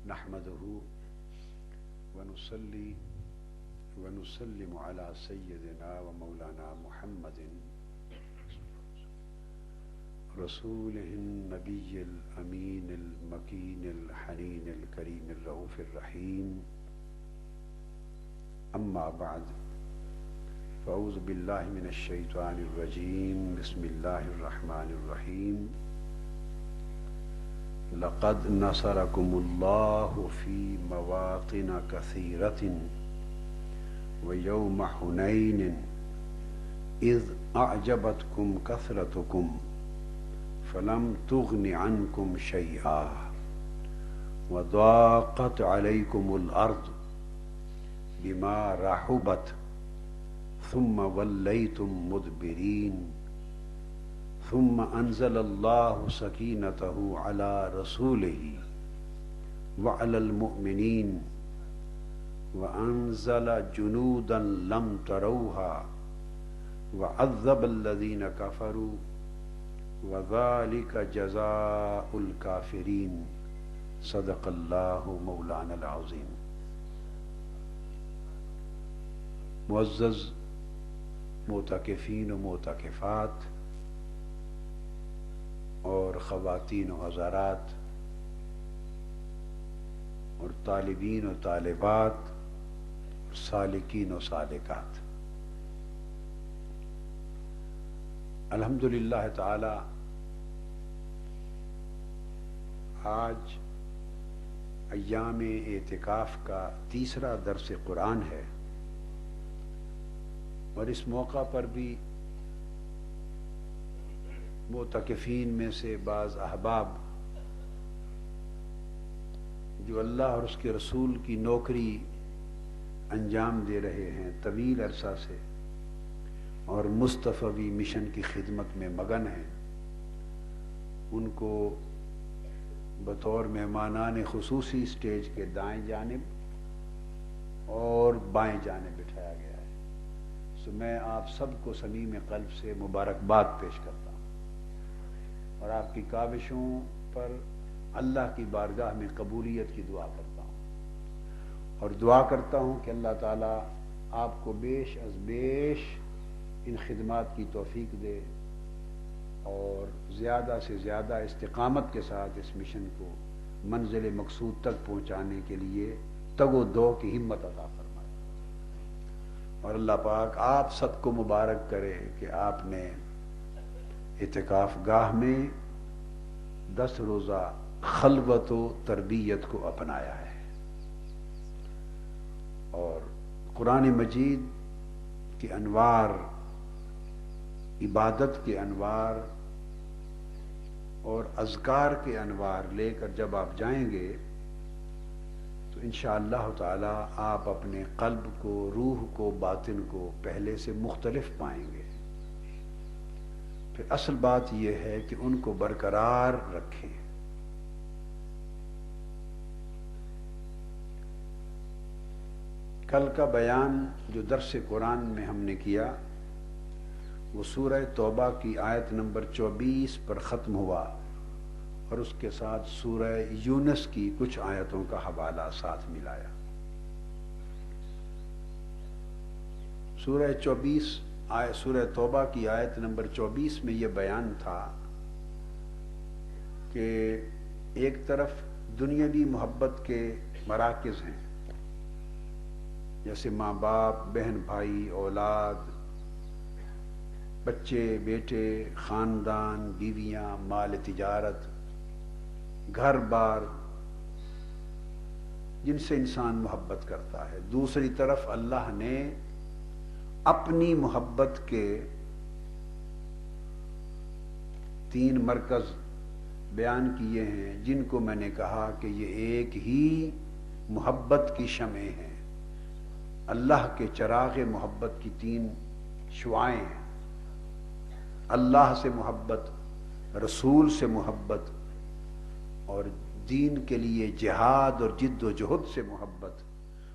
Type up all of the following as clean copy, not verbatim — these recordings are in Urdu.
نحمده ونصلي ونسلم على سيدنا ومولانا محمد رسوله النبي الأمين المكين الحنين الكريم الرؤوف الرحيم. أما بعد، فأعوذ بالله من الشيطان الرجيم. بسم الله الرحمن الرحيم. لقد نصركم الله في مواطن كثيرة ويوم حنين إذ أعجبتكم كثرتكم فلم تغن عنكم شيئا وضاقت عليكم الأرض بما رحبت ثم وليتم مدبرين ثم أنزل الله سكينته على رسوله وعلى المؤمنين وأنزل جنودا لم تروها وعذب الذين كفروا وذلك جزاء الكافرين. صدق الله مولانا العظيم. معزز معتکفین و معتکفات اور خواتین و حضرات اور طالبین و طالبات اور سالکین و سالکات، الحمدللہ تعالی آج ایام اعتکاف کا تیسرا درس قرآن ہے، اور اس موقع پر بھی معتکفین میں سے بعض احباب جو اللہ اور اس کے رسول کی نوکری انجام دے رہے ہیں طویل عرصہ سے اور مصطفی مشن کی خدمت میں مگن ہیں، ان کو بطور مہمانان خصوصی اسٹیج کے دائیں جانب اور بائیں جانب بٹھایا گیا ہے. سو میں آپ سب کو صمیم قلب سے مبارکباد پیش کرتا ہوں اور آپ کی کاوشوں پر اللہ کی بارگاہ میں قبولیت کی دعا کرتا ہوں، اور دعا کرتا ہوں کہ اللہ تعالیٰ آپ کو بیش از بیش ان خدمات کی توفیق دے اور زیادہ سے زیادہ استقامت کے ساتھ اس مشن کو منزل مقصود تک پہنچانے کے لیے تگ و دو کی ہمت عطا فرمائے، اور اللہ پاک آپ سب کو مبارک کرے کہ آپ نے اعتکاف گاہ میں 10 روزہ خلوت و تربیت کو اپنایا ہے، اور قرآن مجید کے انوار، عبادت کے انوار اور اذکار کے انوار لے کر جب آپ جائیں گے تو انشاءاللہ تعالی آپ اپنے قلب کو، روح کو، باطن کو پہلے سے مختلف پائیں گے. پھر اصل بات یہ ہے کہ ان کو برقرار رکھیں. کل کا بیان جو درس قرآن میں ہم نے کیا وہ سورہ توبہ کی آیت نمبر 24 پر ختم ہوا، اور اس کے ساتھ سورہ یونس کی کچھ آیتوں کا حوالہ ساتھ ملایا. سورہ توبہ کی آیت نمبر 24 میں یہ بیان تھا کہ ایک طرف دنیاوی محبت کے مراکز ہیں، جیسے ماں باپ، بہن بھائی، اولاد، بچے بیٹے، خاندان، بیویاں، مال تجارت، گھر بار، جن سے انسان محبت کرتا ہے. دوسری طرف اللہ نے اپنی محبت کے 3 مرکز بیان کیے ہیں، جن کو میں نے کہا کہ یہ ایک ہی محبت کی شمعیں ہیں. اللہ کے چراغ محبت کی 3 شعاعیں ہیں: اللہ سے محبت، رسول سے محبت، اور دین کے لیے جہاد اور جد و جہد سے محبت.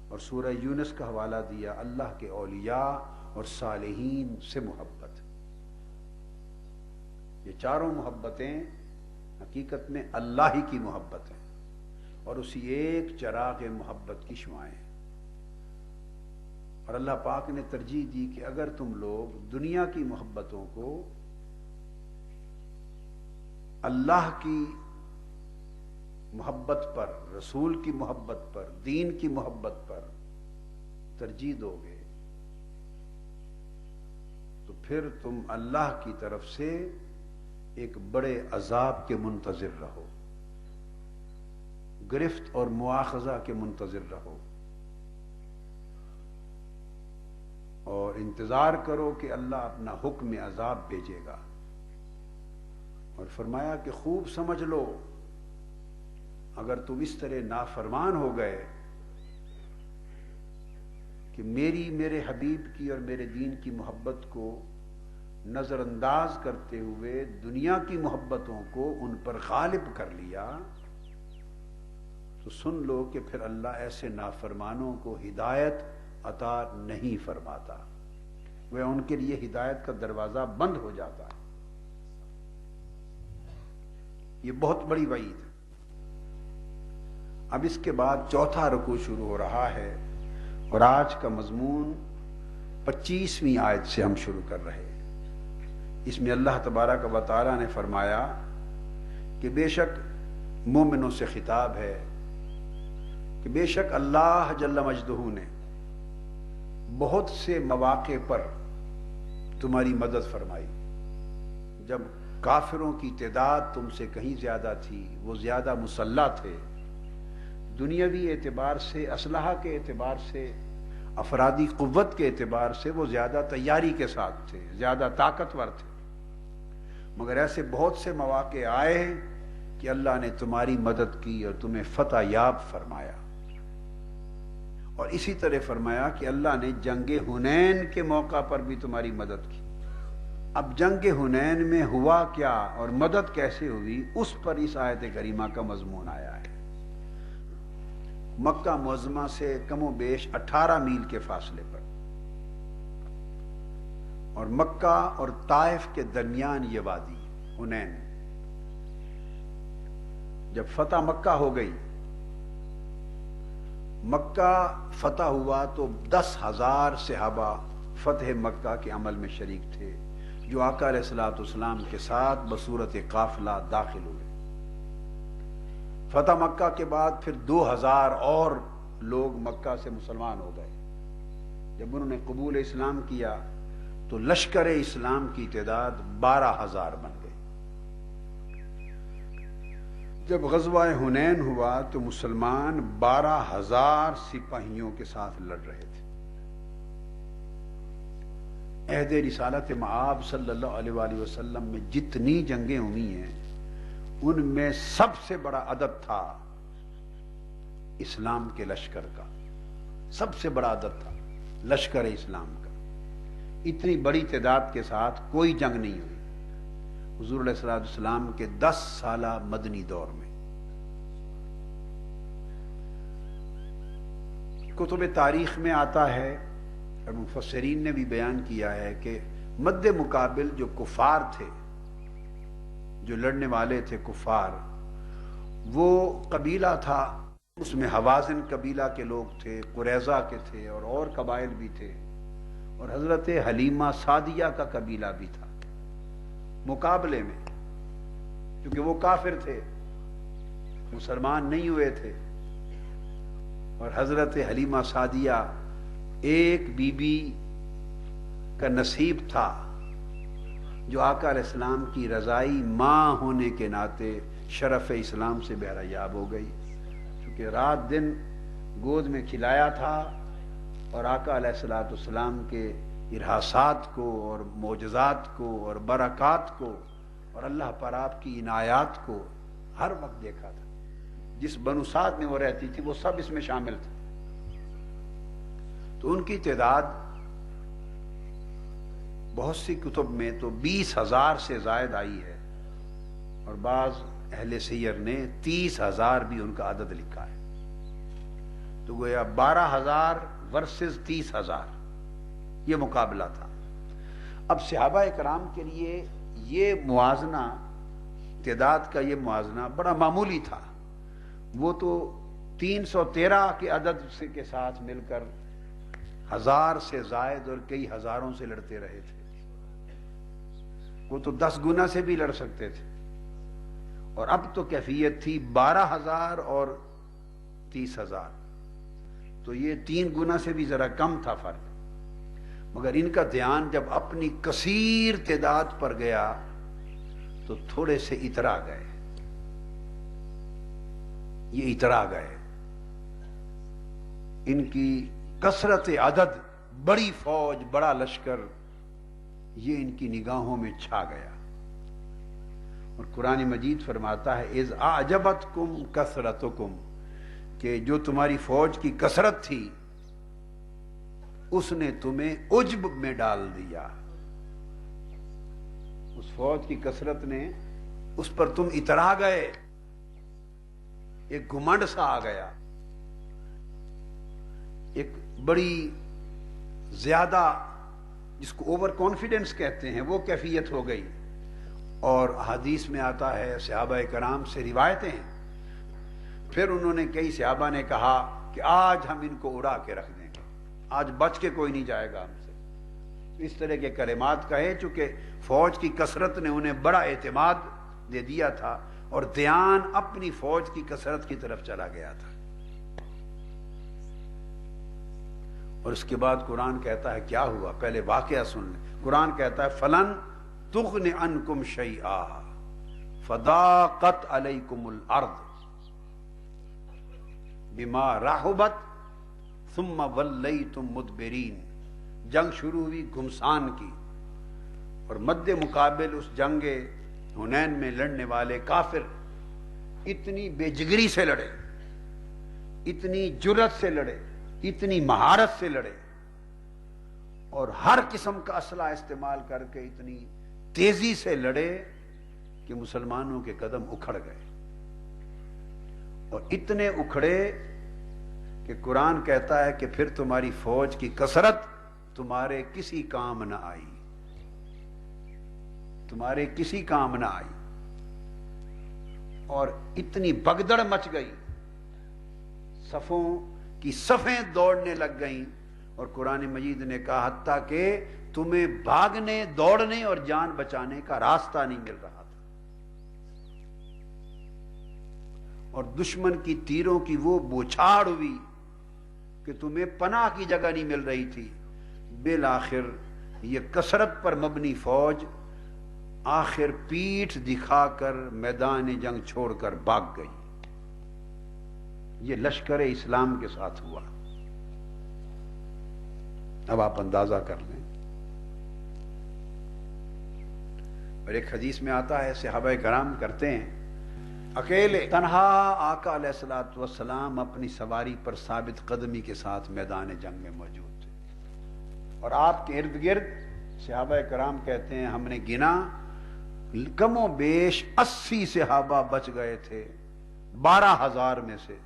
اور سورہ یونس کا حوالہ دیا اللہ کے اولیاء اور صالحین سے محبت. یہ چاروں محبتیں حقیقت میں اللہ ہی کی محبت ہیں، اور اسی ایک چراغ محبت کی شعاعیں. اور اللہ پاک نے ترجیح دی کہ اگر تم لوگ دنیا کی محبتوں کو اللہ کی محبت پر، رسول کی محبت پر، دین کی محبت پر ترجیح دو گے تو پھر تم اللہ کی طرف سے ایک بڑے عذاب کے منتظر رہو، گرفت اور مواخذہ کے منتظر رہو، اور انتظار کرو کہ اللہ اپنا حکم عذاب بھیجے گا. اور فرمایا کہ خوب سمجھ لو اگر تم اس طرح نافرمان ہو گئے کہ میرے حبیب کی اور میرے دین کی محبت کو نظر انداز کرتے ہوئے دنیا کی محبتوں کو ان پر غالب کر لیا، تو سن لو کہ پھر اللہ ایسے نافرمانوں کو ہدایت عطا نہیں فرماتا، وہ ان کے لیے ہدایت کا دروازہ بند ہو جاتا ہے. یہ بہت بڑی وعید ہے. اب اس کے بعد چوتھا رکوع شروع ہو رہا ہے، اور آج کا مضمون 25ویں آیت سے ہم شروع کر رہے ہیں. اس میں اللہ تبارک و تعالی نے فرمایا کہ بے شک مومنوں سے خطاب ہے کہ بے شک اللہ جل مجدہ نے بہت سے مواقع پر تمہاری مدد فرمائی. جب کافروں کی تعداد تم سے کہیں زیادہ تھی، وہ زیادہ مسلح تھے، دنیاوی اعتبار سے، اسلحہ کے اعتبار سے، افرادی قوت کے اعتبار سے وہ زیادہ تیاری کے ساتھ تھے، زیادہ طاقتور تھے، مگر ایسے بہت سے مواقع آئے کہ اللہ نے تمہاری مدد کی اور تمہیں فتح یاب فرمایا. اور اسی طرح فرمایا کہ اللہ نے جنگ حنین کے موقع پر بھی تمہاری مدد کی. اب جنگ حنین میں ہوا کیا اور مدد کیسے ہوئی، اس پر اس آیت کریمہ کا مضمون آیا ہے. مکہ معظمہ سے کم و بیش 18 میل کے فاصلے پر، اور مکہ اور طائف کے درمیان یہ وادی حنین. جب فتح مکہ ہو گئی، مکہ فتح ہوا تو 10,000 صحابہ فتح مکہ کے عمل میں شریک تھے، جو آقا علیہ الصلوۃ والسلام کے ساتھ بصورت قافلہ داخل ہوئے. فتح مکہ کے بعد پھر 2,000 اور لوگ مکہ سے مسلمان ہو گئے. جب انہوں نے قبول اسلام کیا تو لشکر اسلام کی تعداد 12,000 بن گئی. جب غزوہ حنین ہوا تو مسلمان 12,000 سپاہیوں کے ساتھ لڑ رہے تھے. عہد رسالت مآب صلی اللہ علیہ وآلہ وسلم میں جتنی جنگیں ہوئی ہیں ان میں سب سے بڑا عدد تھا اسلام کے لشکر کا. سب سے بڑا عدد تھا لشکر اسلام کا. اتنی بڑی تعداد کے ساتھ کوئی جنگ نہیں ہوئی حضور علیہ الصلوۃ والسلام کے 10 سالہ مدنی دور میں. کتب تاریخ میں آتا ہے اور مفسرین نے بھی بیان کیا ہے کہ مد مقابل جو کفار تھے، جو لڑنے والے تھے کفار، وہ قبیلہ تھا، اس میں حوازن قبیلہ کے لوگ تھے، قریظہ کے تھے، اور قبائل بھی تھے، اور حضرت حلیمہ سعدیہ کا قبیلہ بھی تھا مقابلے میں، کیونکہ وہ کافر تھے، مسلمان نہیں ہوئے تھے. اور حضرت حلیمہ سعدیہ ایک بی بی کا نصیب تھا جو آقا علیہ السلام کی رضائی ماں ہونے کے ناطے شرف اسلام سے بہرہ ہو گئی، کیونکہ رات دن گود میں کھلایا تھا اور آقا علیہ الصلوۃ والسلام کے ارہاسات کو اور معجزات کو اور برکات کو اور اللہ پر آپ کی عنایات کو ہر وقت دیکھا تھا. جس بنو سعد میں وہ رہتی تھی وہ سب اس میں شامل تھے. تو ان کی تعداد بہت سی کتب میں تو 20,000 سے زائد آئی ہے، اور بعض اہل سیر نے 30,000 بھی ان کا عدد لکھا ہے. تو گویا 12,000 ورسز 30,000 یہ مقابلہ تھا. اب صحابہ اکرام کے لیے یہ موازنہ، تعداد کا یہ موازنہ بڑا معمولی تھا. وہ تو 313 کے عدد کے ساتھ مل کر 1000 سے زائد اور کئی ہزاروں سے لڑتے رہے تھے. وہ تو 10 گنا سے بھی لڑ سکتے تھے. اور اب تو کیفیت تھی 12,000 اور 30,000. تو یہ 3 گنا سے بھی ذرا کم تھا فرق. مگر ان کا دھیان جب اپنی کثیر تعداد پر گیا تو تھوڑے سے اترا گئے. یہ اترا گئے. ان کی کثرت عدد، بڑی فوج، بڑا لشکر، یہ ان کی نگاہوں میں چھا گیا. اور قرآن مجید فرماتا ہے اذ اعجبتکم کثرتکم، کہ جو تمہاری فوج کی کثرت تھی اس نے تمہیں عجب میں ڈال دیا. اس فوج کی کثرت نے، اس پر تم اترا گئے، ایک گھمنڈ سا آ گیا، ایک بڑی زیادہ، جس کو اوور کانفیڈنس کہتے ہیں، وہ کیفیت ہو گئی. اور حدیث میں آتا ہے، صحابہ کرام سے روایتیں ہیں، پھر انہوں نے، کئی صحابہ نے کہا کہ آج ہم ان کو اڑا کے رکھ دیں گے، آج بچ کے کوئی نہیں جائے گا ہم سے. اس طرح کے کلمات کہے، چونکہ فوج کی کثرت نے انہیں بڑا اعتماد دے دیا تھا اور دھیان اپنی فوج کی کثرت کی طرف چلا گیا تھا. اور اس کے بعد قرآن کہتا ہے کیا ہوا، پہلے واقعہ سن لیں. قرآن کہتا ہے فلن تغن عنکم شیئا فضاقت علیکم الارض بما رحبت ثم ولیتم مدبرین. جنگ شروع ہوئی گھمسان کی، اور مد مقابل اس جنگ حنین میں لڑنے والے کافر اتنی بے جگری سے لڑے، اتنی جرت سے لڑے، اتنی مہارت سے لڑے، اور ہر قسم کا اسلحہ استعمال کر کے اتنی تیزی سے لڑے کہ مسلمانوں کے قدم اکھڑ گئے. اور اتنے اکھڑے کہ قرآن کہتا ہے کہ پھر تمہاری فوج کی کثرت تمہارے کسی کام نہ آئی، تمہارے کسی کام نہ آئی. اور اتنی بگدڑ مچ گئی، صفوں کی صفیں دوڑنے لگ گئیں. اور قرآن مجید نے کہا حتیٰ کہ تمہیں بھاگنے، دوڑنے اور جان بچانے کا راستہ نہیں مل رہا تھا. اور دشمن کی تیروں کی وہ بوچھاڑ ہوئی کہ تمہیں پناہ کی جگہ نہیں مل رہی تھی. بالآخر یہ کثرت پر مبنی فوج آخر پیٹھ دکھا کر میدان جنگ چھوڑ کر بھاگ گئی. یہ لشکر اسلام کے ساتھ ہوا. اب آپ اندازہ کر لیں. اور ایک حدیث میں آتا ہے، صحابہ کرام کرتے ہیں، اکیلے تنہا آقا علیہ الصلوۃ والسلام اپنی سواری پر ثابت قدمی کے ساتھ میدان جنگ میں موجود تھے، اور آپ کے ارد گرد صحابہ کرام کہتے ہیں ہم نے گنا کم و بیش 80 صحابہ بچ گئے تھے 12,000 میں سے،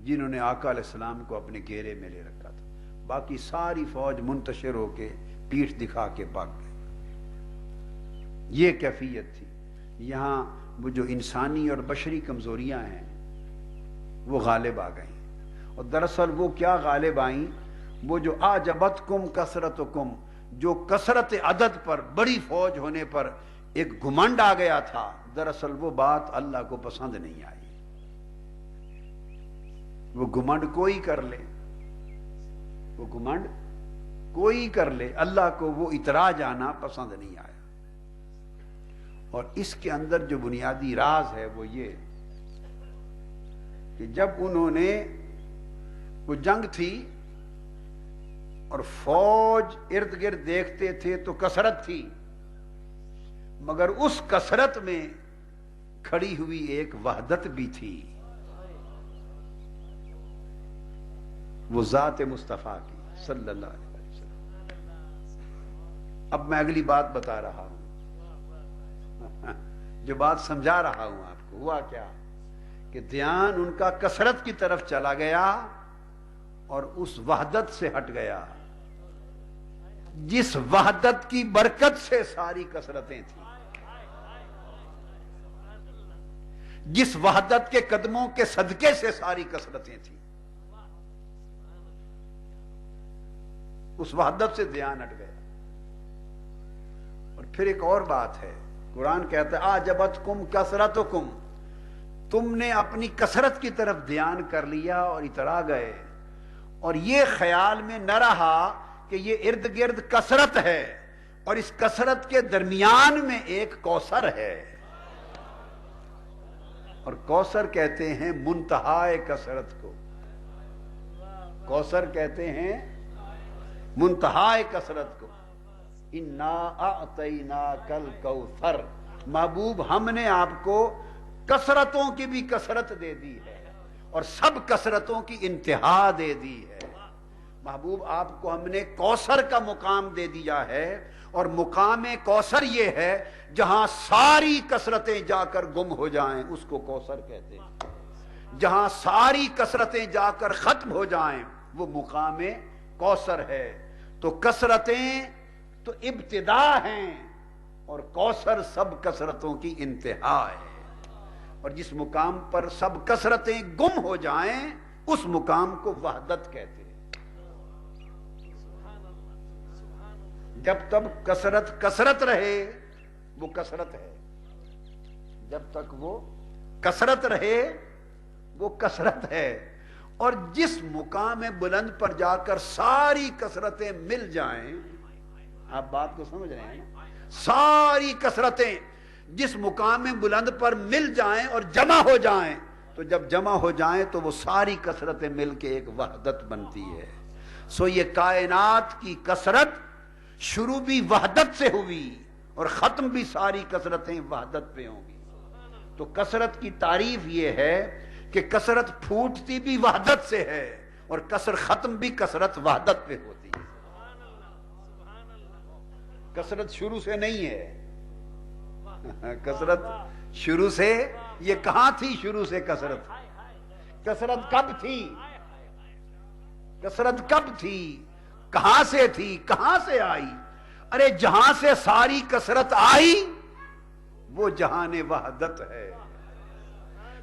جنہوں نے آقا علیہ السلام کو اپنے گھیرے میں لے رکھا تھا. باقی ساری فوج منتشر ہو کے پیٹھ دکھا کے بھاگ گئی. یہ کیفیت تھی. یہاں وہ جو انسانی اور بشری کمزوریاں ہیں وہ غالب آ گئیں. اور دراصل وہ کیا غالب آئیں؟ وہ جو اعجبتکم کثرتکم، جو کثرت عدد پر، بڑی فوج ہونے پر ایک گھمنڈ آ گیا تھا، دراصل وہ بات اللہ کو پسند نہیں آئی. وہ گھمنڈ کوئی کر لے، وہ گھمنڈ کوئی کر لے، اللہ کو وہ اترا جانا پسند نہیں آیا. اور اس کے اندر جو بنیادی راز ہے وہ یہ کہ جب انہوں نے، وہ جنگ تھی اور فوج ارد گرد دیکھتے تھے تو کثرت تھی، مگر اس کثرت میں کھڑی ہوئی ایک وحدت بھی تھی، وہ ذات مصطفیٰ کی صلی اللہ علیہ وسلم. اب میں اگلی بات بتا رہا ہوں، جو بات سمجھا رہا ہوں آپ کو. ہوا کیا کہ دھیان ان کا کثرت کی طرف چلا گیا اور اس وحدت سے ہٹ گیا جس وحدت کی برکت سے ساری کثرتیں تھیں، جس وحدت کے قدموں کے صدقے سے ساری کثرتیں تھیں، اس وحدت سے دھیان ہٹ گیا۔ اور پھر ایک اور بات ہے، قرآن کہتا ہے اعجبتکم کثرتکم، تم نے اپنی کثرت کی طرف دھیان کر لیا اور اترا گئے، اور یہ خیال میں نہ رہا کہ یہ ارد گرد کثرت ہے اور اس کثرت کے درمیان میں ایک کوثر ہے، اور کوثر کہتے ہیں منتہائے کثرت کو، کوثر کہتے ہیں منتہائے کثرت کو۔ انا اعطیناک الکوثر، محبوب ہم نے آپ کو کثرتوں کی بھی کثرت دے دی ہے اور سب کثرتوں کی انتہا دے دی ہے۔ محبوب آپ کو ہم نے کوثر کا مقام دے دیا ہے، اور مقام کوثر یہ ہے جہاں ساری کثرتیں جا کر گم ہو جائیں، اس کو کوثر کہتے ہیں۔ جہاں ساری کثرتیں جا کر ختم ہو جائیں وہ مقام کوثر ہے۔ تو کثرتیں تو ابتدا ہیں اور کوثر سب کثرتوں کی انتہا ہے، اور جس مقام پر سب کثرتیں گم ہو جائیں اس مقام کو وحدت کہتے ہیں۔ جب تک کثرت رہے وہ کثرت ہے، جب تک وہ کثرت رہے وہ کثرت ہے، اور جس مقام بلند پر جا کر ساری کثرتیں مل جائیں، آپ بات کو سمجھ رہے ہیں، ساری کثرتیں جس مقام بلند پر مل جائیں اور جمع ہو جائیں، تو جب جمع ہو جائیں تو وہ ساری کثرتیں مل کے ایک وحدت بنتی ہے۔ سو یہ کائنات کی کثرت شروع بھی وحدت سے ہوئی اور ختم بھی ساری کثرتیں وحدت پہ ہوں گی۔ تو کثرت کی تعریف یہ ہے کہ کثرت پھوٹتی بھی وحدت سے ہے اور کثر ختم بھی کثرت وحدت پہ ہوتی ہے۔ کثرت شروع سے نہیں ہے، کثرت شروع سے، یہ کہاں تھی شروع سے کثرت؟ کثرت کب تھی؟ کثرت کب تھی؟ کہاں سے تھی؟ کہاں سے آئی؟ ارے جہاں سے ساری کثرت آئی وہ جہان وحدت ہے۔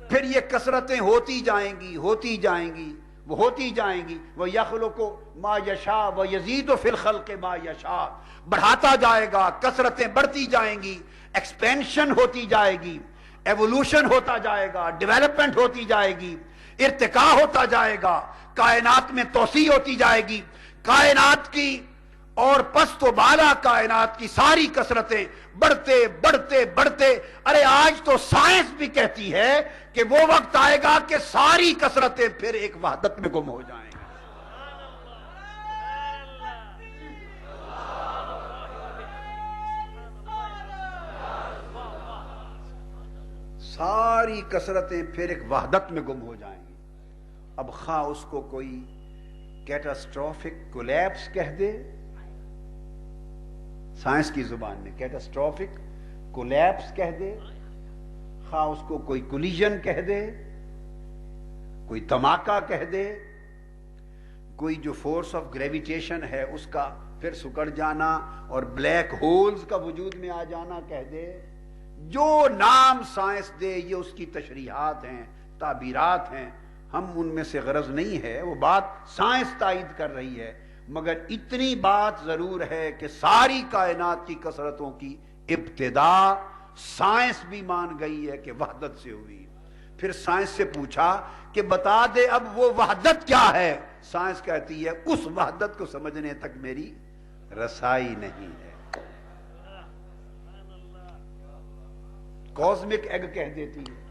پھر یہ کثرتیں ہوتی جائیں گی، ہوتی جائیں گی، وہ ہوتی جائیں گی۔ وہ یخلق ما یشاء و یزید فی الخلق ما یشاء، بڑھاتا جائے گا، کثرتیں بڑھتی جائیں گی، ایکسپینشن ہوتی جائے گی، ایوولوشن ہوتا جائے گا، ڈیولپمنٹ ہوتی جائے گی، ارتقاء ہوتا جائے گا، کائنات میں توسیع ہوتی جائے گی۔ کائنات کی اور پست و بالا کائنات کی ساری کثرتیں بڑھتے بڑھتے بڑھتے، ارے آج تو سائنس بھی کہتی ہے کہ وہ وقت آئے گا کہ ساری کثرتیں پھر ایک وحدت میں گم ہو جائیں گی۔ ساری کثرتیں پھر ایک وحدت میں گم ہو جائیں گی۔ اب خواہ اس کو کوئی کیٹاسٹروفک کولیپس کہہ دے، سائنس کی زبان میں کیٹاسٹروفک کولیپس کہہ دے، خواہ اس کو کوئی کولیجن کہہ دے، کوئی دھماکہ کہہ دے، کوئی جو فورس آف گریویٹیشن ہے اس کا پھر سکڑ جانا اور بلیک ہولز کا وجود میں آ جانا کہہ دے، جو نام سائنس دے یہ اس کی تشریحات ہیں، تعبیرات ہیں، ہم ان میں سے غرض نہیں ہے، وہ بات سائنس تائید کر رہی ہے، مگر اتنی بات ضرور ہے کہ ساری کائنات کی کثرتوں کی ابتدا سائنس بھی مان گئی ہے کہ وحدت سے ہوئی۔ پھر سائنس سے پوچھا کہ بتا دے اب وہ وحدت کیا ہے، سائنس کہتی ہے اس وحدت کو سمجھنے تک میری رسائی نہیں ہے۔ کاسمک ایگ کہہ دیتی ہے۔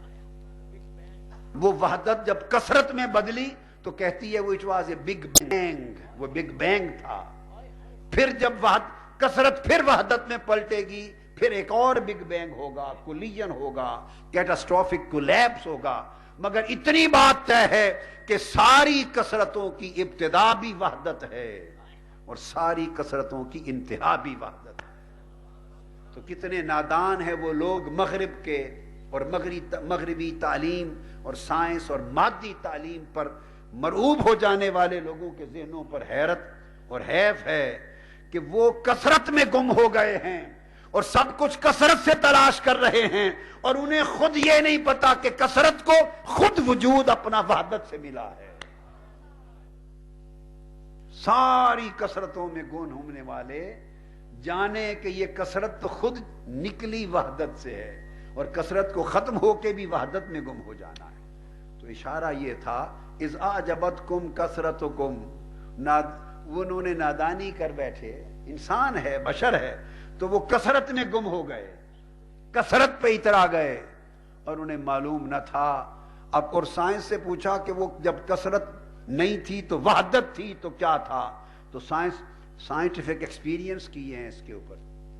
وہ وحدت جب کثرت میں بدلی تو کہتی ہے وہ it was a big bang, وہ بگ بینگ تھا۔ پھر جب کثرت پھر وحدت میں پلٹے گی، پھر ایک اور بگ بینگ ہوگا، کولیجن ہوگا، کیٹاسٹروفک کولیپس ہوگا، مگر اتنی بات طے ہے کہ ساری کثرتوں کی ابتدا بھی وحدت ہے اور ساری کثرتوں کی انتہا بھی وحدت ہے۔ تو کتنے نادان ہیں وہ لوگ مغرب کے اور مغربی تعلیم اور سائنس اور مادی تعلیم پر مرعوب ہو جانے والے لوگوں کے ذہنوں پر حیرت اور حیف ہے کہ وہ کثرت میں گم ہو گئے ہیں، اور سب کچھ کثرت سے تلاش کر رہے ہیں، اور انہیں خود یہ نہیں پتا کہ کثرت کو خود وجود اپنا وحدت سے ملا ہے۔ ساری کثرتوں میں گم ہونے والے جانے کہ یہ کثرت تو خود نکلی وحدت سے ہے، اور کثرت کو ختم ہو کے بھی وحدت میں گم ہو جانا ہے۔ تو اشارہ یہ تھا اذ اعجبتکم کثرتکم، انہوں نے نادانی کر بیٹھے، انسان ہے، بشر ہے، تو وہ کثرت میں گم ہو گئے، کثرت پہ اترا گئے، اور انہیں معلوم نہ تھا۔ اب اور سائنس سے پوچھا کہ وہ جب کثرت نہیں تھی تو وحدت تھی تو کیا تھا؟ تو سائنٹیفک ایکسپیرینس کیے ہیں اس کے اوپر،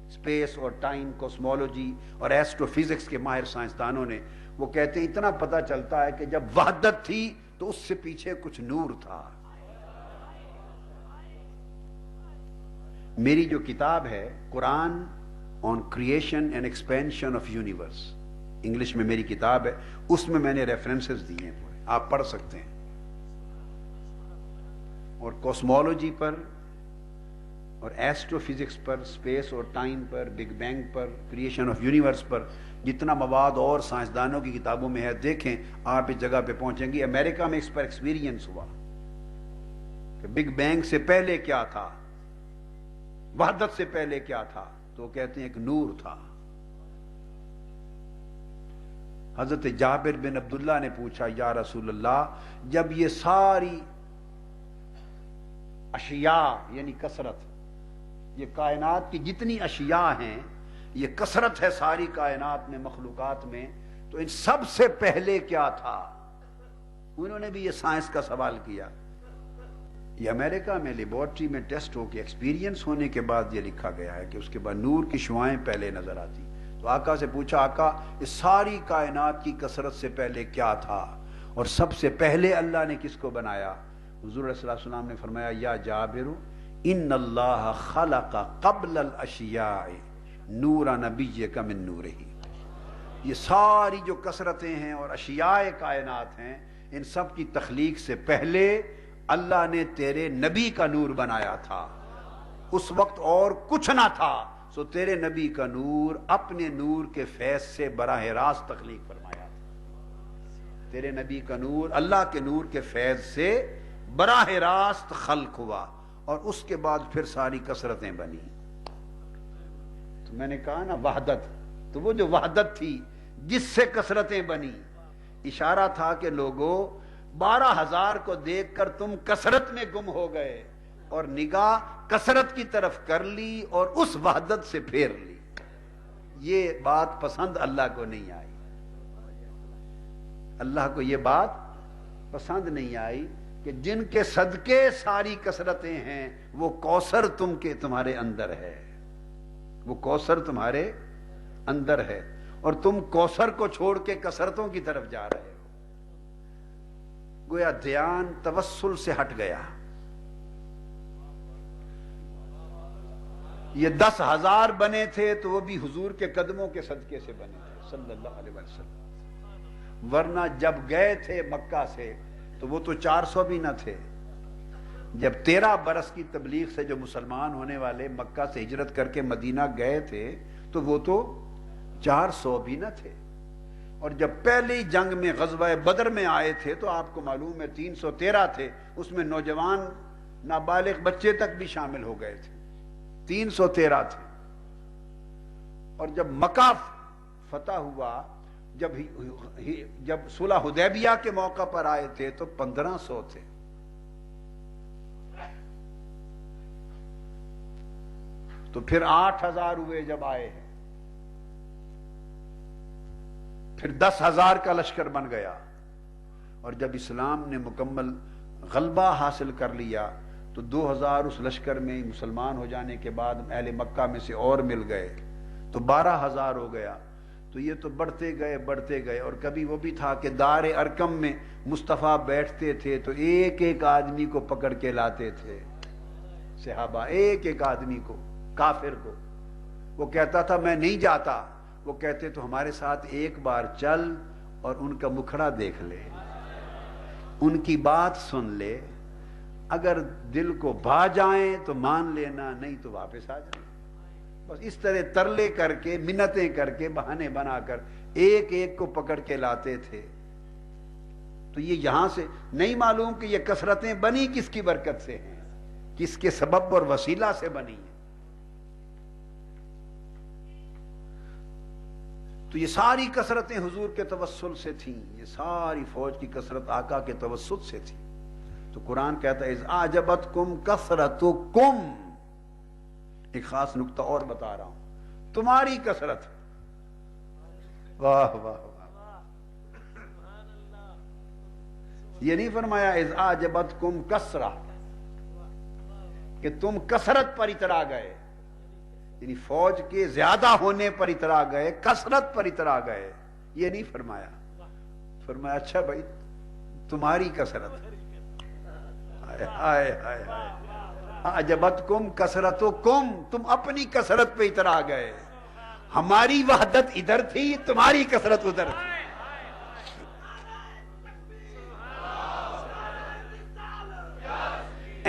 اسپیس اور ٹائم، کوسمولوجی اور ایسٹرو فزکس کے ماہر سائنسدانوں نے، وہ کہتے ہیں اتنا پتہ چلتا ہے کہ جب وحدت تھی تو اس سے پیچھے کچھ نور تھا۔ میری جو کتاب ہے Quran on creation and expansion of universe, English میں میری کتاب ہے، اس میں میں نے ریفرنسز دیے ہیں پورے، آپ پڑھ سکتے ہیں۔ اور کوسمولوجی پر اور ایسٹرو فزکس پر، اسپیس اور ٹائم پر، بگ بینگ پر، کریشن آف یونیورس پر جتنا مواد اور سائنسدانوں کی کتابوں میں ہے، دیکھیں آپ اس جگہ پہ پہنچیں گے۔ امریکہ میں اس پر ایکسپیرینس ہوا کہ بگ بینگ سے پہلے کیا تھا، وحدت سے پہلے کیا تھا، تو کہتے ہیں ایک نور تھا۔ حضرت جابر بن عبداللہ نے پوچھا یا رسول اللہ، جب یہ ساری اشیاء یعنی کثرت، یہ کائنات کی جتنی اشیاء ہیں، یہ کثرت ہے ساری کائنات میں، مخلوقات میں، تو ان سب سے پہلے کیا تھا؟ انہوں نے بھی یہ سائنس کا سوال کیا۔ یہ امریکہ میں لیبارٹری میں ٹیسٹ ہو کے ایکسپیرینس ہونے کے بعد یہ لکھا گیا ہے کہ اس کے بعد نور کی شعائیں پہلے نظر آتی۔ تو آقا سے پوچھا آقا اس ساری کائنات کی کثرت سے پہلے کیا تھا، اور سب سے پہلے اللہ نے کس کو بنایا؟ حضور صلی اللہ علیہ وسلم نے فرمایا یا جابر ان اللہ خلق قبل الاشیاء نور نبیک من نورہ۔ یہ ساری جو کثرتیں ہیں اور اشیاء کائنات ہیں، ان سب کی تخلیق سے پہلے اللہ نے تیرے نبی کا نور بنایا تھا۔ اس وقت اور کچھ نہ تھا، سو تیرے نبی کا نور اپنے نور کے فیض سے براہ راست تخلیق فرمایا تھا۔ تیرے نبی کا نور اللہ کے نور کے فیض سے براہ راست خلق ہوا، اور اس کے بعد پھر ساری کثرتیں بنی۔ تو میں نے کہا نا وحدت، تو وہ جو وحدت تھی جس سے کثرتیں بنی، اشارہ تھا کہ لوگوں 12,000 کو دیکھ کر تم کثرت میں گم ہو گئے، اور نگاہ کثرت کی طرف کر لی اور اس وحدت سے پھیر لی۔ یہ بات پسند اللہ کو نہیں آئی، اللہ کو یہ بات پسند نہیں آئی کہ جن کے صدقے ساری کثرتیں ہیں وہ کوثر تمہارے اندر ہے، وہ کوثر تمہارے اندر ہے، اور تم کوثر کو چھوڑ کے کثرتوں کی طرف جا رہے ہو۔ گویا دھیان توسل سے ہٹ گیا۔ یہ 10,000 بنے تھے تو وہ بھی حضور کے قدموں کے صدقے سے بنے تھے صلی اللہ علیہ وسلم، ورنہ جب گئے تھے مکہ سے تو وہ تو 400 بھی نہ تھے۔ جب 13 برس کی تبلیغ سے جو مسلمان ہونے والے مکہ سے ہجرت کر کے مدینہ گئے تھے تو وہ تو 400 بھی نہ تھے، اور جب پہلی جنگ میں غزوہ بدر میں آئے تھے تو آپ کو معلوم ہے 313 تھے، اس میں نوجوان نابالغ بچے تک بھی شامل ہو گئے تھے، 313 تھے۔ اور جب مکہ فتح ہوا، جب صلح حدیبیہ کے موقع پر آئے تھے تو 1500 تھے۔ تو پھر 8,000 ہوئے جب آئے ہیں، پھر 10,000 کا لشکر بن گیا، اور جب اسلام نے مکمل غلبہ حاصل کر لیا تو 2,000 اس لشکر میں مسلمان ہو جانے کے بعد اہل مکہ میں سے اور مل گئے تو 12,000 ہو گیا۔ تو یہ تو بڑھتے گئے، اور کبھی وہ بھی تھا کہ دار ارکم میں مصطفیٰ بیٹھتے تھے تو ایک ایک آدمی کو پکڑ کے لاتے تھے صحابہ، ایک ایک آدمی کو، کافر کو۔ وہ کہتا تھا میں نہیں جاتا، وہ کہتے تو ہمارے ساتھ ایک بار چل اور ان کا مکھڑا دیکھ لے، ان کی بات سن لے، اگر دل کو بھا جائیں تو مان لینا، نہیں تو واپس آ جائیں۔ بس اس طرح ترلے کر کے، منتیں کر کے، بہانے بنا کر ایک ایک کو پکڑ کے لاتے تھے۔ تو یہ یہاں سے نہیں معلوم کہ یہ کثرتیں بنی کس کی برکت سے ہیں، کس کے سبب اور وسیلہ سے بنی ہیں۔ تو یہ ساری کثرتیں حضور کے توسل سے تھیں، یہ ساری فوج کی کثرت آقا کے توسل سے تھی۔ تو قرآن کہتا ہے اذ اعجبتکم کثرتکم، ایک خاص نقطہ اور بتا رہا ہوں، تمہاری کثرت۔ واہ واہ واہ، یہ نہیں فرمایا اذ اعجبتکم کثرہ کہ تم کثرت پر اترا گئے، یعنی فوج کے زیادہ ہونے پر اترا گئے، کثرت پر اترا گئے، یہ نہیں فرمایا۔ فرمایا اچھا بھائی تمہاری کثرت، ہائے ہائے ہائے اعجبتکم کثرتکم، تم اپنی کثرت پہ اترا گئے، ہماری وحدت ادھر تھی، تمہاری کثرت ادھر تھی۔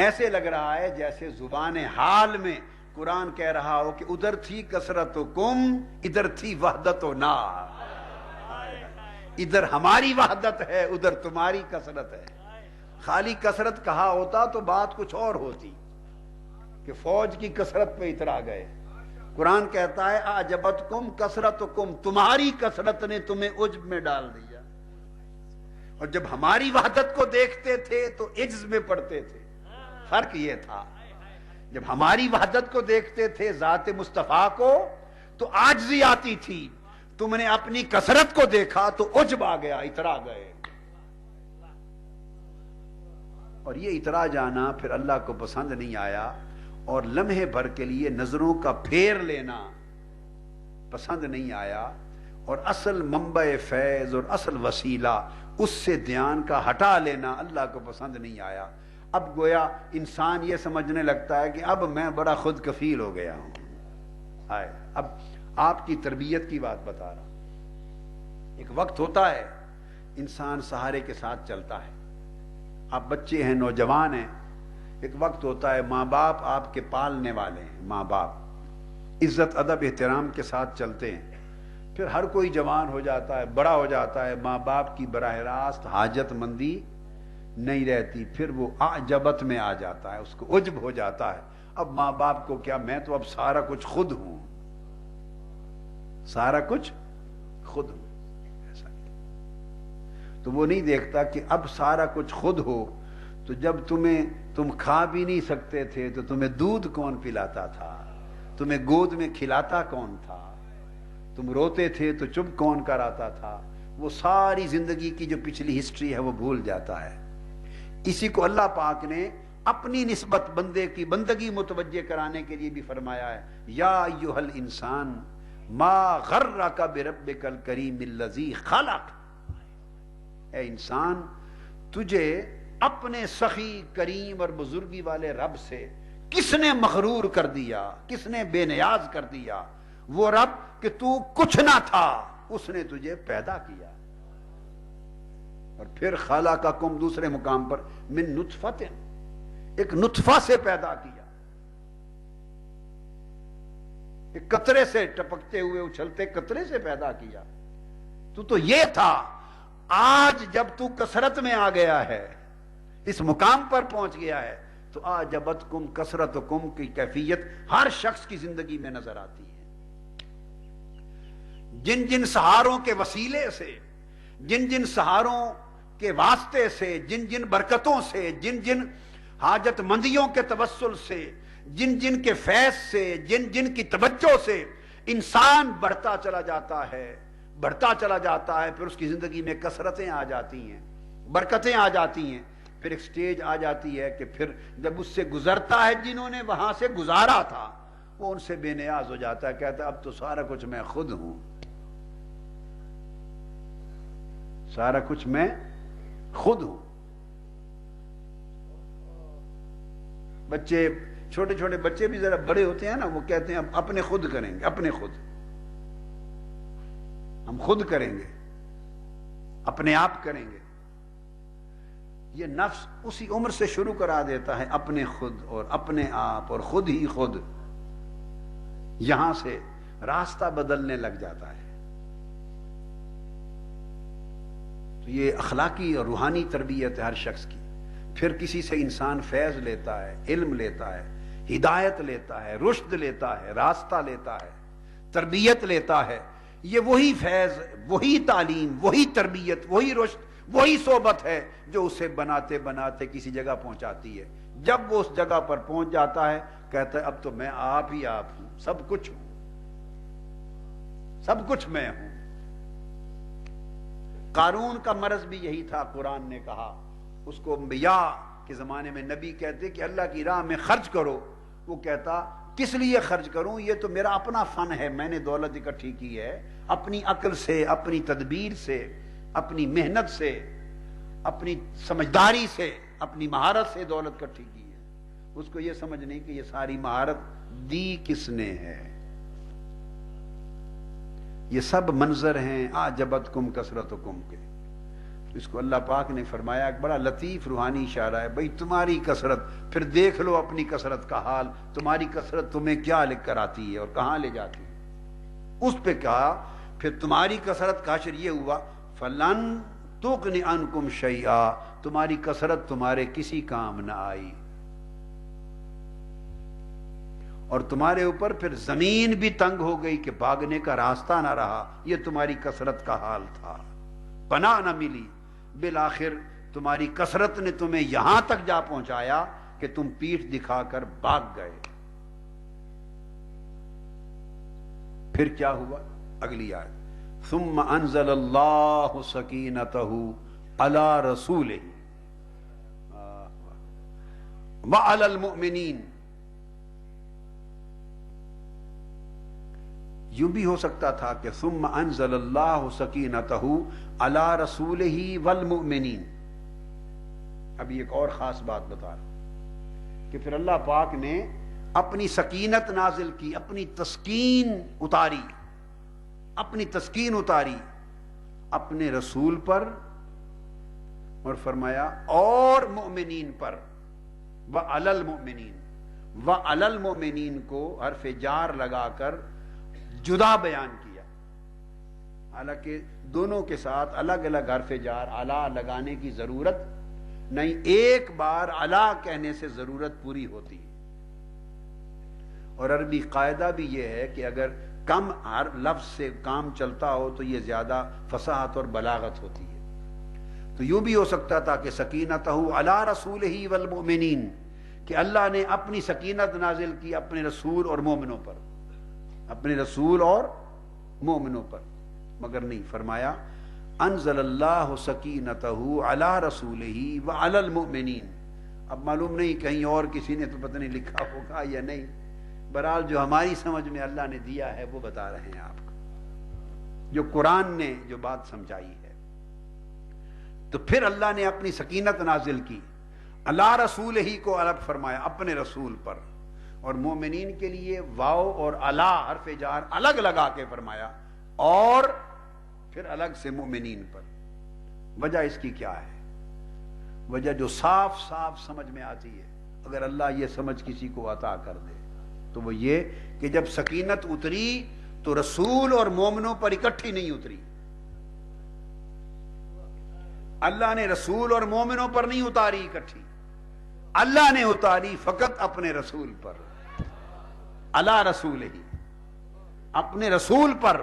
ایسے لگ رہا ہے جیسے زبان حال میں قرآن کہہ رہا ہو کہ ادھر تھی کثرتکم، ادھر تھی وحدتنا، ادھر ہماری وحدت ہے، ادھر تمہاری کثرت ہے۔ خالی کثرت کہا ہوتا تو بات کچھ اور ہوتی کہ فوج کی کثرت پہ اترا گئے۔ قرآن کہتا ہے اعجبتکم کثرتکم، تمہاری کثرت نے تمہیں عجب میں ڈال دیا، اور جب ہماری وحدت کو دیکھتے تھے تو عجز میں پڑتے تھے۔ فرق یہ تھا، جب ہماری وحدت کو دیکھتے تھے، ذات مصطفیٰ کو، تو عاجزی آتی تھی، تم نے اپنی کثرت کو دیکھا تو عجب آ گیا، اترا گئے۔ اور یہ اترا جانا پھر اللہ کو پسند نہیں آیا، اور لمحے بھر کے لیے نظروں کا پھیر لینا پسند نہیں آیا، اور اصل منبع فیض اور اصل وسیلہ اس سے دھیان کا ہٹا لینا اللہ کو پسند نہیں آیا۔ اب گویا انسان یہ سمجھنے لگتا ہے کہ اب میں بڑا خود کفیل ہو گیا ہوں۔ اب آپ کی تربیت کی بات بتا رہا ہوں۔ ایک وقت ہوتا ہے انسان سہارے کے ساتھ چلتا ہے، آپ بچے ہیں، نوجوان ہیں، ایک وقت ہوتا ہے ماں باپ آپ کے پالنے والے ہیں، ماں باپ عزت ادب احترام کے ساتھ چلتے ہیں۔ پھر ہر کوئی جوان ہو جاتا ہے، بڑا ہو جاتا ہے، ماں باپ کی براہ راست حاجت مندی نہیں رہتی، پھر وہ اعجبت میں آ جاتا ہے، اس کو عجب ہو جاتا ہے۔ اب ماں باپ کو کیا، میں تو اب سارا کچھ خود ہوں، سارا کچھ خود ہوں۔ ایسا تو وہ نہیں دیکھتا کہ اب سارا کچھ خود ہو تو جب تم کھا بھی نہیں سکتے تھے تو تمہیں دودھ کون پلاتا تھا، تمہیں گود میں کھلاتا کون تھا، تم روتے تھے تو چپ کون کراتا تھا، وہ ساری زندگی کی جو پچھلی ہسٹری ہے وہ بھول جاتا ہے۔ اسی کو اللہ پاک نے اپنی نسبت بندے کی بندگی متوجہ کرانے کے لیے بھی فرمایا ہے، یا ایھا الانسان ما غرک بربک الکریم الذی خلق، اے انسان تجھے اپنے سخی کریم اور بزرگی والے رب سے کس نے مغرور کر دیا، کس نے بے نیاز کر دیا؟ وہ رب کہ تو کچھ نہ تھا، اس نے تجھے پیدا کیا، اور پھر خلقکم دوسرے مقام پر من نطفۃ، ایک نطفہ سے پیدا کیا، ایک قطرے سے، ٹپکتے ہوئے اچھلتے قطرے سے پیدا کیا۔ تو یہ تھا، آج جب تو کثرت میں آ گیا ہے، اس مقام پر پہنچ گیا ہے، تو اعجبتکم کثرتکم کی کیفیت ہر شخص کی زندگی میں نظر آتی ہے۔ جن جن سہاروں کے وسیلے سے، جن جن سہاروں کے واسطے سے، جن جن برکتوں سے، جن جن حاجت مندیوں کے توسل سے، جن جن کے فیض سے، جن جن کی توجہ سے انسان بڑھتا چلا جاتا ہے، بڑھتا چلا جاتا ہے، پھر اس کی زندگی میں کثرتیں آ جاتی ہیں، برکتیں آ جاتی ہیں، پھر ایک سٹیج آ جاتی ہے کہ پھر جب اس سے گزرتا ہے جنہوں نے وہاں سے گزارا تھا، وہ ان سے بے نیاز ہو جاتا ہے، کہتا ہے اب تو سارا کچھ میں خود ہوں، سارا کچھ میں خود ہوں۔ بچے، چھوٹے چھوٹے بچے بھی ذرا بڑے ہوتے ہیں نا، وہ کہتے ہیں اب اپنے خود کریں گے، اپنے خود، ہم خود کریں گے، اپنے آپ کریں گے۔ یہ نفس اسی عمر سے شروع کرا دیتا ہے، اپنے خود اور اپنے آپ اور خود ہی خود۔ یہاں سے راستہ بدلنے لگ جاتا ہے. تو یہ اخلاقی اور روحانی تربیت ہے ہر شخص کی. پھر کسی سے انسان فیض لیتا ہے، علم لیتا ہے، ہدایت لیتا ہے، رشد لیتا ہے، راستہ لیتا ہے، تربیت لیتا ہے. یہ وہی فیض، وہی تعلیم، وہی تربیت، وہی رشد، وہی صحبت ہے جو اسے بناتے بناتے کسی جگہ پہنچاتی ہے. جب وہ اس جگہ پر پہنچ جاتا ہے کہتا ہے اب تو میں آپ ہی آپ ہوں، سب کچھ ہوں، سب کچھ میں ہوں. قارون کا مرض بھی یہی تھا. قرآن نے کہا اس کو انبیاء کے زمانے میں نبی کہتے کہ اللہ کی راہ میں خرچ کرو. وہ کہتا کس لیے خرچ کروں، یہ تو میرا اپنا فن ہے، میں نے دولت اکٹھی کی ہے اپنی عقل سے، اپنی تدبیر سے، اپنی محنت سے، اپنی سمجھداری سے، اپنی مہارت سے دولت اکٹھی کی ہے. اس کو یہ سمجھ نہیں کہ یہ ساری مہارت دی کس نے ہے. یہ سب منظر ہیں اعجبتکم کثرتکم کے. اس کو اللہ پاک نے فرمایا، ایک بڑا لطیف روحانی اشارہ ہے، بھئی تمہاری کثرت، پھر دیکھ لو اپنی کثرت کا حال، تمہاری کثرت تمہیں کیا لکھ کر آتی ہے اور کہاں لے جاتی ہے. اس پہ کہا پھر تمہاری کثرت کا حشر یہ ہوا فلن تغنی عنکم شیئا، تمہاری کثرت تمہارے کسی کام نہ آئی، اور تمہارے اوپر پھر زمین بھی تنگ ہو گئی کہ بھاگنے کا راستہ نہ رہا. یہ تمہاری کثرت کا حال تھا، پناہ نہ ملی. بالآخر تمہاری کثرت نے تمہیں یہاں تک جا پہنچایا کہ تم پیٹھ دکھا کر بھاگ گئے. پھر کیا ہوا؟ اگلی آیت، ثم انزل اللہ سکینتہ علی رسولہ وعلی المؤمنین. یوں بھی ہو سکتا تھا کہ ثم انزل اللہ سکینتہ علی رسولہ والمؤمنین. ابھی ایک اور خاص بات بتا رہا ہوں کہ پھر اللہ پاک نے اپنی سکینت نازل کی، اپنی تسکین اتاری، اپنی تسکین اتاری اپنے رسول پر، اور فرمایا اور مؤمنین پر. وعلی المؤمنین، وعلی المؤمنین کو حرف جار لگا کر جدا بیان کیا، حالانکہ دونوں کے ساتھ الگ الگ حرف جار علی لگانے کی ضرورت نہیں، ایک بار علی کہنے سے ضرورت پوری ہوتی ہے. اور عربی قاعدہ بھی یہ ہے کہ اگر کم ہر لفظ سے کام چلتا ہو تو یہ زیادہ فصاحت اور بلاغت ہوتی ہے. تو یوں بھی ہو سکتا تھا کہ سکینتہ علی رسولہ والمؤمنین، کہ اللہ نے اپنی سکینت نازل کی اپنے رسول اور مومنوں پر، اپنے رسول اور مومنوں پر. مگر نہیں، فرمایا انزل اللہ سکینتہ علی رسولہ وعلی المؤمنین. اب معلوم نہیں کہیں اور کسی نے تو پتہ نہیں لکھا ہوگا یا نہیں، بہرحال جو ہماری سمجھ میں اللہ نے دیا ہے وہ بتا رہے ہیں آپ کو، جو قرآن نے جو بات سمجھائی ہے. تو پھر اللہ نے اپنی سکینت نازل کی، اللہ رسول ہی کو الگ فرمایا اپنے رسول پر، اور مومنین کے لیے واو اور الا حرف جار الگ لگا کے فرمایا، اور پھر الگ سے مومنین پر. وجہ اس کی کیا ہے؟ وجہ جو صاف صاف سمجھ میں آتی ہے، اگر اللہ یہ سمجھ کسی کو عطا کر دے تو وہ یہ کہ جب سکینت اتری تو رسول اور مومنوں پر اکٹھی نہیں اتری. اللہ نے رسول اور مومنوں پر نہیں اتاری اکٹھی، اللہ نے اتاری فقط اپنے رسول پر، علی رسول ہی، اپنے رسول پر.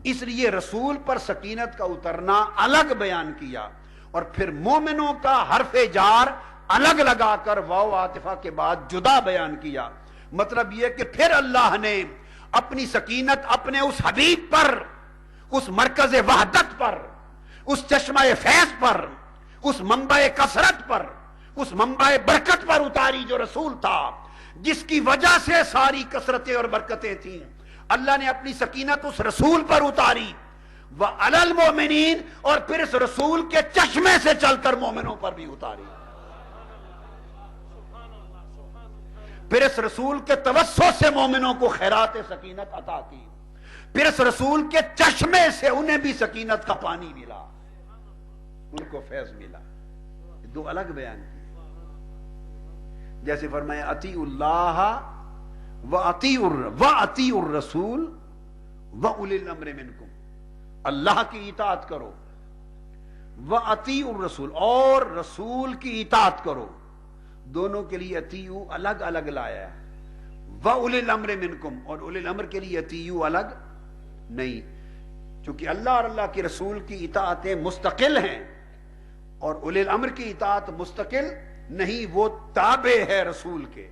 اس لیے رسول پر سکینت کا اترنا الگ بیان کیا، اور پھر مومنوں کا حرف جار الگ لگا کر واو عاطفہ کے بعد جدا بیان کیا. مطلب یہ کہ پھر اللہ نے اپنی سکینت اپنے اس حبیب پر، اس مرکز وحدت پر، اس چشمہ فیض پر، اس منبع کثرت پر، اس منبع برکت پر اتاری جو رسول تھا، جس کی وجہ سے ساری کثرتیں اور برکتیں تھیں. اللہ نے اپنی سکینت اس رسول پر اتاری، وعلی المؤمنین، اور پھر اس رسول کے چشمے سے چل کر مومنوں پر بھی اتاری. پھر اس رسول کے توسط سے مومنوں کو خیرات سکینت عطا کی، پھر اس رسول کے چشمے سے انہیں بھی سکینت کا پانی ملا، ان کو فیض ملا. دو الگ بیان کی. جیسے فرمایا اطیعوا اللہ وَأَطِيعُوا الرَّسُولَ وَأُولِي الْأَمْرِ مِنْكُمْ، اللہ کی اطاعت کرو، وَأَطِيعُوا الرَّسُولَ، اور رسول کی اطاعت کرو. دونوں کے لیے اطیعوا الگ الگ لایا ہے. وَأُولِي الْأَمْرِ مِنْكُمْ، اور اولی الامر کے لیے اطیعوا الگ نہیں، چونکہ اللہ اور اللہ کے رسول کی اطاعتیں مستقل ہیں اور اولی الامر کی اطاعت مستقل نہیں، وہ تابع ہے رسول کے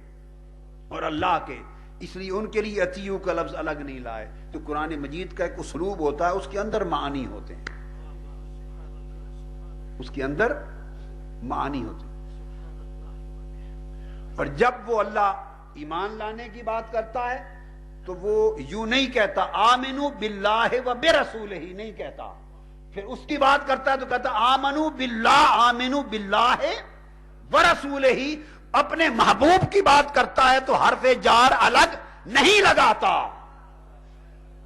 اور اللہ کے، اس لیے ان کے لیے اطیعوا کا لفظ الگ نہیں لائے. تو قرآن مجید کا ایک اسلوب ہوتا ہے، اس کے اندر معانی ہوتے ہیں، اس کے اندر معانی ہوتے ہیں. اور جب وہ اللہ ایمان لانے کی بات کرتا ہے تو وہ یوں نہیں کہتا آمنو باللہ و برسولہ ہی نہیں کہتا، پھر اس کی بات کرتا ہے تو کہتا آمنو باللہ، آمنو باللہ و رسولہ ہی. اپنے محبوب کی بات کرتا ہے تو حرف جار الگ نہیں لگاتا،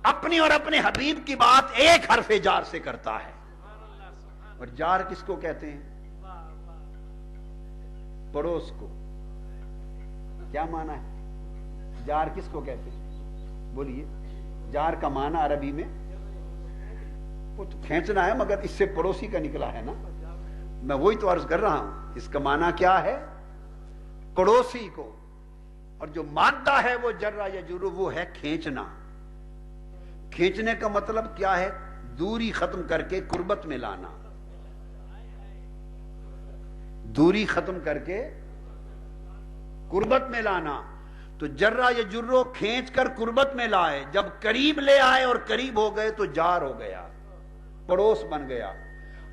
اپنی اور اپنے حبیب کی بات ایک حرف جار سے کرتا ہے. اور جار کس کو کہتے ہیں؟ پڑوس کو. کیا معنی ہے جار کس کو کہتے ہیں؟ بولیے. جار کا معنی عربی میں وہ تو کھینچنا ہے، مگر اس سے پڑوسی کا نکلا ہے نا. میں وہی تو عرض کر رہا ہوں، اس کا معنی کیا ہے؟ پڑوسی کو. اور جو مادہ ہے وہ جرہ یا جرو، وہ ہے کھینچنا. کھینچنے کا مطلب کیا ہے؟ دوری ختم کر کے قربت میں لانا. دوری ختم کر کے قربت میں لانا. تو جرہ یا جرو کھینچ کر قربت میں لائے، جب قریب لے آئے اور قریب ہو گئے تو جار ہو گیا، پڑوس بن گیا.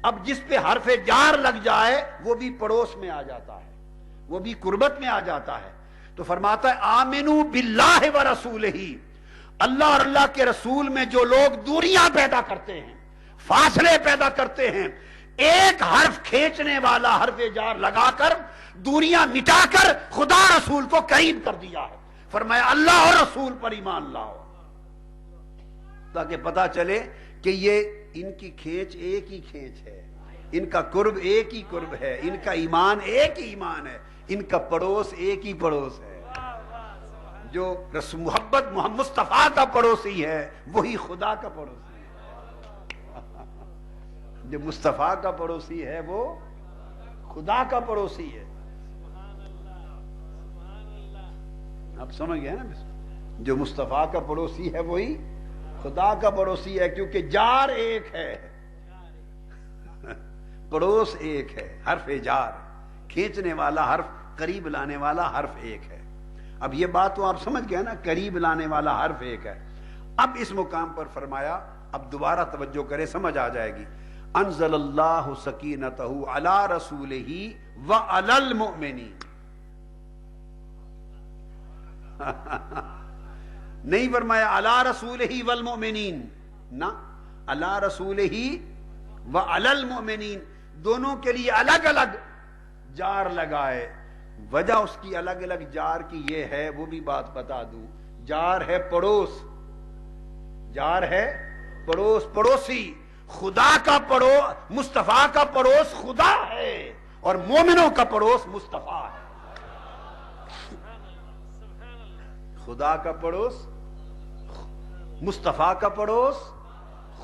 اب جس پہ حرف جار لگ جائے وہ بھی پڑوس میں آ جاتا ہے، وہ بھی قربت میں آ جاتا ہے. تو فرماتا ہے آمنو باللہ و رسولہ، اللہ اور اللہ کے رسول میں جو لوگ دوریاں پیدا کرتے ہیں، فاصلے پیدا کرتے ہیں، ایک حرف کھینچنے والا حرف جار لگا کر دوریاں مٹا کر خدا رسول کو قریب کر دیا ہے. فرمایا اللہ اور رسول پر ایمان لاؤ، تاکہ پتا چلے کہ یہ ان کی کھینچ ایک ہی کھینچ ہے، ان کا قرب ایک ہی قرب ہے، ان کا ایمان ایک ہی ایمان ہے، ان کا پڑوس ایک ہی پڑوس ہے. جو محبت محمد مصطفیٰ کا پڑوسی ہے وہی خدا کا پڑوسی ہے. جو مصطفیٰ کا پڑوسی ہے وہ خدا کا پڑوسی ہے. آپ سمجھ گئے نا؟ جو مصطفیٰ کا پڑوسی ہے وہی خدا کا پڑوسی ہے، کیونکہ جار ایک ہے، پڑوس ایک ہے. حرف جار کھینچنے والا حرف، قریب لانے والا حرف ایک ہے. اب یہ بات تو آپ سمجھ گئے نا، قریب لانے والا حرف ایک ہے. اب اس مقام پر فرمایا، اب دوبارہ توجہ کرے، سمجھ آ جائے گی. انزل اللہ سکینتہ علی رسولہ وعلی المؤمنین. نہیں فرمایا علی رسولہ والمؤمنین، نہ، علی رسولہ وعلی المؤمنین، دونوں کے لیے الگ الگ جار لگائے. وجہ اس کی الگ الگ جار کی یہ ہے، وہ بھی بات بتا دوں. جار ہے پڑوس، جار ہے پڑوس، پڑوسی. خدا کا پڑوس، مصطفیٰ کا پڑوس خدا ہے اور مومنوں کا پڑوس مصطفیٰ ہے. خدا کا پڑوس، مصطفیٰ کا پڑوس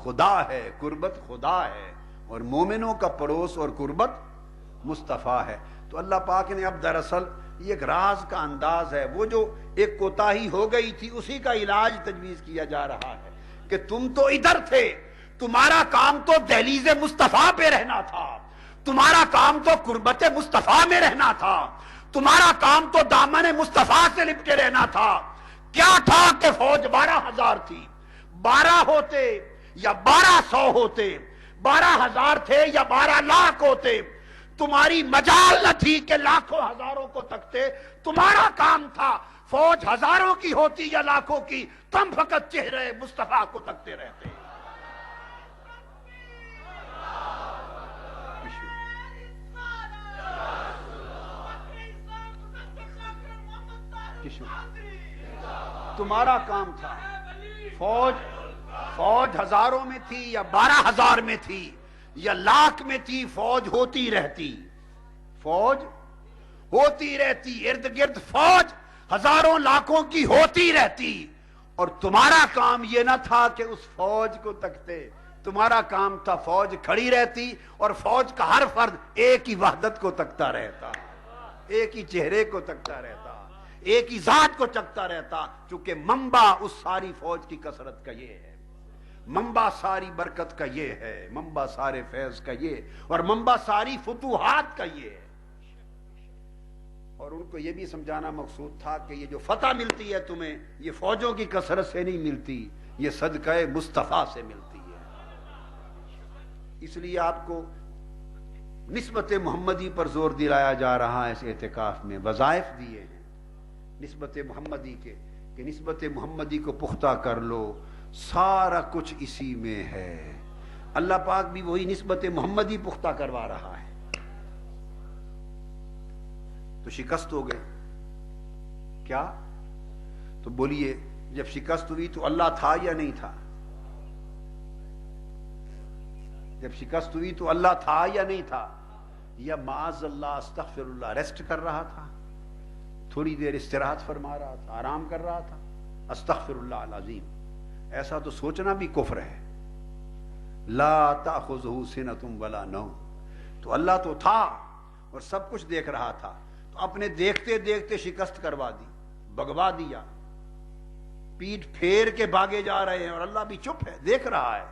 خدا ہے، قربت خدا ہے، اور مومنوں کا پڑوس اور قربت مصطفیٰ ہے. تو اللہ پاک نے اب دراصل یہ ایک راز کا انداز ہے، وہ جو ایک کوتاہی ہو گئی تھی اسی کا علاج تجویز کیا جا رہا ہے کہ تم تو ادھر تھے، تمہارا کام تو دہلیز مصطفیٰ پہ رہنا تھا، تمہارا کام تو قربت مصطفیٰ میں رہنا تھا، تمہارا کام تو دامن مصطفیٰ سے لپٹے رہنا تھا. کیا تھا کہ فوج 12,000 تھی، 12 ہوتے یا 1200 ہوتے، 12,000 تھے یا 12 لاکھ ہوتے، تمہاری مجال نہ تھی کہ لاکھوں ہزاروں کو تکتے. تمہارا کام تھا فوج ہزاروں کی ہوتی یا لاکھوں کی، تم فقط چہرے مصطفیٰ کو تکتے رہتے. تمہارا کام تھا، فوج ہزاروں میں تھی یا 12,000 میں تھی یا لاکھ میں تھی، فوج ہوتی رہتی، فوج ہوتی رہتی، ارد گرد فوج ہزاروں لاکھوں کی ہوتی رہتی، اور تمہارا کام یہ نہ تھا کہ اس فوج کو تکتے، تمہارا کام تھا فوج کھڑی رہتی اور فوج کا ہر فرد ایک ہی وحدت کو تکتا رہتا، ایک ہی چہرے کو تکتا رہتا، ایک ہی ذات کو تکتا رہتا، چونکہ منبع اس ساری فوج کی کثرت کا یہ ہے، منبع ساری برکت کا یہ ہے، منبع سارے فیض کا یہ، اور منبع ساری فتوحات کا یہ ہے۔ اور ان کو یہ بھی سمجھانا مقصود تھا کہ یہ جو فتح ملتی ہے تمہیں، یہ فوجوں کی کثرت سے نہیں ملتی، یہ صدقہ مصطفیٰ سے ملتی ہے۔ اس لیے آپ کو نسبت محمدی پر زور دلایا جا رہا ہے، اس اعتکاف میں وظائف دیے ہیں نسبت محمدی کے، کہ نسبت محمدی کو پختہ کر لو، سارا کچھ اسی میں ہے۔ اللہ پاک بھی وہی نسبت محمدی پختہ کروا رہا ہے۔ تو شکست ہو گئی کیا؟ تو بولیے، جب شکست ہوئی تو اللہ تھا یا نہیں تھا؟ جب شکست ہوئی تو اللہ تھا یا نہیں تھا؟ یا معاذ اللہ استغفر اللہ ریسٹ کر رہا تھا، تھوڑی دیر استراحت فرما رہا تھا، آرام کر رہا تھا؟ استغفر اللہ العظیم، ایسا تو سوچنا بھی کفر ہے۔ لا تأخذہ سنۃ ولا نوم، تو اللہ تو تھا اور سب کچھ دیکھ رہا تھا، تو اپنے دیکھتے دیکھتے شکست کروا دی، بگوا دیا، پیٹ پھیر کے بھاگے جا رہے ہیں اور اللہ بھی چپ ہے، دیکھ رہا ہے،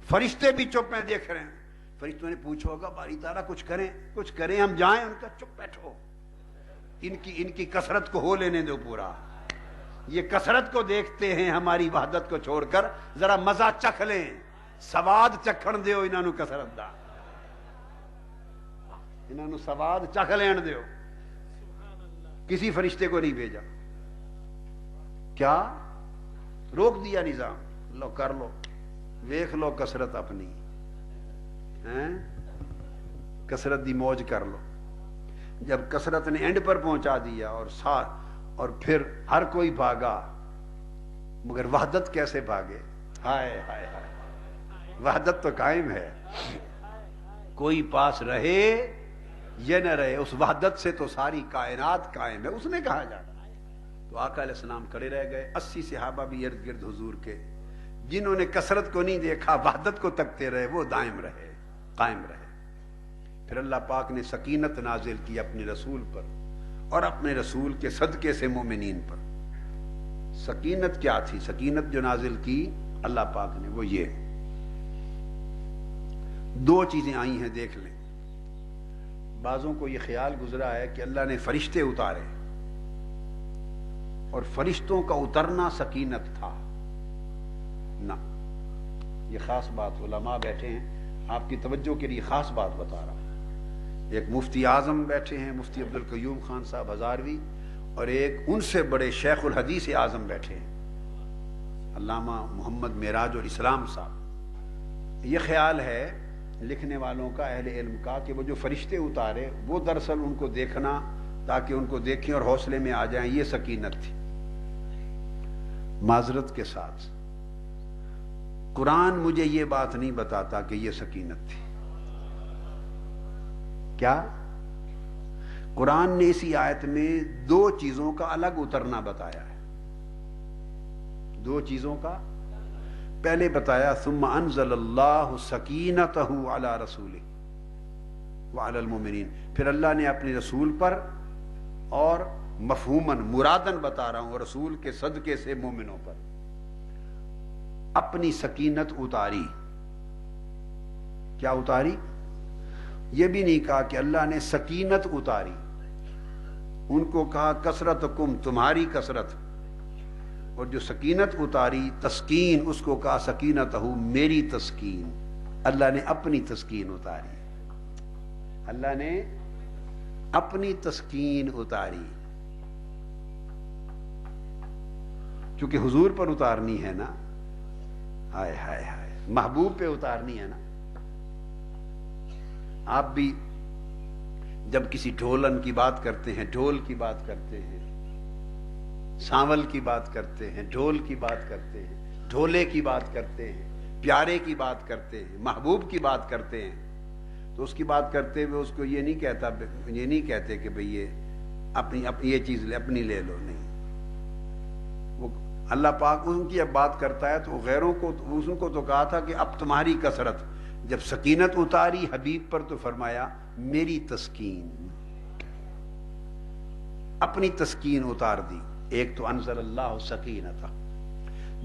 فرشتے بھی چپ ہیں، دیکھ رہے ہیں۔ فرشتوں نے پوچھا ہوگا باری تعالیٰ کچھ کریں ہم جائیں؟ ان کا چپ بیٹھو، ان کی کثرت کو ہو لینے دو پورا، یہ کثرت کو دیکھتے ہیں ہماری وحدت کو چھوڑ کر، ذرا مزہ چکھ لیں، سواد چکھن دیو انہاں نو کثرت دا، انہاں نو سواد چکھ لین دیو۔ کسی فرشتے کو نہیں بھیجا، کیا روک دیا نظام، لو کر لو، ویکھ لو کثرت اپنی، کثرت دی موج کر لو۔ جب کثرت نے اینڈ پر پہنچا دیا اور پھر ہر کوئی بھاگا، مگر وحدت کیسے بھاگے؟ ہائے ہائے ہائے، وحدت تو قائم ہے، کوئی پاس رہے یا نہ رہے، اس وحدت سے تو ساری کائنات قائم ہے، اس نے کہا جانا۔ تو آقا علیہ السلام کھڑے رہ گئے، 80 صحابہ بھی ارد گرد حضور کے، جنہوں نے کثرت کو نہیں دیکھا، وحدت کو تکتے رہے، وہ دائم رہے، قائم رہے۔ پھر اللہ پاک نے سکینت نازل کی اپنے رسول پر اور اپنے رسول کے صدقے سے مومنین پر۔ سکینت کیا تھی؟ سکینت جو نازل کی اللہ پاک نے، وہ یہ دو چیزیں آئی ہیں، دیکھ لیں۔ بعضوں کو یہ خیال گزرا ہے کہ اللہ نے فرشتے اتارے اور فرشتوں کا اترنا سکینت تھا، نہ، یہ خاص بات، علماء بیٹھے ہیں آپ کی توجہ کے لیے خاص بات بتا رہا ہوں۔ ایک مفتی اعظم بیٹھے ہیں، مفتی عبدالقیوم خان صاحب ہزاروی، اور ایک ان سے بڑے شیخ الحدیث اعظم بیٹھے ہیں، علامہ محمد معراج الاسلام صاحب۔ یہ خیال ہے لکھنے والوں کا، اہل علم کا، کہ وہ جو فرشتے اتارے وہ دراصل ان کو دیکھنا، تاکہ ان کو دیکھیں اور حوصلے میں آ جائیں، یہ سکینت تھی۔ معذرت کے ساتھ قرآن مجھے یہ بات نہیں بتاتا کہ یہ سکینت تھی۔ کیا؟ قرآن نے اسی آیت میں دو چیزوں کا الگ اترنا بتایا ہے، دو چیزوں کا۔ پہلے بتایا ثم انزل اللہ سکینتہ علی رسولہ وعلی المؤمنین، پھر اللہ نے اپنے رسول پر، اور مفہوماً مرادن بتا رہا ہوں، رسول کے صدقے سے مومنوں پر اپنی سکینت اتاری۔ کیا اتاری؟ یہ بھی نہیں کہا کہ اللہ نے سکینت اتاری، ان کو کہا کثرتکم، تمہاری کثرت، اور جو سکینت اتاری تسکین، اس کو کہا سکینتہ، میری تسکین۔ اللہ نے اپنی تسکین اتاری، اللہ نے اپنی تسکین اتاری، چونکہ حضور پر اتارنی ہے نا، ہائے ہائے ہائے، محبوب پہ اتارنی ہے نا۔ آپ بھی جب کسی ڈھولن کی بات کرتے ہیں، ڈھول کی بات کرتے ہیں، سانول کی بات کرتے ہیں، ڈھول کی بات کرتے ہیں، ڈھولے کی بات کرتے ہیں، پیارے کی بات کرتے ہیں، محبوب کی بات کرتے ہیں، تو اس کی بات کرتے ہوئے اس کو یہ نہیں کہتے کہ بھئی یہ اپنی یہ چیز لے، اپنی لے لو، نہیں۔ وہ اللہ پاک ان کی اب بات کرتا ہے تو غیروں کو، اس کو تو کہا تھا کہ اب تمہاری کثرت، جب سکینت اتاری حبیب پر تو فرمایا میری تسکین، اپنی تسکین اتار دی۔ ایک تو انزل اللہ سکینتہ،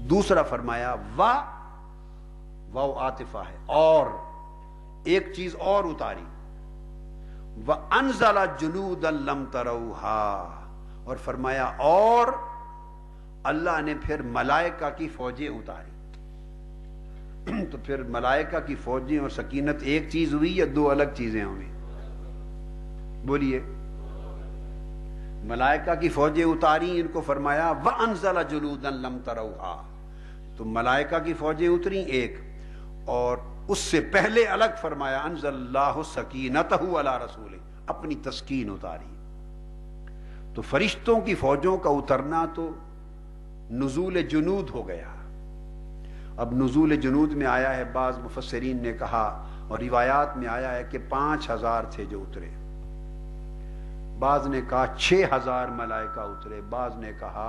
دوسرا فرمایا وہ عاطفہ ہے، اور ایک چیز اور اتاری، وَأَنزَلَ جُنُودًا لَمْ تَرَوْهَا، اور فرمایا اور اللہ نے پھر ملائکہ کی فوجیں اتاری۔ تو پھر ملائکہ کی فوجیں اور سکینت ایک چیز ہوئی یا دو الگ چیزیں ہوئی؟ بولیے۔ ملائکہ کی فوجیں اتاری، ان کو فرمایا وَأَنزَلَ جُنُودًا لَمْ تَرَوْهَا، تو ملائکہ کی فوجیں اتری ایک، اور اس سے پہلے الگ فرمایا انزل اللہ سکینتہ علی رسولہ، اپنی تسکین اتاری۔ تو فرشتوں کی فوجوں کا اترنا تو نزول جنود ہو گیا۔ اب نزول جنود میں آیا ہے، بعض مفسرین نے کہا اور روایات میں آیا ہے کہ 5000 تھے جو اترے، بعض نے کہا 6000 ملائکہ اترے، بعض نے کہا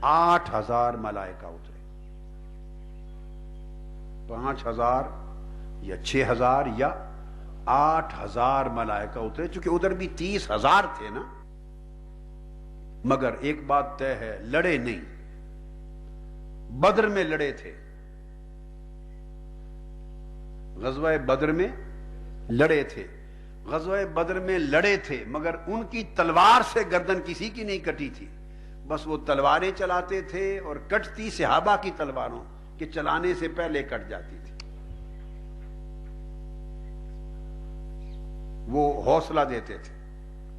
8000 ملائکہ اترے۔ 5000 یا 6000 یا 8000 ملائکہ اترے، چونکہ ادھر بھی 30000 تھے نا۔ مگر ایک بات طے ہے، لڑے نہیں، بدر میں لڑے تھے، غزوہ بدر میں لڑے تھے، غزوہ بدر میں لڑے تھے، مگر ان کی تلوار سے گردن کسی کی نہیں کٹی تھی، بس وہ تلواریں چلاتے تھے اور کٹتی صحابہ کی تلواروں کے چلانے سے پہلے کٹ جاتی تھی۔ وہ حوصلہ دیتے تھے،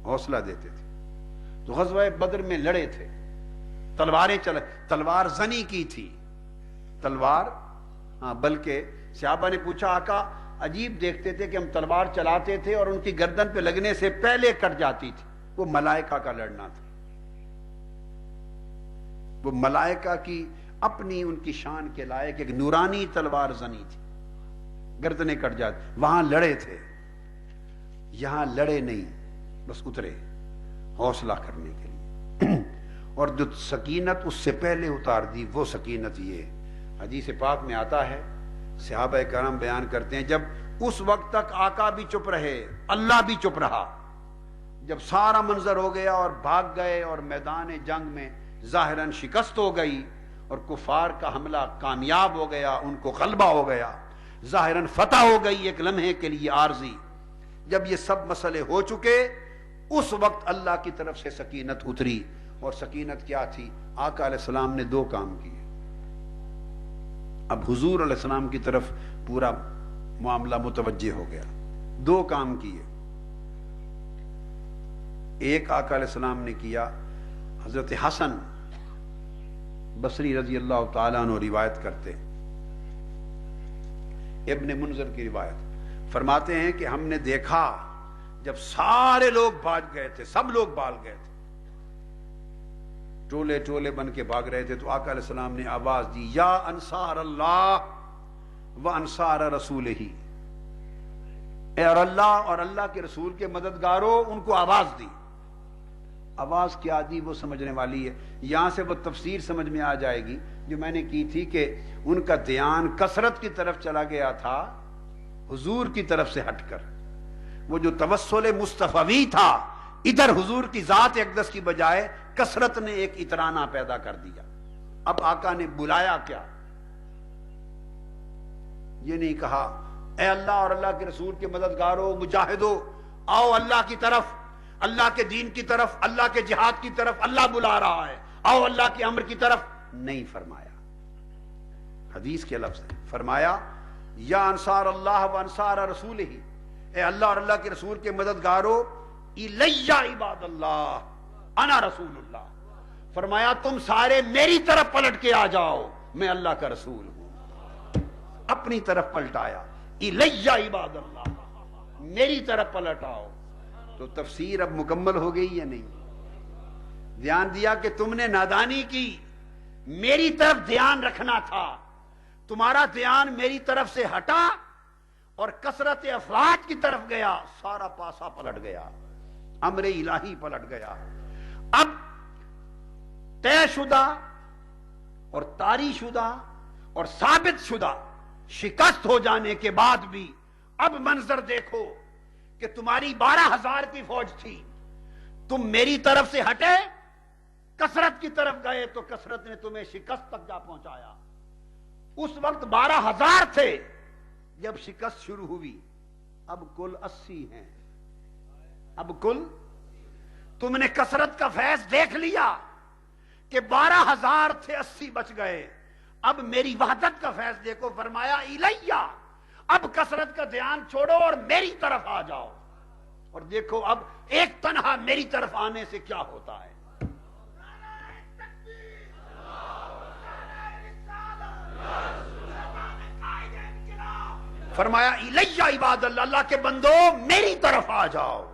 حوصلہ دیتے تھے۔ تو غزوہ بدر میں لڑے تھے، تلواریں چلا، تلوار زنی کی تھی تلوار، ہاں، بلکہ صحابہ نے پوچھا آقا عجیب دیکھتے تھے کہ ہم تلوار چلاتے تھے اور ان کی گردن پہ لگنے سے پہلے کٹ جاتی تھی۔ وہ ملائکہ کا لڑنا تھا، وہ ملائکہ کی اپنی ان کی شان کے لائق ایک نورانی تلوار زنی تھی، گردنیں کٹ جاتی۔ وہاں لڑے تھے، یہاں لڑے نہیں، بس اترے حوصلہ کرنے کے لیے۔ اور جو سکینت اس سے پہلے اتار دی، وہ سکینت یہ حدیث پاک میں آتا ہے، صحابہ کرام بیان کرتے ہیں، جب اس وقت تک آقا بھی چپ رہے، اللہ بھی چپ رہا، جب سارا منظر ہو گیا اور بھاگ گئے اور میدان جنگ میں ظاہراً شکست ہو گئی اور کفار کا حملہ کامیاب ہو گیا، ان کو غلبہ ہو گیا، ظاہراً فتح ہو گئی ایک لمحے کے لیے عارضی، جب یہ سب مسئلے ہو چکے، اس وقت اللہ کی طرف سے سکینت اتری۔ اور سکینت کیا تھی؟ آقا علیہ السلام نے دو کام کیے۔ اب حضور علیہ السلام کی طرف پورا معاملہ متوجہ ہو گیا۔ دو کام کیے، ایک آقا علیہ السلام نے کیا، حضرت حسن بصری رضی اللہ تعالیٰ عنہ روایت کرتے، ابن منذر کی روایت، فرماتے ہیں کہ ہم نے دیکھا جب سارے لوگ بھاگ گئے تھے، سب لوگ بھاگ گئے تھے، ٹولے ٹولے بن کے بھاگ رہے تھے، تو آقا علیہ السلام نے آواز دی، یا انصار اللہ و انصار رسولہ، اے اور اللہ اور اللہ کے رسول کے مددگاروں، ان کو آواز دی۔ آواز کیا دی وہ سمجھنے والی ہے، یہاں سے وہ تفسیر سمجھ میں آ جائے گی جو میں نے کی تھی کہ ان کا دھیان کثرت کی طرف چلا گیا تھا، حضور کی طرف سے ہٹ کر۔ وہ جو توسل مصطفی تھا، ادھر حضور کی ذات اقدس کی بجائے کثرت نے ایک اترانا پیدا کر دیا۔ اب آقا نے بلایا کیا؟ یہ نہیں کہا اے اللہ اور اللہ کے رسول کے مددگاروں، مجاہدوں، آؤ اللہ کی طرف، اللہ کے دین کی طرف، اللہ کے جہاد کی طرف، اللہ بلا رہا ہے، آؤ اللہ کے امر کی طرف، نہیں فرمایا۔ حدیث کے لفظ ہے، فرمایا یا انصار اللہ و انصار رسولہ، اے اللہ اور اللہ کے رسول کے مددگاروں، الی عباد اللہ انا رسول اللہ، فرمایا تم سارے میری طرف پلٹ کے آ جاؤ، میں اللہ کا رسول ہوں۔ اپنی طرف پلٹایا، الی عباد اللہ، میری طرف پلٹ آؤ۔ تو تفسیر اب مکمل ہو گئی یا نہیں؟ دھیان دیا کہ تم نے نادانی کی، میری طرف دھیان رکھنا تھا، تمہارا دھیان میری طرف سے ہٹا اور کثرت افواج کی طرف گیا، سارا پاسا پلٹ گیا، امر الہی پلٹ گیا۔ اب طے شدہ اور طاری شدہ اور ثابت شدہ شکست ہو جانے کے بعد بھی اب منظر دیکھو کہ تمہاری 12,000 کی فوج تھی، تم میری طرف سے ہٹے، کثرت کی طرف گئے تو کثرت نے تمہیں شکست تک جا پہنچایا۔ اس وقت 12,000 تھے، جب شکست شروع ہوئی اب کل 80 ہیں۔ اب کل تم نے کثرت کا فیض دیکھ لیا کہ 12,000 تھے، 80 بچ گئے۔ اب میری وحدت کا فیض دیکھو، فرمایا الیہ، اب کثرت کا دھیان چھوڑو اور میری طرف آ جاؤ، اور دیکھو اب ایک تنہا میری طرف آنے سے کیا ہوتا ہے۔ فرمایا الیہ عباد اللہ، اللہ کے بندو میری طرف آ جاؤ،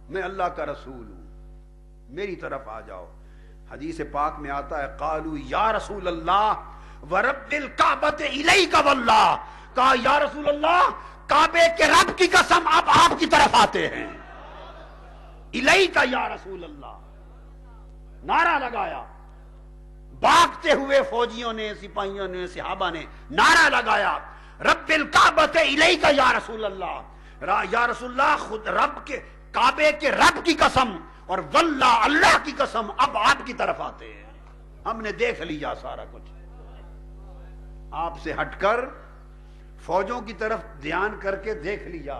میں اللہ کا رسول ہوں، میری طرف آ جاؤ۔ حدیث پاک میں آتا ہے قالوا یا رسول اللہ ورب الکعبۃ الیک واللہ، کہا یا رسول اللہ کعبے کے رب کی قسم اب آپ کی طرف آتے ہیں۔ الیک یا رسول اللہ نعرہ لگایا، بھاگتے ہوئے فوجیوں نے، سپاہیوں نے، صحابہ نے نعرہ لگایا رب الکعبۃ الیک یا رسول اللہ، یا رسول اللہ خود رب کے کعبے کے رب کی قسم اور واللہ اللہ کی قسم اب آپ کی طرف آتے ہیں، ہم نے دیکھ لیا سارا کچھ۔ آپ سے ہٹ کر فوجوں کی طرف دھیان کر کے دیکھ لیا،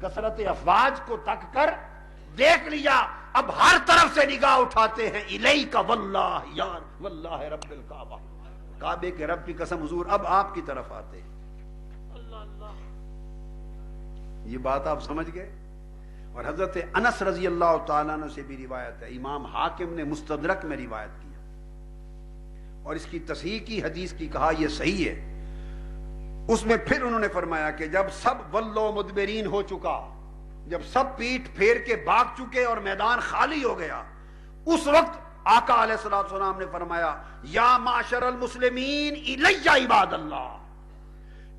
کثرت افواج کو تک کر دیکھ لیا، اب ہر طرف سے نگاہ اٹھاتے ہیں الیک واللہ یا واللہ رب الکعبہ، کعبے کے رب کی قسم حضور اب آپ کی طرف آتے ہیں۔ یہ بات آپ سمجھ گئے؟ اور حضرت انس رضی اللہ تعالیٰ عنہ سے بھی روایت ہے، امام حاکم نے مستدرک میں روایت کیا اور اس کی تصحیح کی، حدیث کی کہا یہ صحیح ہے۔ اس میں پھر انہوں نے فرمایا کہ جب سب ولو مدبرین ہو چکا، جب سب پیٹ پھیر کے بھاگ چکے اور میدان خالی ہو گیا، اس وقت آقا علیہ الصلوۃ والسلام نے فرمایا یا معاشر المسلمین الیہ عباد اللہ،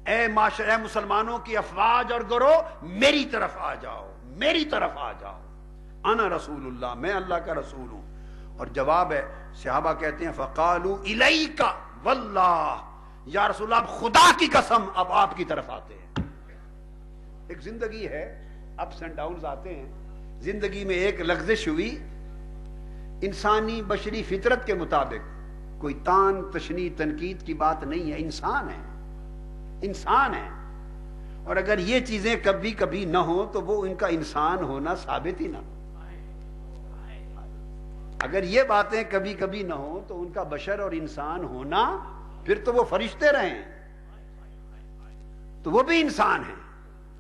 اے معاشر اے مسلمانوں کی افواج اور گروہ میری طرف آ جاؤ، میری طرف آ جاؤ، انا رسول اللہ، میں اللہ کا رسول ہوں۔ اور جواب ہے، صحابہ کہتے ہیں فقالوا الیک واللہ، یا رسول اللہ خدا کی قسم اب آپ کی طرف آتے ہیں۔ ایک زندگی ہے، اپس اینڈ ڈاؤنز آتے ہیں، زندگی میں ایک لغزش ہوئی، انسانی بشری فطرت کے مطابق، کوئی تان تشنیع تنقید کی بات نہیں ہے، انسان ہے، انسان ہے، اور اگر یہ چیزیں کبھی کبھی نہ ہو تو وہ ان کا انسان ہونا ثابت ہی نہ ہو۔ اگر یہ باتیں کبھی کبھی نہ ہو تو ان کا بشر اور انسان ہونا، پھر تو وہ فرشتے رہیں، تو وہ بھی انسان ہیں،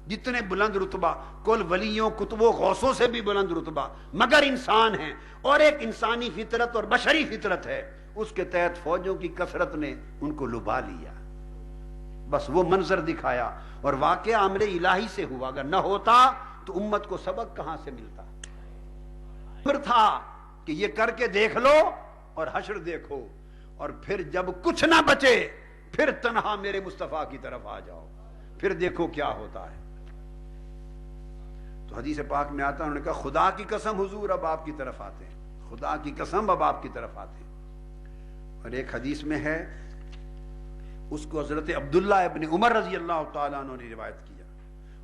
جتنے بلند رتبہ کل ولیوں کتبوں غوثوں سے بھی بلند رتبہ، مگر انسان ہیں، اور ایک انسانی فطرت اور بشری فطرت ہے، اس کے تحت فوجوں کی کثرت نے ان کو لبھا لیا، بس وہ منظر دکھایا، اور واقعہ امر الہی سے ہوا، اگر نہ ہوتا تو امت کو سبق کہاں سے ملتا؟ امر تھا کہ یہ کر کے دیکھ لو اور حشر دیکھو، اور پھر جب کچھ نہ بچے پھر تنہا میرے مصطفیٰ کی طرف آ جاؤ، پھر دیکھو کیا ہوتا ہے۔ تو حدیث پاک میں آتا ہے، انہوں نے کہا خدا کی قسم حضور اب آپ کی طرف آتے ہیں، خدا کی قسم اب آپ کی طرف آتے ہیں۔ اور ایک حدیث میں ہے، اس کو حضرت عبداللہ ابن عمر رضی اللہ تعالیٰ عنہ نے روایت کیا،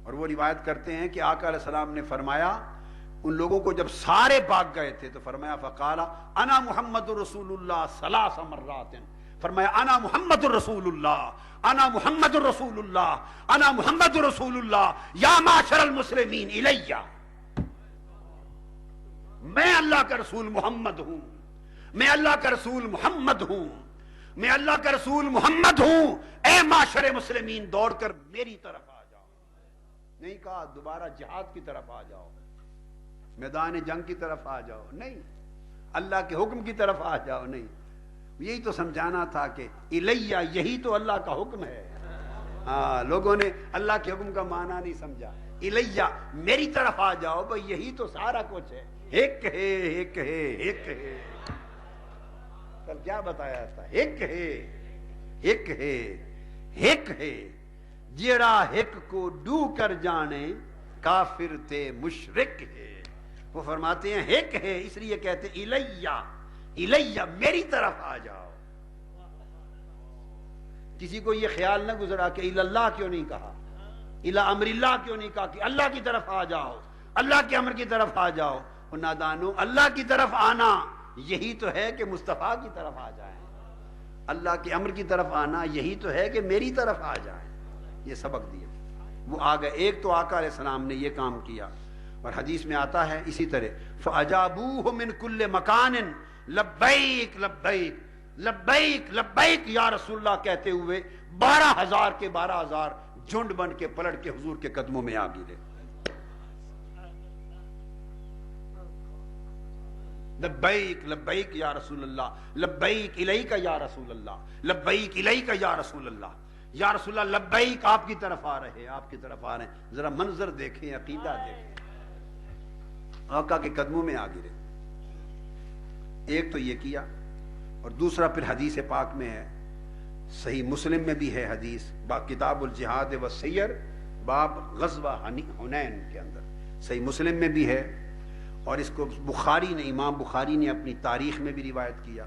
اور وہ روایت کرتے ہیں کہ آقا علیہ السلام نے فرمایا، ان لوگوں کو جب سارے بھاگ گئے تھے تو فرمایا فقال انا محمد رسول اللہ ثلاث مرات، فرمایا انا محمد رسول اللہ، انا محمد رسول اللہ، انا محمد رسول اللہ، یا معاشر المسلمین الیہ، میں اللہ کا رسول محمد ہوں، میں اللہ کا رسول محمد ہوں، میں اللہ کا رسول محمد ہوں، اے معاشر مسلمین دوڑ کر میری طرف آ جاؤ۔ نہیں کہا دوبارہ جہاد کی طرف آ جاؤ، میدان جنگ کی طرف آ جاؤ، نہیں، اللہ کے حکم کی طرف آ جاؤ، نہیں، یہی تو سمجھانا تھا کہ الیہ، یہی تو اللہ کا حکم ہے۔ ہاں، لوگوں نے اللہ کے حکم کا معنی نہیں سمجھا، الیہ میری طرف آ جاؤ، بھئی یہی تو سارا کچھ ہے، ایک ہے، ایک ہے، ایک ہے، کل کیا بتایا تھا، ایک ہے، ایک ہے، ایک ہے، جیڑا ایک کو ڈو کر جانے کافر تے مشرک ہے، وہ فرماتے ہیں ہک ہے اس لیے کہتے الیہ الیہ میری طرف آ جاؤ. کسی کو یہ خیال نہ گزرا کہ اللہ کیوں نہیں کہا, الا امر اللہ کیوں نہیں کہا, کہ اللہ کی طرف آ جاؤ, اللہ کے امر کی طرف آ جاؤ. اور نادانو, اللہ کی طرف آنا یہی تو ہے کہ مصطفیٰ کی طرف آ جائیں. اللہ کے امر کی طرف آنا یہی تو ہے کہ میری طرف آ جائیں. یہ سبق دیا, وہ آ گئے. ایک تو آقا علیہ السلام نے یہ کام کیا, اور حدیث میں آتا ہے اسی طرح فَأَجَابُوهُ مِنْ كُلِّ مَكَانٍ لَبَّيْكَ لَبَّيْكَ لبیک لبیک یا رسول اللہ کہتے ہوئے 12,000 کے 12,000 جھنڈ بن کے پلٹ کے حضور کے قدموں میں آ گرے. لبیک لبیک یا رسول اللہ, لبیک الیک یا رسول اللہ, لبیک الیک یا رسول اللہ, یا رسول اللہ لبیک آپ کی طرف آ رہے ہیں, آپ کی طرف آ رہے ہیں. ذرا منظر دیکھیں, عقیدہ دیکھیں, آقا کے قدموں میں آ گرے. ایک تو یہ کیا, اور دوسرا پھر حدیث پاک میں ہے, صحیح مسلم میں بھی ہے حدیث, کتاب الجہاد والسیر باب غزوہ حنین کے اندر صحیح مسلم میں بھی ہے, اور اس کو بخاری نے, امام بخاری نے اپنی تاریخ میں بھی روایت کیا,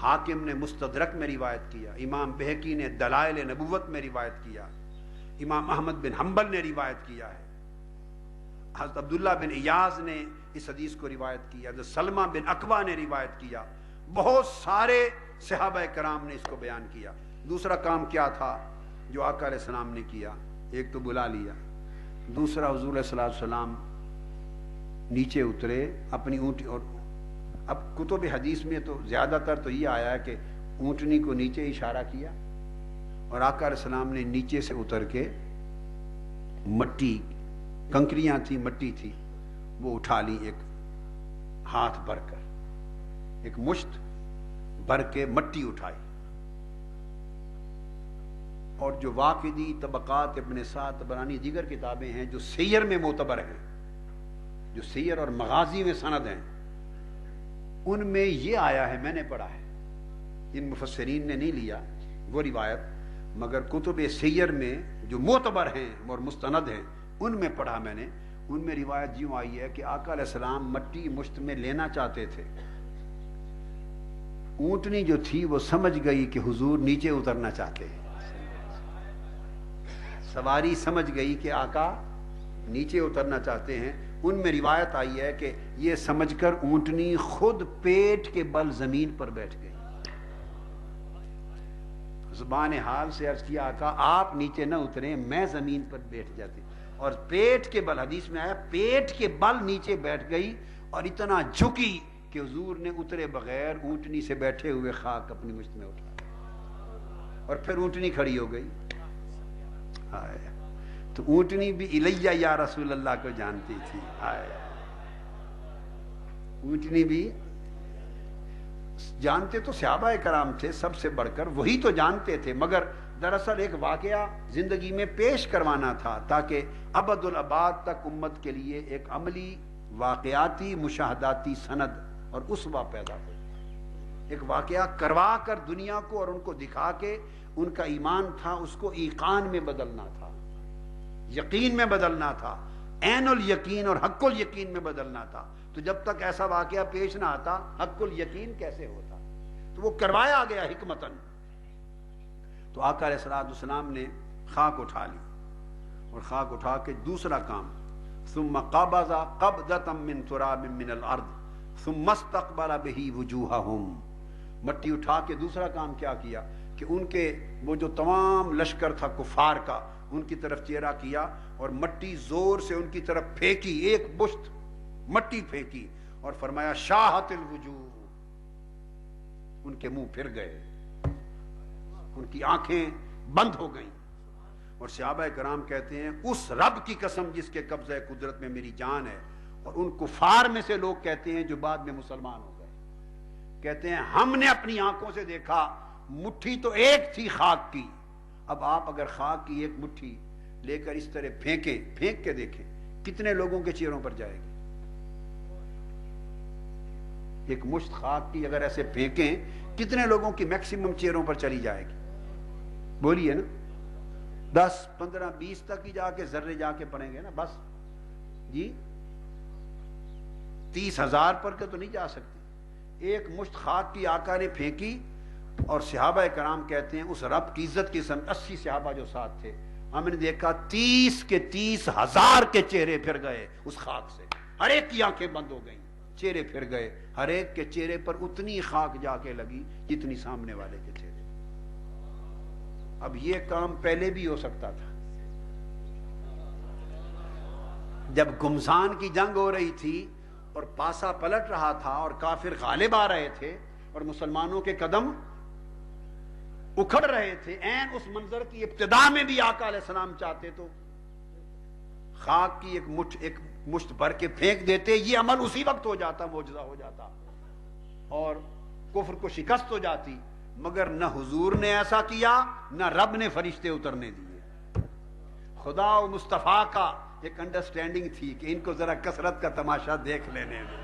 حاکم نے مستدرک میں روایت کیا, امام بہقی نے دلائل نبوت میں روایت کیا, امام احمد بن حنبل نے روایت کیا ہے, حضرت عبداللہ بن ایاز نے اس حدیث کو روایت کیا, حضرت سلمہ بن اکوع نے روایت کیا, بہت سارے صحابہ کرام نے اس کو بیان کیا. دوسرا کام کیا تھا جو آقا علیہ السلام نے کیا, ایک تو بلا لیا, دوسرا حضور علیہ السلام نیچے اترے اپنی اونٹنی, اور اب کتب حدیث میں تو زیادہ تر تو یہ آیا ہے کہ اونٹنی کو نیچے اشارہ کیا, اور آقا علیہ السلام نے نیچے سے اتر کے مٹی, کنکریاں تھی, مٹی تھی, وہ اٹھا لی, ایک ہاتھ بھر کر, ایک مشت بھر کے مٹی اٹھائی. اور جو واقعی طبقات ابن سعد طبرانی دیگر کتابیں ہیں جو سیر میں معتبر ہیں, جو سیر اور مغازی میں سند ہیں, ان میں یہ آیا ہے, میں نے پڑھا ہے, ان مفسرین نے نہیں لیا وہ روایت, مگر کتب سیر میں جو معتبر ہیں اور مستند ہیں ان میں پڑھا میں نے. ان میں روایت یوں آئی ہے کہ آقا علیہ السلام مٹی مشت میں لینا چاہتے تھے, اونٹنی جو تھی وہ سمجھ گئی کہ حضور نیچے اترنا چاہتے ہیں, سواری سمجھ گئی کہ آقا نیچے اترنا چاہتے ہیں. ان میں روایت آئی ہے کہ یہ سمجھ کر اونٹنی خود پیٹ کے بل زمین پر بیٹھ گئی, زبان حال سے عرض کیا آقا آپ نیچے نہ اتریں, میں زمین پر بیٹھ جاتی, اور پیٹ کے بل, حدیث میں آیا پیٹ کے بل نیچے بیٹھ گئی, اور اتنا جھکی کہ حضور نے اترے بغیر اونٹنی سے بیٹھے ہوئے خاک اپنی مشت میں اٹھا, اور پھر اونٹنی کھڑی ہو گئی. تو اونٹنی بھی الیہ یا رسول اللہ کو جانتی تھی, اونٹنی بھی جانتے تو صحابہ کرام تھے سب سے بڑھ کر, وہی تو جانتے تھے, مگر دراصل ایک واقعہ زندگی میں پیش کروانا تھا تاکہ ابد الاباد تک امت کے لیے ایک عملی واقعاتی مشاہداتی سند اور اسوہ پیدا ہو. ایک واقعہ کروا کر دنیا کو اور ان کو دکھا کے ان کا ایمان تھا اس کو ایقان میں بدلنا تھا, یقین میں بدلنا تھا, عین الیقین اور حق الیقین میں بدلنا تھا. تو جب تک ایسا واقعہ پیش نہ آتا حق الیقین کیسے ہوتا؟ تو وہ کروایا گیا حکمتاً. تو آقا علیہ السلام نے خاک اٹھا لی, اور خاک اٹھا کے دوسرا کام ثم قبض قبضة من تراب من الارض ثم استقبل به وجوههم, مٹی اٹھا کے دوسرا کام کیا کیا کہ ان کے وہ جو تمام لشکر تھا کفار کا ان کی طرف چہرہ کیا, اور مٹی زور سے ان کی طرف پھینکی, ایک مشت مٹی پھینکی, اور فرمایا شاہت الوجوہ, ان کے منہ پھر گئے, ان کی آنکھیں بند ہو گئیں. اور صحابہ کرام کہتے ہیں اس رب کی قسم جس کے قبضہ قدرت میں میری جان ہے, اور ان کفار میں سے لوگ کہتے ہیں جو بعد میں مسلمان ہو گئے, کہتے ہیں ہم نے اپنی آنکھوں سے دیکھا مٹھی تو ایک تھی خاک کی, اب آپ اگر خاک کی ایک مٹھی لے کر اس طرح پھینکیں, پھینک کے دیکھیں کتنے لوگوں کے چہروں پر جائے گی. ایک مشت خاک کی اگر ایسے پھینکیں کتنے لوگوں کی میکسیمم چہروں پر چلی جائے گی؟ بولیے نا, 10 15 20 تک ہی جا کے ذرے جا کے پڑیں گے نا بس. جی 30,000 پر کے تو نہیں جا سکتی. ایک مشت خاک کی آقا نے پھینکی اور صحابہ کرام کہتے ہیں اس رب کی عزت کی سمجھ 80 صحابہ جو ساتھ تھے, ہم نے دیکھا 30 کے 30,000 کے چہرے پھر گئے اس خاک سے. ہر ایک کی آنکھیں بند ہو گئیں, چہرے پھر گئے. ہر ایک کے چہرے پر اتنی خاک جا کے لگی جتنی سامنے والے کے چہرے. اب یہ کام پہلے بھی ہو سکتا تھا. جب گمزان کی جنگ ہو رہی تھی اور پاسا پلٹ رہا تھا اور کافر غالب آ رہے تھے اور مسلمانوں کے قدم اکھڑ رہے تھے, عین اس منظر کی ابتدا میں بھی آقا علیہ السلام چاہتے تو خاک کی ایک مشت بھر کے پھینک دیتے. یہ عمل اسی وقت ہو جاتا, معجزہ ہو جاتا اور کفر کو شکست ہو جاتی. مگر نہ حضور نے ایسا کیا, نہ رب نے فرشتے اترنے دیے. خدا و مصطفیٰ کا ایک انڈرسٹینڈنگ تھی کہ ان کو ذرا کثرت کا تماشا دیکھ لینے میں.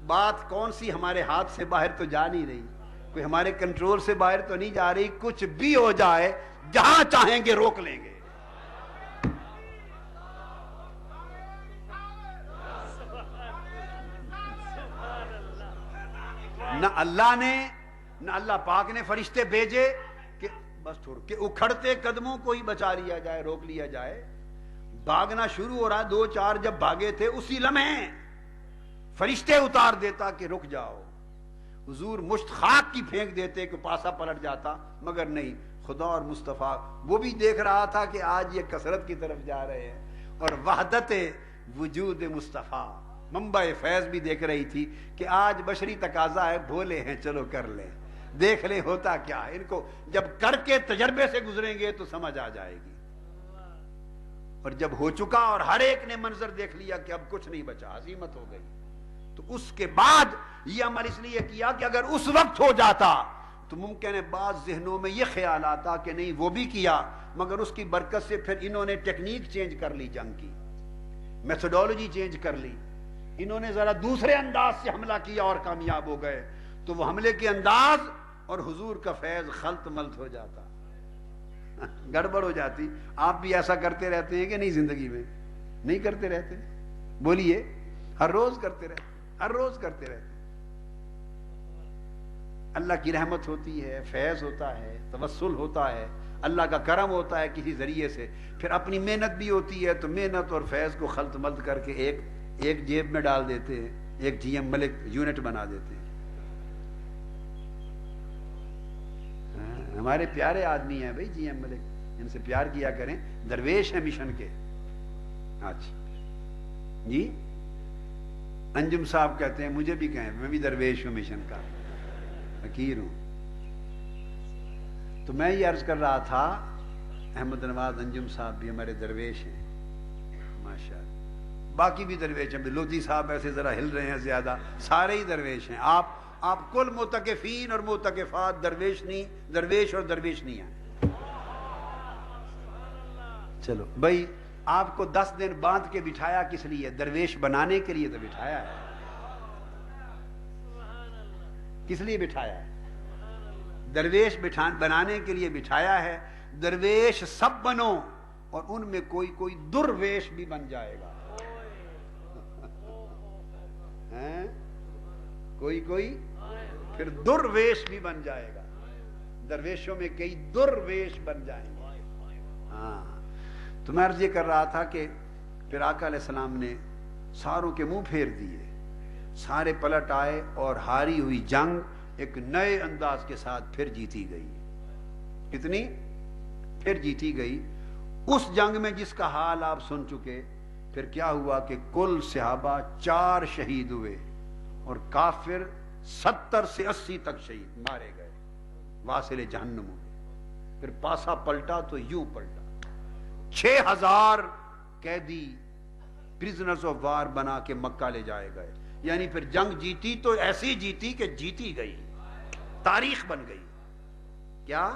بات کون سی ہمارے ہاتھ سے باہر تو جا نہیں رہی, کوئی ہمارے کنٹرول سے باہر تو نہیں جا رہی. کچھ بھی ہو جائے, جہاں چاہیں گے روک لیں گے. نہ اللہ نے, نہ اللہ پاک نے فرشتے بھیجے کہ بس چھوڑ کہ اکھڑتے قدموں کو ہی بچا لیا جائے, روک لیا جائے. بھاگنا شروع ہو رہا, 2-4 جب بھاگے تھے اسی لمحے فرشتے اتار دیتا کہ رک جاؤ. حضور مشت خاک کی پھینک دیتے کہ پاسا پلٹ جاتا, مگر نہیں. خدا اور مصطفیٰ وہ بھی دیکھ رہا تھا کہ آج یہ کثرت کی طرف جا رہے ہیں, اور وحدت وجود مصطفیٰ منبع فیض بھی دیکھ رہی تھی کہ آج بشری تقاضا ہے, بھولے ہیں چلو کر لیں, دیکھ لیں ہوتا کیا ہے. ان کو جب کر کے تجربے سے گزریں گے تو سمجھ آ جائے گی. اور جب ہو چکا اور ہر ایک نے منظر دیکھ لیا کہ اب کچھ نہیں بچا, عزیمت ہو گئی, تو اس کے بعد یہ عمل اس لیے کیا کہ اگر اس وقت ہو جاتا تو ممکن ہے بعض ذہنوں میں یہ خیال آتا کہ نہیں وہ بھی کیا, مگر اس کی برکت سے پھر انہوں نے ٹیکنیک چینج کر لی, جنگ کی میتھڈولوجی چینج کر لی. انہوں نے ذرا دوسرے انداز سے حملہ کیا اور کامیاب ہو گئے, تو وہ حملے کے انداز اور حضور کا فیض خلط ملط ہو جاتا, گڑبڑ ہو جاتی. آپ بھی ایسا کرتے رہتے ہیں کہ نہیں زندگی میں؟ نہیں کرتے رہتے؟ بولیے. ہر روز کرتے رہتے, ہر روز کرتے رہتے. اللہ کی رحمت ہوتی ہے, فیض ہوتا ہے, توسل ہوتا ہے, اللہ کا کرم ہوتا ہے کسی ذریعے سے, پھر اپنی محنت بھی ہوتی ہے, تو محنت اور فیض کو خلط ملط کر کے ایک جیب میں ڈال دیتے ہیں, ایک جی ایم ملک یونٹ بنا دیتے ہیں. ہمارے پیارے آدمی ہیں بھائی جی ایم ملک, ان سے پیار کیا کریں, درویش ہیں مشن کے. اچھا جی, انجم صاحب کہتے ہیں مجھے بھی کہیں, میں بھی درویش ہوں, مشن کا فقیر ہوں. تو میں یہ عرض کر رہا تھا, احمد نواز انجم صاحب بھی ہمارے درویش ہیں ماشاء اللہ, باقی بھی درویش ہیں. لودھی صاحب ایسے ذرا ہل رہے ہیں زیادہ, سارے ہی درویش ہیں. آپ کل معتکفین اور معتکفات درویش اور درویش نہیں ہیں. چلو بھائی, آپ کو 10 دن باندھ کے بٹھایا کس لیے؟ درویش بنانے کے لیے تو بٹھایا ہے. کس لیے بٹھایا ہے؟ درویش بنانے کے لیے بٹھایا ہے. درویش سب بنو اور ان میں کوئی درویش بھی بن جائے گا. کوئی پھر درویش بھی بن جائے گا. درویشوں میں کئی درویش بن جائیں گے. ہاں, تو میں عرض یہ کر رہا تھا کہ پھر آقا علیہ السلام نے ساروں کے منہ پھیر دیے, سارے پلٹ آئے اور ہاری ہوئی جنگ ایک نئے انداز کے ساتھ پھر جیتی گئی. کتنی پھر جیتی گئی. اس جنگ میں جس کا حال آپ سن چکے, پھر کیا ہوا کہ کل صحابہ 4 شہید ہوئے اور کافر 70 سے 80 تک شہید مارے گئے, واصل جہنم ہوئے. پھر پاسا پلٹا تو یوں پلٹا, 6000 قیدی پرزنرز آف وار بنا کے مکہ لے جائے گئے. یعنی پھر جنگ جیتی تو ایسی جیتی کہ جیتی گئی, تاریخ بن گئی. کیا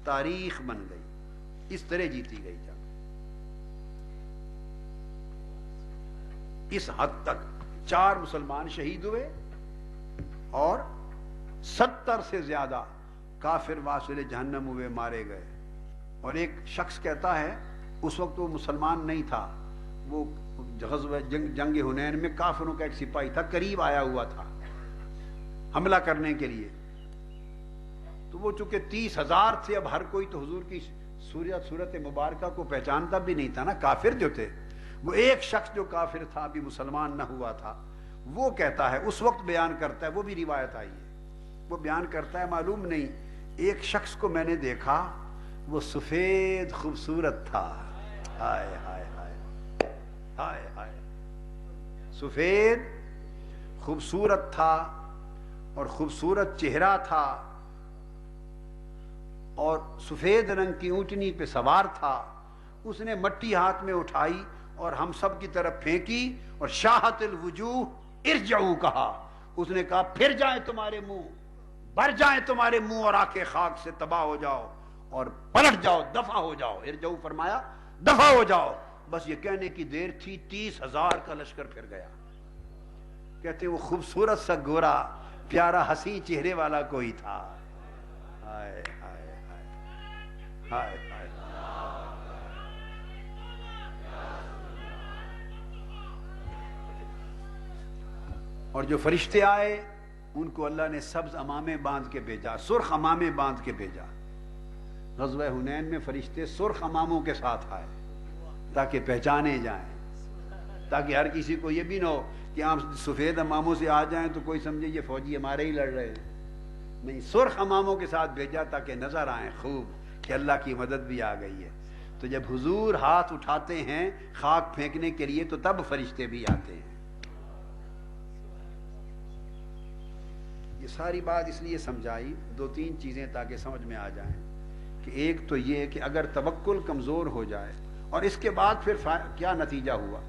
تاریخ بن گئی, اس طرح جیتی گئی جنگ. اس حد تک 4 مسلمان شہید ہوئے اور 70 سے زیادہ کافر واصل جہنم ہوئے, مارے گئے. اور ایک شخص کہتا ہے, اس وقت وہ مسلمان نہیں تھا, وہ جنگ حنین میں کافروں کا ایک سپاہی تھا، قریب آیا ہوا تھا حملہ کرنے کے لیے، تو وہ چونکہ 30,000 تھے، اب ہر کوئی تو حضور کی صورت مبارکہ کو پہچانتا بھی نہیں تھا نا، کافر جو تھے۔ وہ ایک شخص جو کافر تھا، ابھی مسلمان نہ ہوا تھا، وہ کہتا ہے، اس وقت بیان کرتا ہے، وہ بھی روایت آئی ہے، وہ بیان کرتا ہے معلوم نہیں ایک شخص کو میں نے دیکھا، وہ سفید خوبصورت تھا، ہائے ہائے ہائے ہائے ہائے، سفید خوبصورت تھا اور خوبصورت چہرہ تھا اور سفید رنگ کی اونٹنی پہ سوار تھا۔ اس نے مٹی ہاتھ میں اٹھائی اور ہم سب کی طرف پھینکی اور شاہت الوجوہ ارجعوا کہا، اس نے کہا پھر جائیں تمہارے منہ، بھر جائیں تمہارے منہ اور آنکھیں خاک سے، تباہ ہو جاؤ اور پلٹ جاؤ، دفع ہو جاؤ۔ ارجعوا فرمایا دفع ہو جاؤ، بس یہ کہنے کی دیر تھی، 30,000 کا لشکر پھر گیا۔ کہتے ہیں وہ خوبصورت سا گورا پیارا حسین چہرے والا کوئی تھا، ہائے ہائے ہائے ہائے ہائے۔ اور جو فرشتے آئے ان کو اللہ نے سبز امامے باندھ کے بھیجا، سرخ امامے باندھ کے بھیجا۔ غزوہ حنین میں فرشتے سرخ اماموں کے ساتھ آئے تاکہ پہچانے جائیں، تاکہ ہر کسی کو یہ بھی نہ ہو کہ آپ سفید اماموں سے آ جائیں تو کوئی سمجھے یہ فوجی ہمارے ہی لڑ رہے ہیں، نہیں، سرخ اماموں کے ساتھ بھیجا تاکہ نظر آئیں خوب کہ اللہ کی مدد بھی آ گئی ہے۔ تو جب حضور ہاتھ اٹھاتے ہیں خاک پھینکنے کے لیے تو تب فرشتے بھی آتے ہیں۔ یہ ساری بات اس لیے سمجھائی، 2-3 چیزیں تاکہ سمجھ میں آ جائیں کہ ایک تو یہ کہ اگر توکل کمزور ہو جائے، اور اس کے بعد پھر کیا نتیجہ ہوا،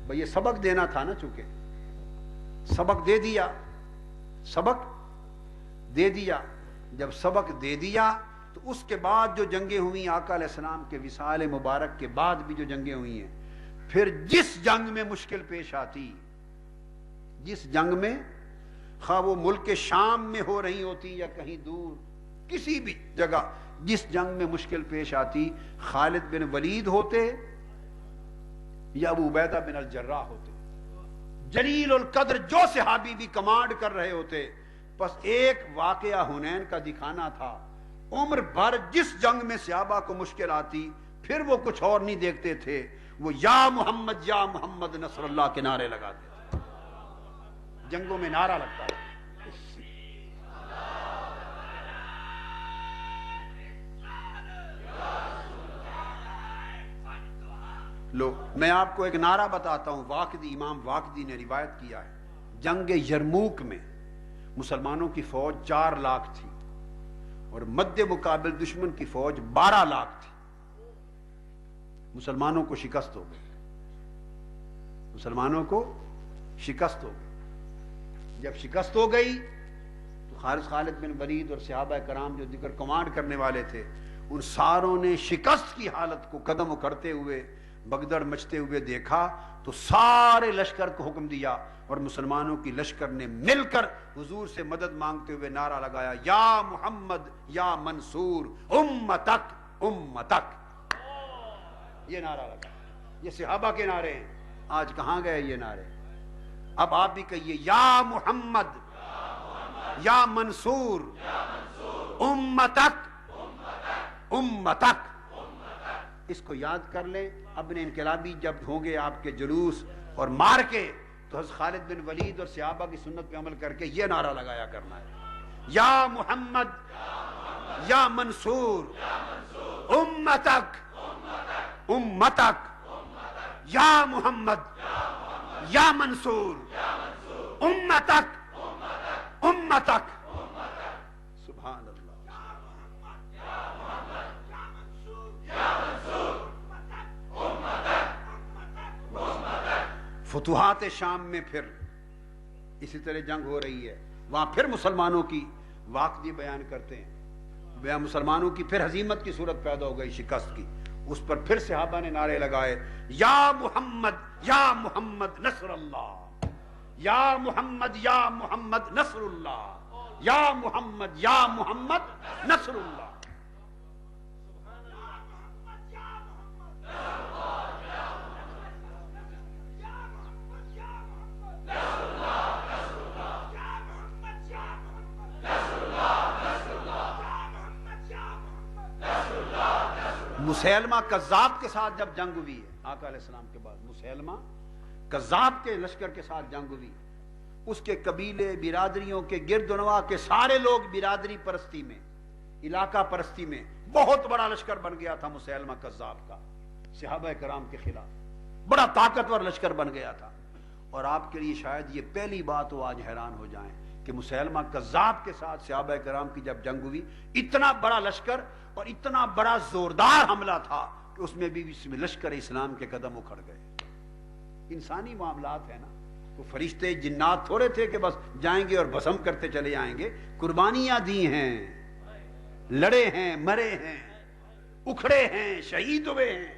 بھئی یہ سبق دینا تھا نا، چونکہ سبق دے دیا، سبق دے دیا، جب سبق دے دیا تو اس کے بعد جو جنگیں ہوئی آقا علیہ السلام کے وصال مبارک کے بعد بھی جو جنگیں ہوئی ہیں، پھر جس جنگ میں مشکل پیش آتی، جس جنگ میں، خواہ وہ ملک شام میں ہو رہی ہوتی یا کہیں دور کسی بھی جگہ، جس جنگ میں مشکل پیش آتی، خالد بن ولید ہوتے یا ابو عبیدہ بن الجراح ہوتے، جلیل القدر جو صحابی بھی کمانڈ کر رہے ہوتے، بس ایک واقعہ حنین کا دکھانا تھا۔ عمر بھر جس جنگ میں صحابہ کو مشکل آتی، پھر وہ کچھ اور نہیں دیکھتے تھے، وہ یا محمد نصر اللہ کے نعرے لگاتے تھے۔ جنگوں میں نعرہ لگتا ہے، لو میں آپ کو ایک نعرہ بتاتا ہوں، واقدی، امام واقدی نے روایت کیا ہے، جنگ یرموک میں مسلمانوں کی فوج 4 لاکھ تھی اور مد مقابل دشمن کی فوج 12 لاکھ تھی، مسلمانوں کو شکست ہو گئی، مسلمانوں کو شکست ہو گئی۔ جب شکست ہو گئی تو خالد بن ولید اور صحابہ کرام جو دیگر کمانڈ کرنے والے تھے، ان ساروں نے شکست کی حالت کو قدم کرتے ہوئے، بگدڑ مچتے ہوئے دیکھا تو سارے لشکر کو حکم دیا اور مسلمانوں کی لشکر نے مل کر حضور سے مدد مانگتے ہوئے نعرہ لگایا، یا محمد یا منصور امتک امتک، یہ نعرہ لگا۔ یہ صحابہ کے نعرے ہیں، آج کہاں گئے یہ نعرے؟ اب آپ بھی کہیے، یا محمد یا منصور امتک امتک۔ اس کو یاد کر لیں، اپنے انقلابی جب ہوں گے آپ کے جلوس اور مار کے، تو حضرت خالد بن ولید اور صحابہ کی سنت پہ عمل کر کے یہ نعرہ لگایا کرنا ہے، یا محمد یا منصور امتک امتک، یا محمد یا منصور امتک امتک۔ سبحان اللہ۔ فتوحات شام میں پھر اسی طرح جنگ ہو رہی ہے، وہاں پھر مسلمانوں کی واقعی بیان کرتے ہیں، بیان مسلمانوں کی پھر ہزیمت کی صورت پیدا ہو گئی، شکست کی، اس پر پھر صحابہ نے نعرے لگائے، یا محمد نصر اللہ، یا محمد نصر اللہ، یا محمد نصر اللہ۔ مسیلمہ کذاب کے ساتھ جب جنگ ہوئی ہے آقا علیہ السلام کے بعد، مسیلمہ کذاب کے لشکر کے ساتھ جنگ ہوئی، اس کے قبیلے برادریوں کے گرد و نواح کے سارے لوگ برادری پرستی میں، علاقہ پرستی میں بہت بڑا لشکر بن گیا تھا مسیلمہ کذاب کا صحابہ کرام کے خلاف، بڑا طاقتور لشکر بن گیا تھا۔ اور آپ کے لیے شاید یہ پہلی بات ہو، آج حیران ہو جائیں کہ مسیلمہ کذاب کے ساتھ صحابہ کرام کی جب جنگ ہوئی، اتنا بڑا لشکر اور اتنا بڑا زوردار حملہ تھا کہ اس میں بھی لشکر اسلام کے قدم اکھڑ گئے۔ انسانی معاملات ہے نا، وہ فرشتے جنات تھوڑے تھے کہ بس جائیں گے اور بھسم کرتے چلے جائیں گے، قربانیاں دی ہیں، لڑے ہیں، مرے ہیں، اکھڑے ہیں، شہید ہوئے ہیں،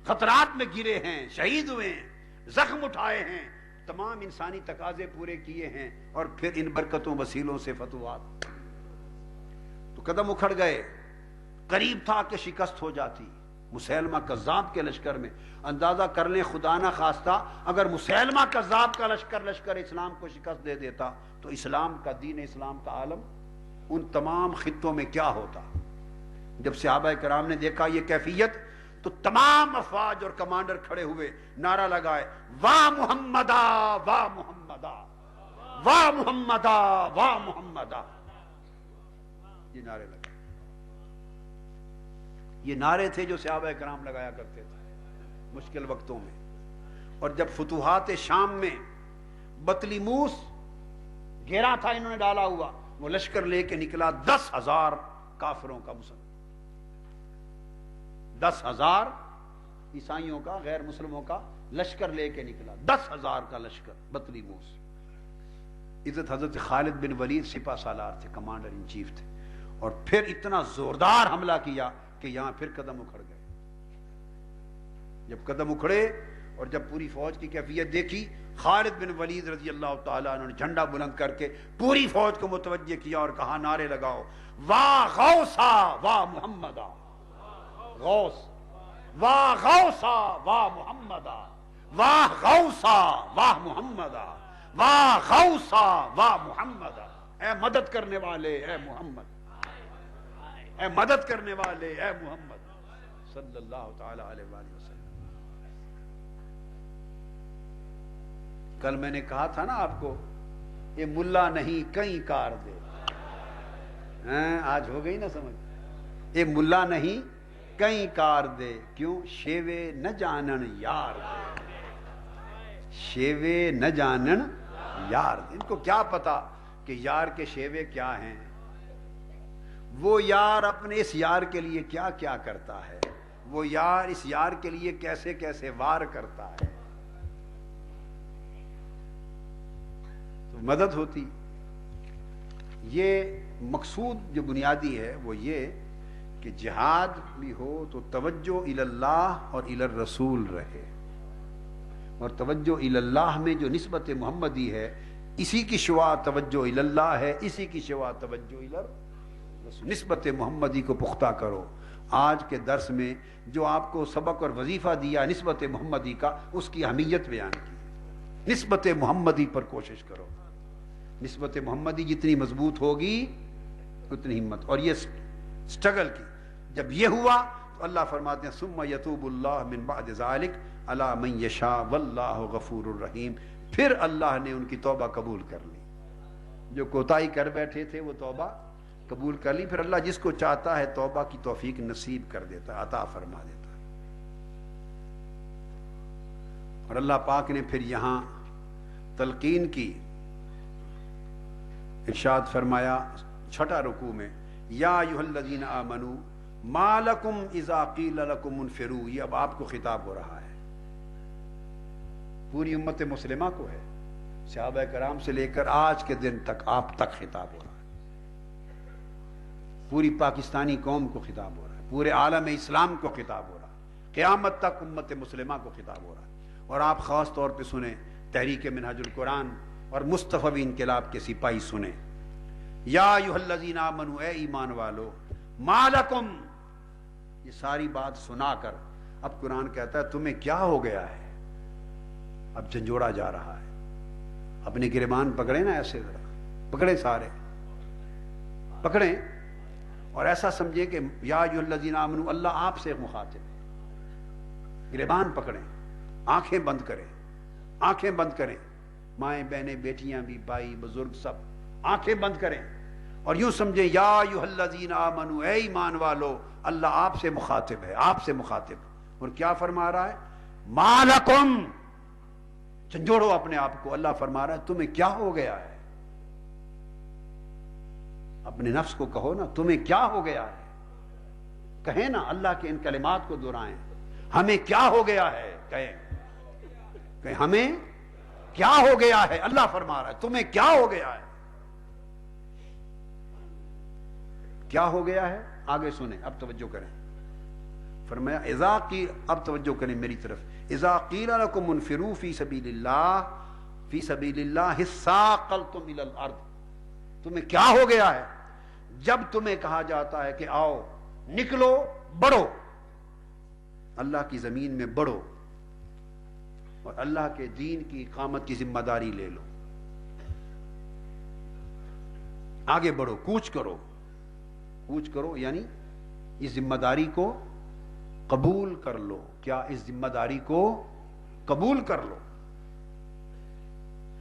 خطرات میں گرے ہیں، شہید ہوئے ہیں، زخم اٹھائے ہیں، تمام انسانی تقاضے پورے کیے ہیں، اور پھر ان برکتوں وسیلوں سے فتوحات، تو قدم اکھڑ گئے۔ قریب تھا کہ شکست ہو جاتی مسیلمہ کذاب کے لشکر میں۔ اندازہ کر لیں خدا نہ خواستہ اگر مسیلمہ کذاب کا لشکر اسلام کو شکست دے دیتا تو اسلام کا، دین اسلام کا عالم ان تمام خطوں میں کیا ہوتا۔ جب صحابہ کرام نے دیکھا یہ کیفیت تو تمام افواج اور کمانڈر کھڑے ہوئے، نعرہ لگائے، واہ محمدہ واہ محمدہ واہ محمدہ واہ محمدہ، یہ نعرے لگائے۔ یہ نعرے تھے جو صحابہ کرام لگایا کرتے تھے مشکل وقتوں میں۔ اور جب فتوحات شام میں بطلیموس گھیرا تھا انہوں نے ڈالا ہوا، وہ لشکر لے کے نکلا 10,000 کافروں کا، 10,000 عیسائیوں کا، غیر مسلموں کا لشکر لے کے نکلا، 10,000 کا لشکر بطلیموس۔ عزت حضرت خالد بن ولید سپہ سالار تھے، کمانڈر ان چیف تھے، اور پھر اتنا زوردار حملہ کیا کہ یہاں پھر قدم اکھڑ گئے۔ جب قدم اکھڑے اور جب پوری فوج کی کیفیت دیکھی، خالد بن ولید رضی اللہ تعالیٰ عنہ نے جھنڈا بلند کر کے پوری فوج کو متوجہ کیا اور کہا، نعرے لگاؤ، واہ غوثا واہ محمدہ، غوث، واہ غوثا واہ محمدہ، واہ غوثا واہ محمدہ، واہ غوثا واہ محمدہ، اے مدد کرنے والے اے محمد، اے مدد کرنے والے اے محمد صلی اللہ تعالی علیہ وآلہ وسلم۔ کل میں نے کہا تھا نا آپ کو، یہ ملا نہیں کئی کار دے، آج ہو گئی نا سمجھ، یہ ملا نہیں کئی کار دے، کیوں؟ شیوے نہ جانن یار دے، شیوے نہ جانن یار دے۔ ان کو کیا پتا کہ یار کے شیوے کیا ہیں، وہ یار اپنے اس یار کے لیے کیا کیا کرتا ہے، وہ یار اس یار کے لیے کیسے کیسے وار کرتا ہے، تو مدد ہوتی۔ یہ مقصود جو بنیادی ہے وہ یہ کہ جہاد بھی ہو تو توجہ الی اللہ اور الی الرسول رہے، اور توجہ الی اللہ میں جو نسبت محمدی ہے، اسی کی شعاع توجہ الی اللہ ہے، اسی کی شعاع توجہ الی نسبت محمدی کو پختہ کرو۔ آج کے درس میں جو آپ کو سبق اور وظیفہ دیا نسبت محمدی کا، اس کی اہمیت بیان کی، نسبت محمدی پر کوشش کرو۔ نسبت محمدی جتنی مضبوط ہوگی اتنی ہمت، اور یہ سٹرگل کی۔ جب یہ ہوا تو اللہ فرماتے ہیں ثم یتوب اللہ من بعد ذلک علی من یشاء واللہ غفور الرحیم، پھر اللہ نے ان کی توبہ قبول کر لی، جو کوتاہی کر بیٹھے تھے وہ توبہ قبول کر لی، پھر اللہ جس کو چاہتا ہے توبہ کی توفیق نصیب کر دیتا ہے، عطا فرما دیتا ہے۔ اور اللہ پاک نے پھر یہاں تلقین کی، ارشاد فرمایا چھٹا رکوع میں، یا ایھا الذین آمنوا ما لکم اذا قیل لکم انفروا، یہ اب آپ کو خطاب ہو رہا ہے، پوری امت مسلمہ کو ہے، صحابہ کرام سے لے کر آج کے دن تک آپ تک خطاب ہو رہا ہے، پوری پاکستانی قوم کو خطاب ہو رہا ہے، پورے عالم اسلام کو خطاب ہو رہا ہے، قیامت تک امت مسلمہ کو خطاب ہو رہا ہے۔ اور آپ خاص طور پہ سنیں، تحریک منہج القرآن اور مصطفی انقلاب کے سپاہی سنیں، یا ایھا الذین آمنوا، اے ایمان والو، ما لکم، یہ ساری بات سنا کر اب قرآن کہتا ہے تمہیں کیا ہو گیا ہے، اب جھنجھوڑا جا رہا ہے، اپنے گریبان پکڑے نا، ایسے ذرا پکڑے، سارے پکڑیں، اور ایسا سمجھیں کہ یا ایھا الذین آمنوا اللہ آپ سے مخاطب ہے. گریبان پکڑیں، آنکھیں بند کریں، آنکھیں بند کریں، مائیں بہنیں بیٹیاں بھی، بھائی بزرگ سب آنکھیں بند کریں اور یوں سمجھیں یا ایھا الذین آمنوا اے ایمان والو اللہ آپ سے مخاطب ہے، آپ سے مخاطب. اور کیا فرما رہا ہے؟ ما لکم، جھنجھوڑو اپنے آپ کو. اللہ فرما رہا ہے تمہیں کیا ہو گیا ہے. اپنے نفس کو کہو نا تمہیں کیا ہو گیا ہے. کہیں نا اللہ کے ان کلمات کو دہرائیں، ہمیں کیا ہو گیا ہے. کہیں ہمیں کیا ہو گیا ہے. اللہ فرما رہا ہے تمہیں کیا ہو گیا ہے. کیا ہو گیا ہے؟ آگے سنیں، اب توجہ کریں. فرمایا اذا قیل، اب توجہ کریں میری طرف، اذا قیل لکم انفروا فی سبیل اللہ ثاقلتم الی الارض. تمہیں کیا ہو گیا ہے جب تمہیں کہا جاتا ہے کہ آؤ نکلو بڑھو، اللہ کی زمین میں بڑھو اور اللہ کے دین کی اقامت کی ذمہ داری لے لو. آگے بڑھو، کوچ کرو. کوچ کرو یعنی اس ذمہ داری کو قبول کر لو. کیا اس ذمہ داری کو قبول کر لو.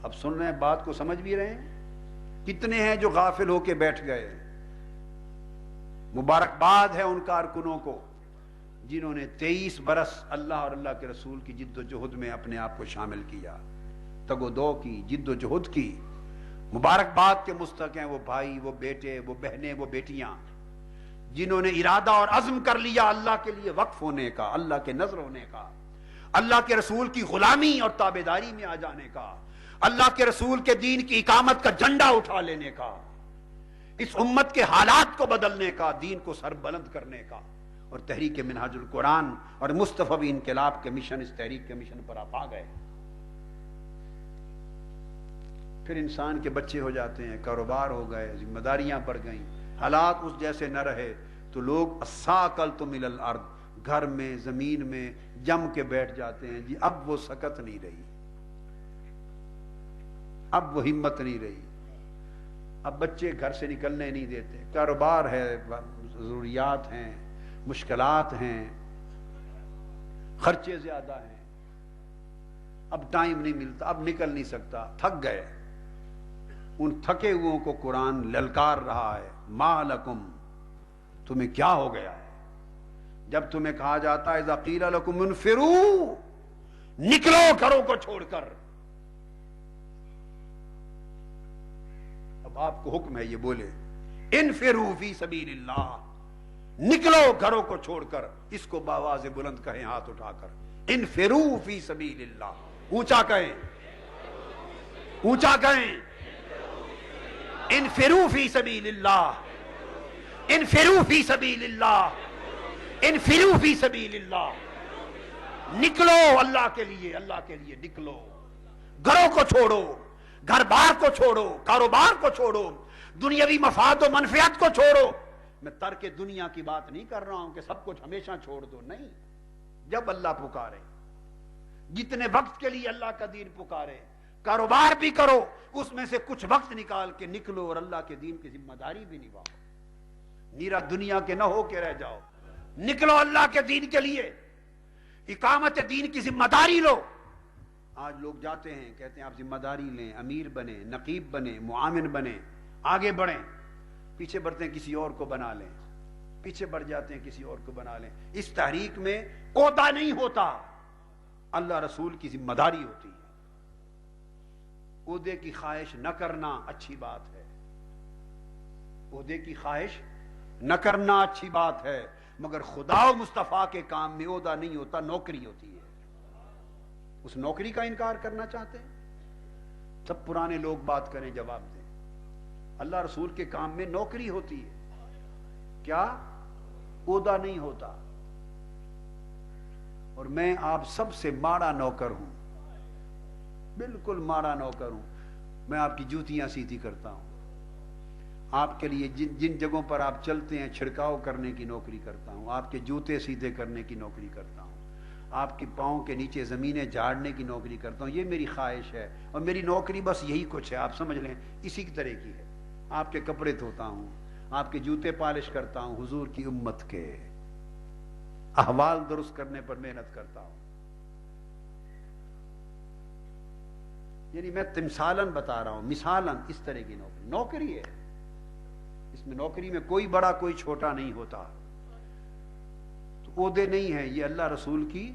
اب سن رہے ہیں بات کو، سمجھ بھی رہے ہیں. کتنے ہیں جو غافل ہو کے بیٹھ گئے. مبارکباد ہے ان کارکنوں کو جنہوں نے 23 برس اللہ اور اللہ کے رسول کی جد و جہد میں اپنے آپ کو شامل کیا، تگ و دو کی، جد و جہد کی. مبارکباد کے مستحق ہیں وہ بھائی، وہ بیٹے، وہ بہنیں، وہ بیٹیاں جنہوں نے ارادہ اور عزم کر لیا اللہ کے لیے وقف ہونے کا، اللہ کے نظر ہونے کا، اللہ کے رسول کی غلامی اور تابعداری میں آ جانے کا، اللہ کے رسول کے دین کی اقامت کا جھنڈا اٹھا لینے کا، اس امت کے حالات کو بدلنے کا، دین کو سر بلند کرنے کا. اور تحریک منہاج القرآن اور مصطفی انقلاب کے مشن، اس تحریک کے مشن پر آپ آ گئے. پھر انسان کے بچے ہو جاتے ہیں، کاروبار ہو گئے، ذمہ داریاں بڑھ گئیں، حالات اس جیسے نہ رہے تو لوگ ثاقلتم الی الارض، گھر میں زمین میں جم کے بیٹھ جاتے ہیں. جی اب وہ سکت نہیں رہی، اب وہ ہمت نہیں رہی. اب بچے گھر سے نکلنے نہیں دیتے، کاروبار ہے، ضروریات ہیں، مشکلات ہیں، خرچے زیادہ ہیں، اب ٹائم نہیں ملتا، اب نکل نہیں سکتا، تھک گئے. ان تھکے ہوئوں کو قرآن للکار رہا ہے، ما لکم، تمہیں کیا ہو گیا ہے. جب تمہیں کہا جاتا ہے اذا قیل لکم انفروا، نکلو گھروں کو چھوڑ کر. اب آپ کو حکم ہے یہ بولے انفروا فی سبیل اللہ، نکلو گھروں کو چھوڑ کر. اس کو باواز بلند کہیں، ہاتھ اٹھا کر، انفروا فی سبیل اللہ. اونچا کہیں، اونچا کہیں، انفروا فی سبیل اللہ، انفروا فی سبیل اللہ، انفروا فی سبیل اللہ. نکلو اللہ کے لیے، اللہ کے لیے نکلو. گھروں کو چھوڑو، گھر بار کو چھوڑو، کاروبار کو چھوڑو، دنیاوی مفاد و منفعت کو چھوڑو. میں ترک دنیا کی بات نہیں کر رہا ہوں کہ سب کچھ ہمیشہ چھوڑ دو، نہیں. جب اللہ پکارے، جتنے وقت کے لیے اللہ کا دین پکارے، کاروبار بھی کرو، اس میں سے کچھ وقت نکال کے نکلو اور اللہ کے دین کی ذمہ داری بھی نبھاؤ. نیرا دنیا کے نہ ہو کے رہ جاؤ. نکلو اللہ کے دین کے لیے، اقامت دین کی ذمہ داری لو. آج لوگ جاتے ہیں، کہتے ہیں آپ ذمہ داری لیں، امیر بنیں، نقیب بنیں، معاون بنیں، آگے بڑھیں. پیچھے بڑھتے ہیں کسی اور کو بنا لیں، پیچھے بڑھ جاتے ہیں کسی اور کو بنا لیں. اس تحریک میں عہدہ نہیں ہوتا، اللہ رسول کی ذمہ داری ہوتی ہے. عہدے کی خواہش نہ کرنا اچھی بات ہے، عہدے کی خواہش نہ کرنا اچھی بات ہے، مگر خدا و مصطفیٰ کے کام میں عہدہ نہیں ہوتا، نوکری ہوتی ہے. اس نوکری کا انکار کرنا چاہتے ہیں؟ سب پرانے لوگ بات کریں، جواب دیں. اللہ رسول کے کام میں نوکری ہوتی ہے، کیا عہدہ نہیں ہوتا. اور میں آپ سب سے ماڑا نوکر ہوں، بالکل ماڑا نوکر ہوں. میں آپ کی جوتیاں سیدھی کرتا ہوں، آپ کے لیے جن جگہوں پر آپ چلتے ہیں چھڑکاؤ کرنے کی نوکری کرتا ہوں، آپ کے جوتے سیدھے کرنے کی نوکری کرتا ہوں، آپ کے پاؤں کے نیچے زمینیں جھاڑنے کی نوکری کرتا ہوں. یہ میری خواہش ہے، اور میری نوکری بس یہی کچھ ہے، آپ سمجھ لیں اسی کی طرح کی ہے. آپ کے کپڑے دھوتا ہوں، آپ کے جوتے پالش کرتا ہوں، حضور کی امت کے احوال درست کرنے پر محنت کرتا ہوں. یعنی میں تمثالاً بتا رہا ہوں، مثالاً اس طرح کی نوکری ہے. اس میں نوکری میں کوئی بڑا کوئی چھوٹا نہیں ہوتا، تو عہدے نہیں ہے، یہ اللہ رسول کی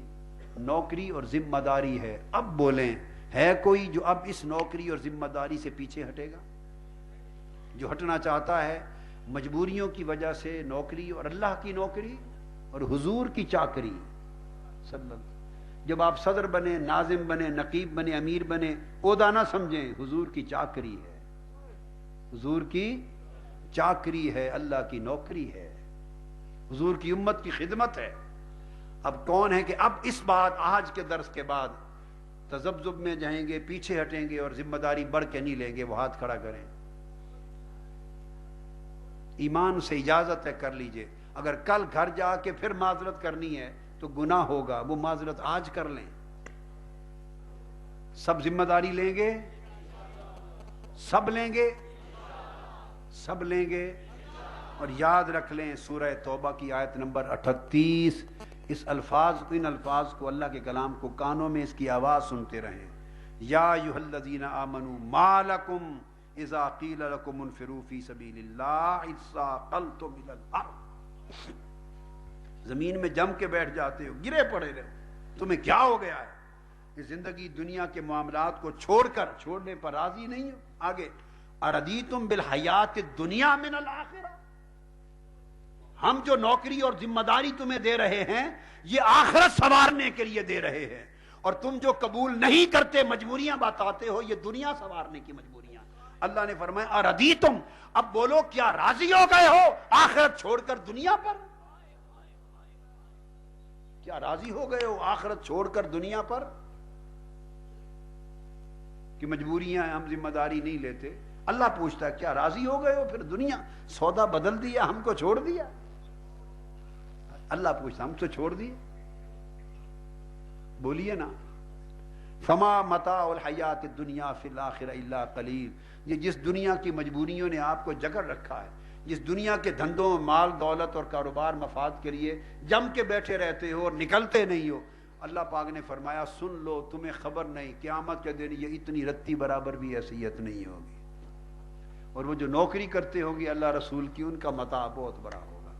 نوکری اور ذمہ داری ہے. اب بولیں ہے کوئی جو اب اس نوکری اور ذمہ داری سے پیچھے ہٹے گا؟ جو ہٹنا چاہتا ہے مجبوریوں کی وجہ سے نوکری اور اللہ کی نوکری اور حضور کی چاکری صلی اللہ علیہ وسلم. جب آپ صدر بنے، ناظم بنے، نقیب بنے، امیر بنے، عہدہ نہ سمجھیں، حضور کی چاکری ہے، حضور کی چاکری ہے، اللہ کی نوکری ہے، حضور کی امت کی خدمت ہے. اب کون ہے کہ اب اس بات آج کے درس کے بعد تذبذب میں جائیں گے، پیچھے ہٹیں گے اور ذمہ داری بڑھ کے نہیں لیں گے؟ وہ ہاتھ کھڑا کریں. ایمان سے اجازت ہے، کر لیجئے. اگر کل گھر جا کے پھر معذرت کرنی ہے تو گناہ ہوگا، وہ معذرت آج کر لیں. سب ذمہ داری لیں گے؟ سب لیں گے؟ سب لیں گے. اور یاد رکھ لیں سورہ توبہ کی آیت نمبر 38، اس ان الفاظ کو، اللہ کے کلام کو کانوں میں اس کی آواز سنتے رہیں. یا ایھا الذین آمنوا ما لکم اذا قیل لکم انفروا فی سبیل اللہ اثاقلتم الی الارض. زمین میں جم کے بیٹھ جاتے ہو، گرے پڑے رہے، تمہیں کیا ہو گیا ہے؟ یہ زندگی دنیا کے معاملات کو چھوڑنے پر راضی نہیں ہو؟ آگے اردیتم بالحیات الدنیا من الآخرہ، ہم جو نوکری اور ذمہ داری تمہیں دے رہے ہیں یہ آخرت سنوارنے کے لیے دے رہے ہیں، اور تم جو قبول نہیں کرتے، مجبوریاں بتاتے ہو، یہ دنیا سنوارنے کی مجبوریاں. اللہ نے فرمایا اردیتم، اب بولو کیا راضی ہو گئے ہو آخرت چھوڑ کر دنیا پر؟ کیا راضی ہو گئے ہو آخرت چھوڑ کر دنیا پر؟ کہ مجبوریاں ہیں، ہم ذمہ داری نہیں لیتے. اللہ پوچھتا ہے کیا راضی ہو گئے ہو؟ پھر دنیا سودا بدل دیا، ہم کو چھوڑ دیا. اللہ پوچھتا ہم تو چھوڑ دیے؟ بولیے نا. فما متاع الحیات الدنیا فی الاخرہ الا قلیل. یہ جس دنیا کی مجبوریوں نے آپ کو جکڑ رکھا ہے، جس دنیا کے دھندوں، مال دولت اور کاروبار مفاد کے لیے جم کے بیٹھے رہتے ہو اور نکلتے نہیں ہو، اللہ پاک نے فرمایا سن لو، تمہیں خبر نہیں، قیامت کے دن یہ اتنی رتی برابر بھی حیثیت نہیں ہوگی. اور وہ جو نوکری کرتے ہوں گے اللہ رسول کی، ان کا متاع بہت بڑا ہوگا.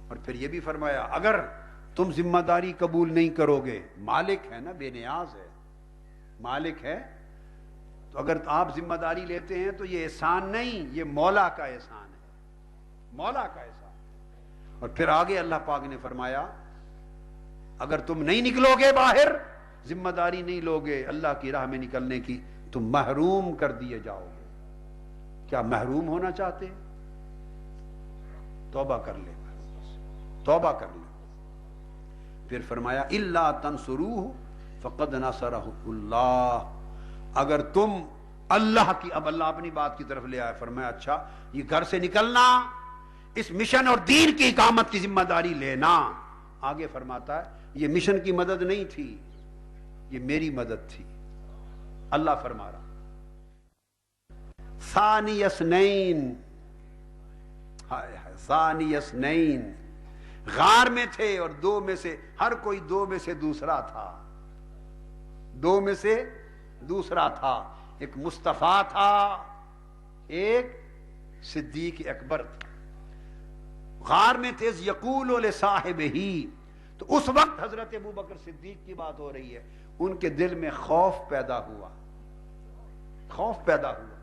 اور پھر یہ بھی فرمایا اگر تم ذمہ داری قبول نہیں کرو گے، مالک ہے نا، بے نیاز ہے، مالک ہے، تو اگر آپ ذمہ داری لیتے ہیں تو یہ احسان نہیں، یہ مولا کا احسان ہے، مولا کا احسان. اور پھر آگے اللہ پاک نے فرمایا اگر تم نہیں نکلو گے باہر، ذمہ داری نہیں لوگے اللہ کی راہ میں نکلنے کی، تم محروم کر دیے جاؤ گے. کیا محروم ہونا چاہتے ہیں؟ توبہ کر لے، توبہ کر لے. پھر فرمایا الا تنصروہ فقد نصرہ اللہ، اگر تم اللہ کی، اب اللہ اپنی بات کی طرف لے آئے، فرمایا اچھا یہ گھر سے نکلنا، اس مشن اور دین کی اقامت کی ذمہ داری لینا. آگے فرماتا ہے یہ مشن کی مدد نہیں تھی، یہ میری مدد تھی. اللہ فرما رہا ثانی اثنین، ثانی اثنین، غار میں تھے اور دو میں سے ہر کوئی دو میں سے دوسرا تھا، دو میں سے دوسرا تھا. ایک مصطفیٰ تھا، ایک صدیق اکبر تھا. غار میں تھے یقول لصاحبہ، تو اس وقت حضرت ابوبکر صدیق کی بات ہو رہی ہے، ان کے دل میں خوف پیدا ہوا، خوف پیدا ہوا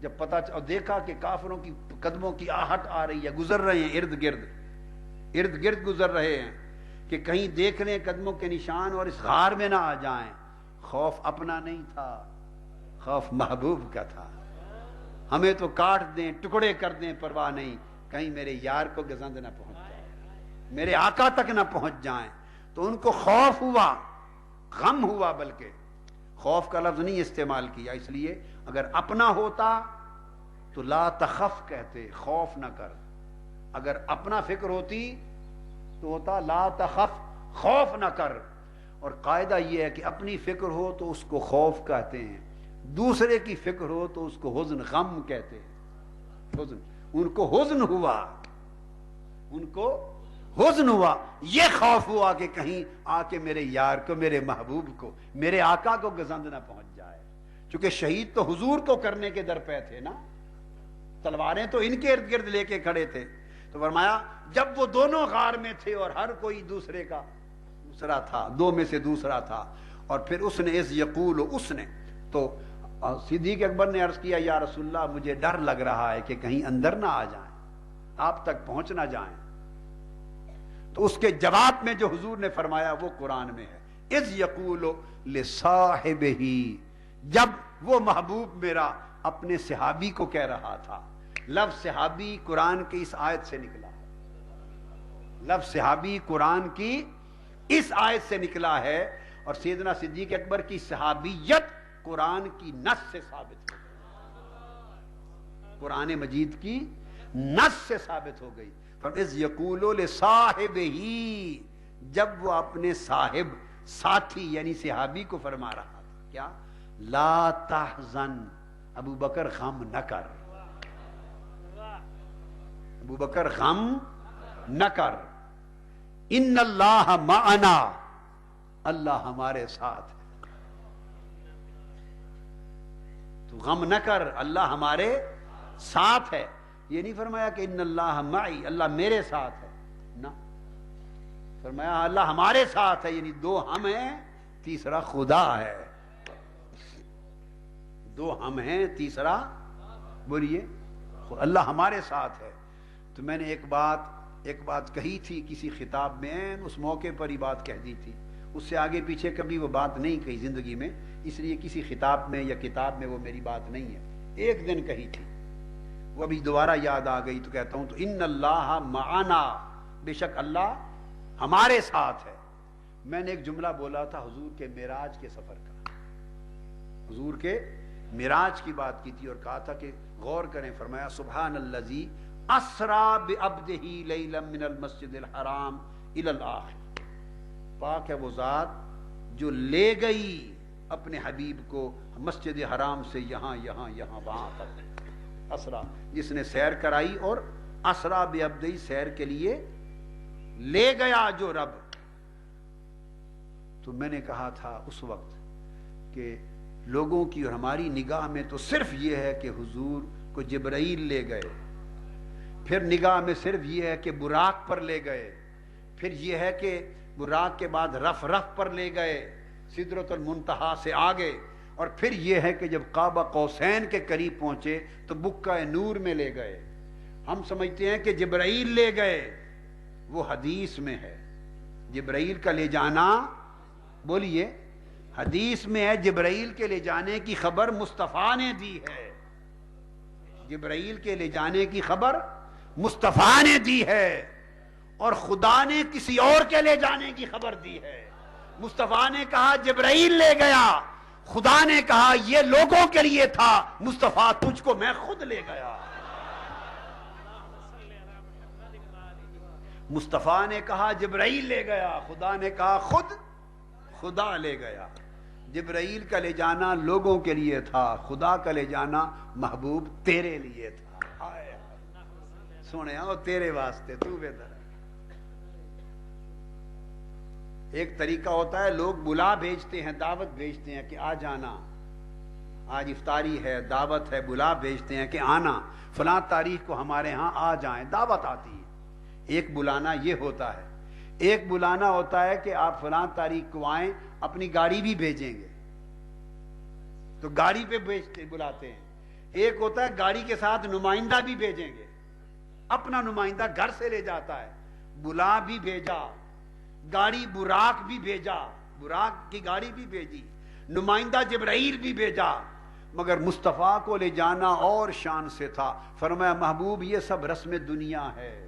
جب پتا دیکھا کہ کافروں کی قدموں کی آہٹ آ رہی ہے، گزر رہے ہیں ارد گرد گزر رہے ہیں، کہ کہیں دیکھ لیں قدموں کے نشان اور اس غار میں نہ آ جائیں. خوف اپنا نہیں تھا، خوف محبوب کا تھا. ہمیں تو کاٹ دیں، ٹکڑے کر دیں، پرواہ نہیں، کہیں میرے یار کو گزند نہ پہنچ جائے، میرے آقا تک نہ پہنچ جائیں. تو ان کو خوف ہوا، غم ہوا، بلکہ خوف کا لفظ نہیں استعمال کیا، اس لیے اگر اپنا ہوتا تو لا تخف کہتے، خوف نہ کر. اگر اپنا فکر ہوتی تو ہوتا لا تخف، خوف نہ کر. اور قاعدہ یہ ہے کہ اپنی فکر ہو تو اس کو خوف کہتے ہیں، دوسرے کی فکر ہو تو اس کو حزن، غم کہتے ہیں. حزن، ان کو حزن ہوا، ان کو حزن ہوا، یہ خوف ہوا کہ کہیں آ کے میرے یار کو، میرے محبوب کو، میرے آقا کو گزند نہ پہنچ جائے، چونکہ شہید تو حضور کو کرنے کے در پہ تھے نا، تلواریں تو ان کے ارد گرد لے کے کھڑے تھے۔ تو فرمایا جب وہ دونوں غار میں تھے اور ہر کوئی دوسرے کا دوسرا تھا، دو میں سے دوسرا تھا، اور پھر اس نے اس یقول، اس نے تو صدیق اکبر نے عرض کیا یا رسول اللہ مجھے ڈر لگ رہا ہے کہ کہیں اندر نہ آ جائیں، آپ تک پہنچ نہ جائیں۔ تو اس کے جواب میں جو حضور نے فرمایا وہ قرآن میں ہے، اذ یقول لصاحبہ، جب وہ محبوب میرا اپنے صحابی کو کہہ رہا تھا۔ لفظ صحابی قرآن کی اس آیت سے نکلا ہے، لفظ صحابی قرآن کی اس آیت سے نکلا ہے، اور سیدنا صدیق اکبر کی صحابیت قرآن کی نص سے ثابت ہو گئی، قرآن مجید کی نص سے ثابت ہو گئی۔ فَإِذْ يَقُولُ لِصَاحِبِهِ، جب وہ اپنے صاحب، ساتھی یعنی صحابی کو فرما رہا تھا کیا؟ لا تحزن، ابو بکر غم نہ کر، ابو بکر غم نہ کر، ان اللہ معنا، اللہ ہمارے ساتھ ہے، تو غم نہ کر، اللہ ہمارے ساتھ ہے۔ یہ نہیں فرمایا کہ ان اللہ معی، اللہ میرے ساتھ ہے، نہ، فرمایا اللہ ہمارے ساتھ ہے، یعنی دو ہم ہیں تیسرا خدا ہے، دو ہم ہیں تیسرا، بولیے، اللہ ہمارے ساتھ ہے۔ تو میں نے ایک بات کہی تھی کسی خطاب میں، اس موقع پر ہی بات کہہ دی تھی، اس سے آگے پیچھے کبھی وہ بات نہیں کہی زندگی میں، اس لیے کسی خطاب میں یا کتاب میں وہ میری بات نہیں ہے، ایک دن کہی تھی، وہ ابھی دوبارہ یاد آ گئی تو کہتا ہوں۔ تو ان اللہ معنا، بے شک اللہ ہمارے ساتھ ہے۔ میں نے ایک جملہ بولا تھا حضور کے معراج کے سفر کا، حضور کے معراج کی بات کی تھی، اور کہا تھا کہ غور کریں، فرمایا سبحان الذی اسرا بعبدہ لیلا من المسجد الحرام الی الاخر، پاک ہے وہ ذات جو لے گئی اپنے حبیب کو مسجد حرام سے یہاں وہاں تک، اسرا جس نے سیر کرائی، اور اسرا بعبدہ سیر کے لیے لے گیا جو رب۔ تو میں نے کہا تھا اس وقت کہ لوگوں کی اور ہماری نگاہ میں تو صرف یہ ہے کہ حضور کو جبرائیل لے گئے، پھر نگاہ میں صرف یہ ہے کہ براق پر لے گئے، پھر یہ ہے کہ براق کے بعد رف پر لے گئے، سدرۃ المنتہا سے آگے، اور پھر یہ ہے کہ جب قاب قوسین کے قریب پہنچے تو بکہ نور میں لے گئے۔ ہم سمجھتے ہیں کہ جبرائیل لے گئے، وہ حدیث میں ہے جبرائیل کا لے جانا، بولیے، حدیث میں ہے جبرائیل کے لے جانے کی خبر مصطفیٰ نے دی ہے، جبرائیل کے لے جانے کی خبر مصطفیٰ نے دی ہے، اور خدا نے کسی اور کے لے جانے کی خبر دی ہے۔ مصطفیٰ نے کہا جبرائیل لے گیا، خدا نے کہا یہ لوگوں کے لیے تھا، مصطفیٰ تجھ کو میں خود لے گیا۔ مصطفیٰ نے کہا جبرائیل لے گیا، خدا نے کہا خدا لے گیا۔ جبرائیل کا لے جانا لوگوں کے لیے تھا، خدا کا لے جانا محبوب تیرے لیے تھا۔ سونے وہ تیرے واسطے، تو بہتر ہے۔ ایک طریقہ ہوتا ہے لوگ بلا بھیجتے ہیں، دعوت بھیجتے ہیں کہ آ جانا، آج افطاری ہے، دعوت ہے، بلا بھیجتے ہیں کہ آنا فلاں تاریخ کو ہمارے ہاں آ جائیں، دعوت آتی ہے۔ ایک بلانا یہ ہوتا ہے، ایک بلانا ہوتا ہے کہ آپ فلاں تاریخ کو آئیں، اپنی گاڑی بھی بھیجیں گے تو گاڑی پہ بلاتے ہیں۔ ایک ہوتا ہے گاڑی کے ساتھ نمائندہ بھی بھیجیں گے، اپنا نمائندہ گھر سے لے جاتا ہے، بلا بھی بھیجا، گاڑی براق بھی بھیجا، براق کی گاڑی بھی بھیجی، نمائندہ جبرائیل بھی بھیجا، مگر مصطفیٰ کو لے جانا اور شان سے تھا۔ فرمایا محبوب یہ سب رسم دنیا ہے،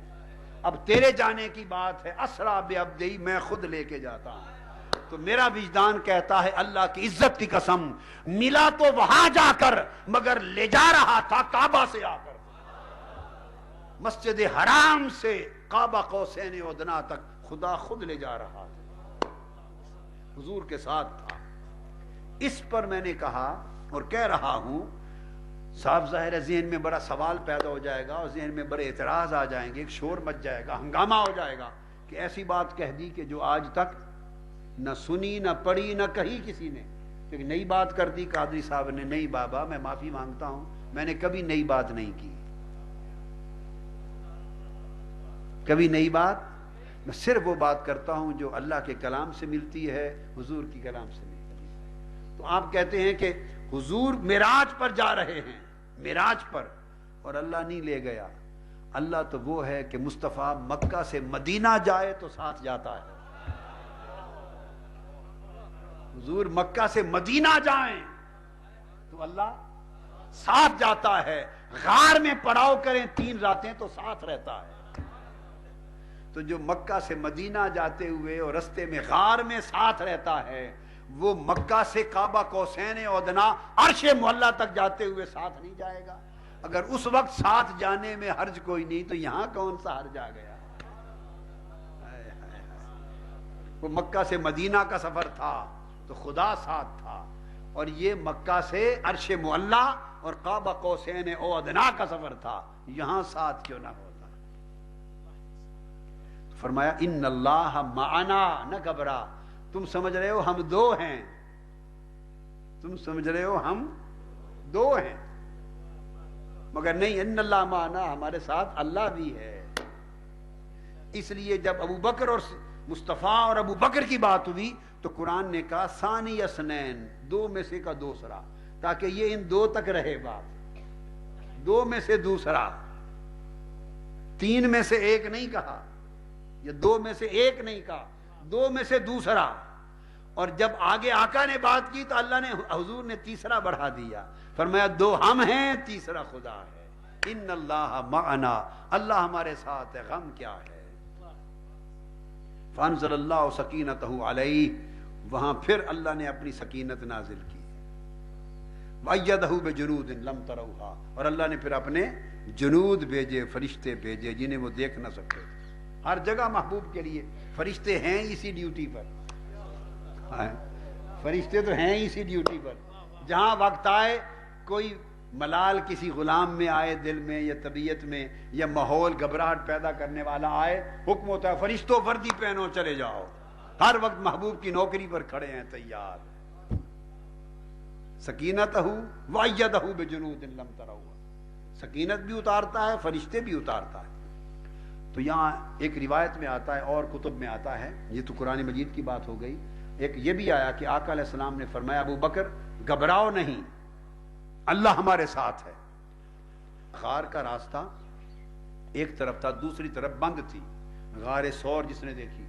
اب تیرے جانے کی بات ہے، اسرا بعبدی، میں خود لے کے جاتا ہوں۔ تو میرا وجدان کہتا ہے اللہ کی عزت کی قسم، ملا تو وہاں جا کر، مگر لے جا رہا تھا کعبہ سے آ کر، مسجد حرام سے قاب قوسین ادنیٰ تک خدا خود لے جا رہا تھا، حضور کے ساتھ تھا۔ اس پر میں نے کہا اور کہہ رہا ہوں صاف ظاہر ہے ذہن میں بڑا سوال پیدا ہو جائے گا اور ذہن میں بڑے اعتراض آ جائیں گے، ایک شور مچ جائے گا، ہنگامہ ہو جائے گا کہ ایسی بات کہہ دی کہ جو آج تک نہ سنی نہ پڑھی نہ کہی کسی نے، ایک نئی بات کر دی قادری صاحب نے۔ نہیں بابا، میں معافی مانگتا ہوں، میں نے کبھی نئی بات نہیں کی، کبھی نئی بات، میں صرف وہ بات کرتا ہوں جو اللہ کے کلام سے ملتی ہے، حضور کی کلام سے ملتی ہے۔ تو آپ کہتے ہیں کہ حضور معراج پر جا رہے ہیں، معراج پر، اور اللہ نہیں لے گیا۔ اللہ تو وہ ہے کہ مصطفیٰ مکہ سے مدینہ جائے تو ساتھ جاتا ہے، حضور مکہ سے مدینہ جائیں تو اللہ ساتھ جاتا ہے، غار میں پڑاؤ کریں 3 راتیں تو ساتھ رہتا ہے۔ تو جو مکہ سے مدینہ جاتے ہوئے اور رستے میں غار میں ساتھ رہتا ہے، وہ مکہ سے کعبہ قوسین ادنیٰ عرش معلیٰ تک جاتے ہوئے ساتھ نہیں جائے گا؟ اگر اس وقت ساتھ جانے میں حرج کوئی نہیں تو یہاں کون سا حرج آ گیا؟ وہ مکہ سے مدینہ کا سفر تھا تو خدا ساتھ تھا، اور یہ مکہ سے عرش معلیٰ اور کعبہ قوسین ادنیٰ کا سفر تھا، یہاں ساتھ کیوں نہ ہوتا؟ فرمایا ان اللہ معنا، نہ گھبرا، تم سمجھ رہے ہو ہم 2 ہیں، تم سمجھ رہے ہو ہم 2 ہیں، مگر نہیں، ان اللہ معنا، ہمارے ساتھ اللہ بھی ہے۔ اس لیے جب ابو بکر اور مصطفیٰ اور ابو بکر کی بات ہوئی تو قرآن نے کہا ثانی اثنین، 2 میں سے کا دوسرا، تاکہ یہ ان 2 تک رہے بات، 2 میں سے دوسرا، 3 میں سے 1 نہیں کہا، یا 2 میں سے 1 نہیں کہا، 2 میں سے دوسرا۔ اور جب آگے آقا نے بات کی تو اللہ نے، حضور نے تیسرا بڑھا دیا، فرمایا 2 ہم ہیں، تیسرا خدا ہے۔ ان اللہ معنا، اللہ ہمارے ساتھ ہے، غم کیا ہے؟ فانزل اللہ سکینتہ علیہ، وہاں پھر اللہ نے اپنی سکینت نازل کی، وَأَيَّدَهُ بِجُنُودٍ لَمْ تَرَوْهَا، اور اللہ نے پھر اپنے جنود بھیجے، فرشتے بھیجے جنہیں وہ دیکھ نہ سکتے تھے۔ ہر جگہ محبوب کے لیے فرشتے ہیں اسی ڈیوٹی پر، فرشتے تو ہیں اسی ڈیوٹی پر، جہاں وقت آئے، کوئی ملال کسی غلام میں آئے دل میں یا طبیعت میں، یا ماحول گھبراہٹ پیدا کرنے والا آئے، حکم ہوتا ہے فرشتوں وردی پہنو چلے جاؤ، ہر وقت محبوب کی نوکری پر کھڑے ہیں تیار۔ سکینتہ وَأَيَّدَهُ بِجُنُودٍ لَمْ تَرَوْهَا، سکینت بھی اتارتا ہے، فرشتے بھی اتارتا ہے۔ تو یہاں ایک روایت میں آتا ہے اور کتب میں آتا ہے، یہ تو قرآن مجید کی بات ہو گئی، ایک یہ بھی آیا کہ آقا علیہ السلام نے فرمایا ابو بکر گھبراؤ نہیں، اللہ ہمارے ساتھ ہے۔ غار کا راستہ ایک طرف تھا، دوسری طرف بند تھی، غار سور جس نے دیکھی،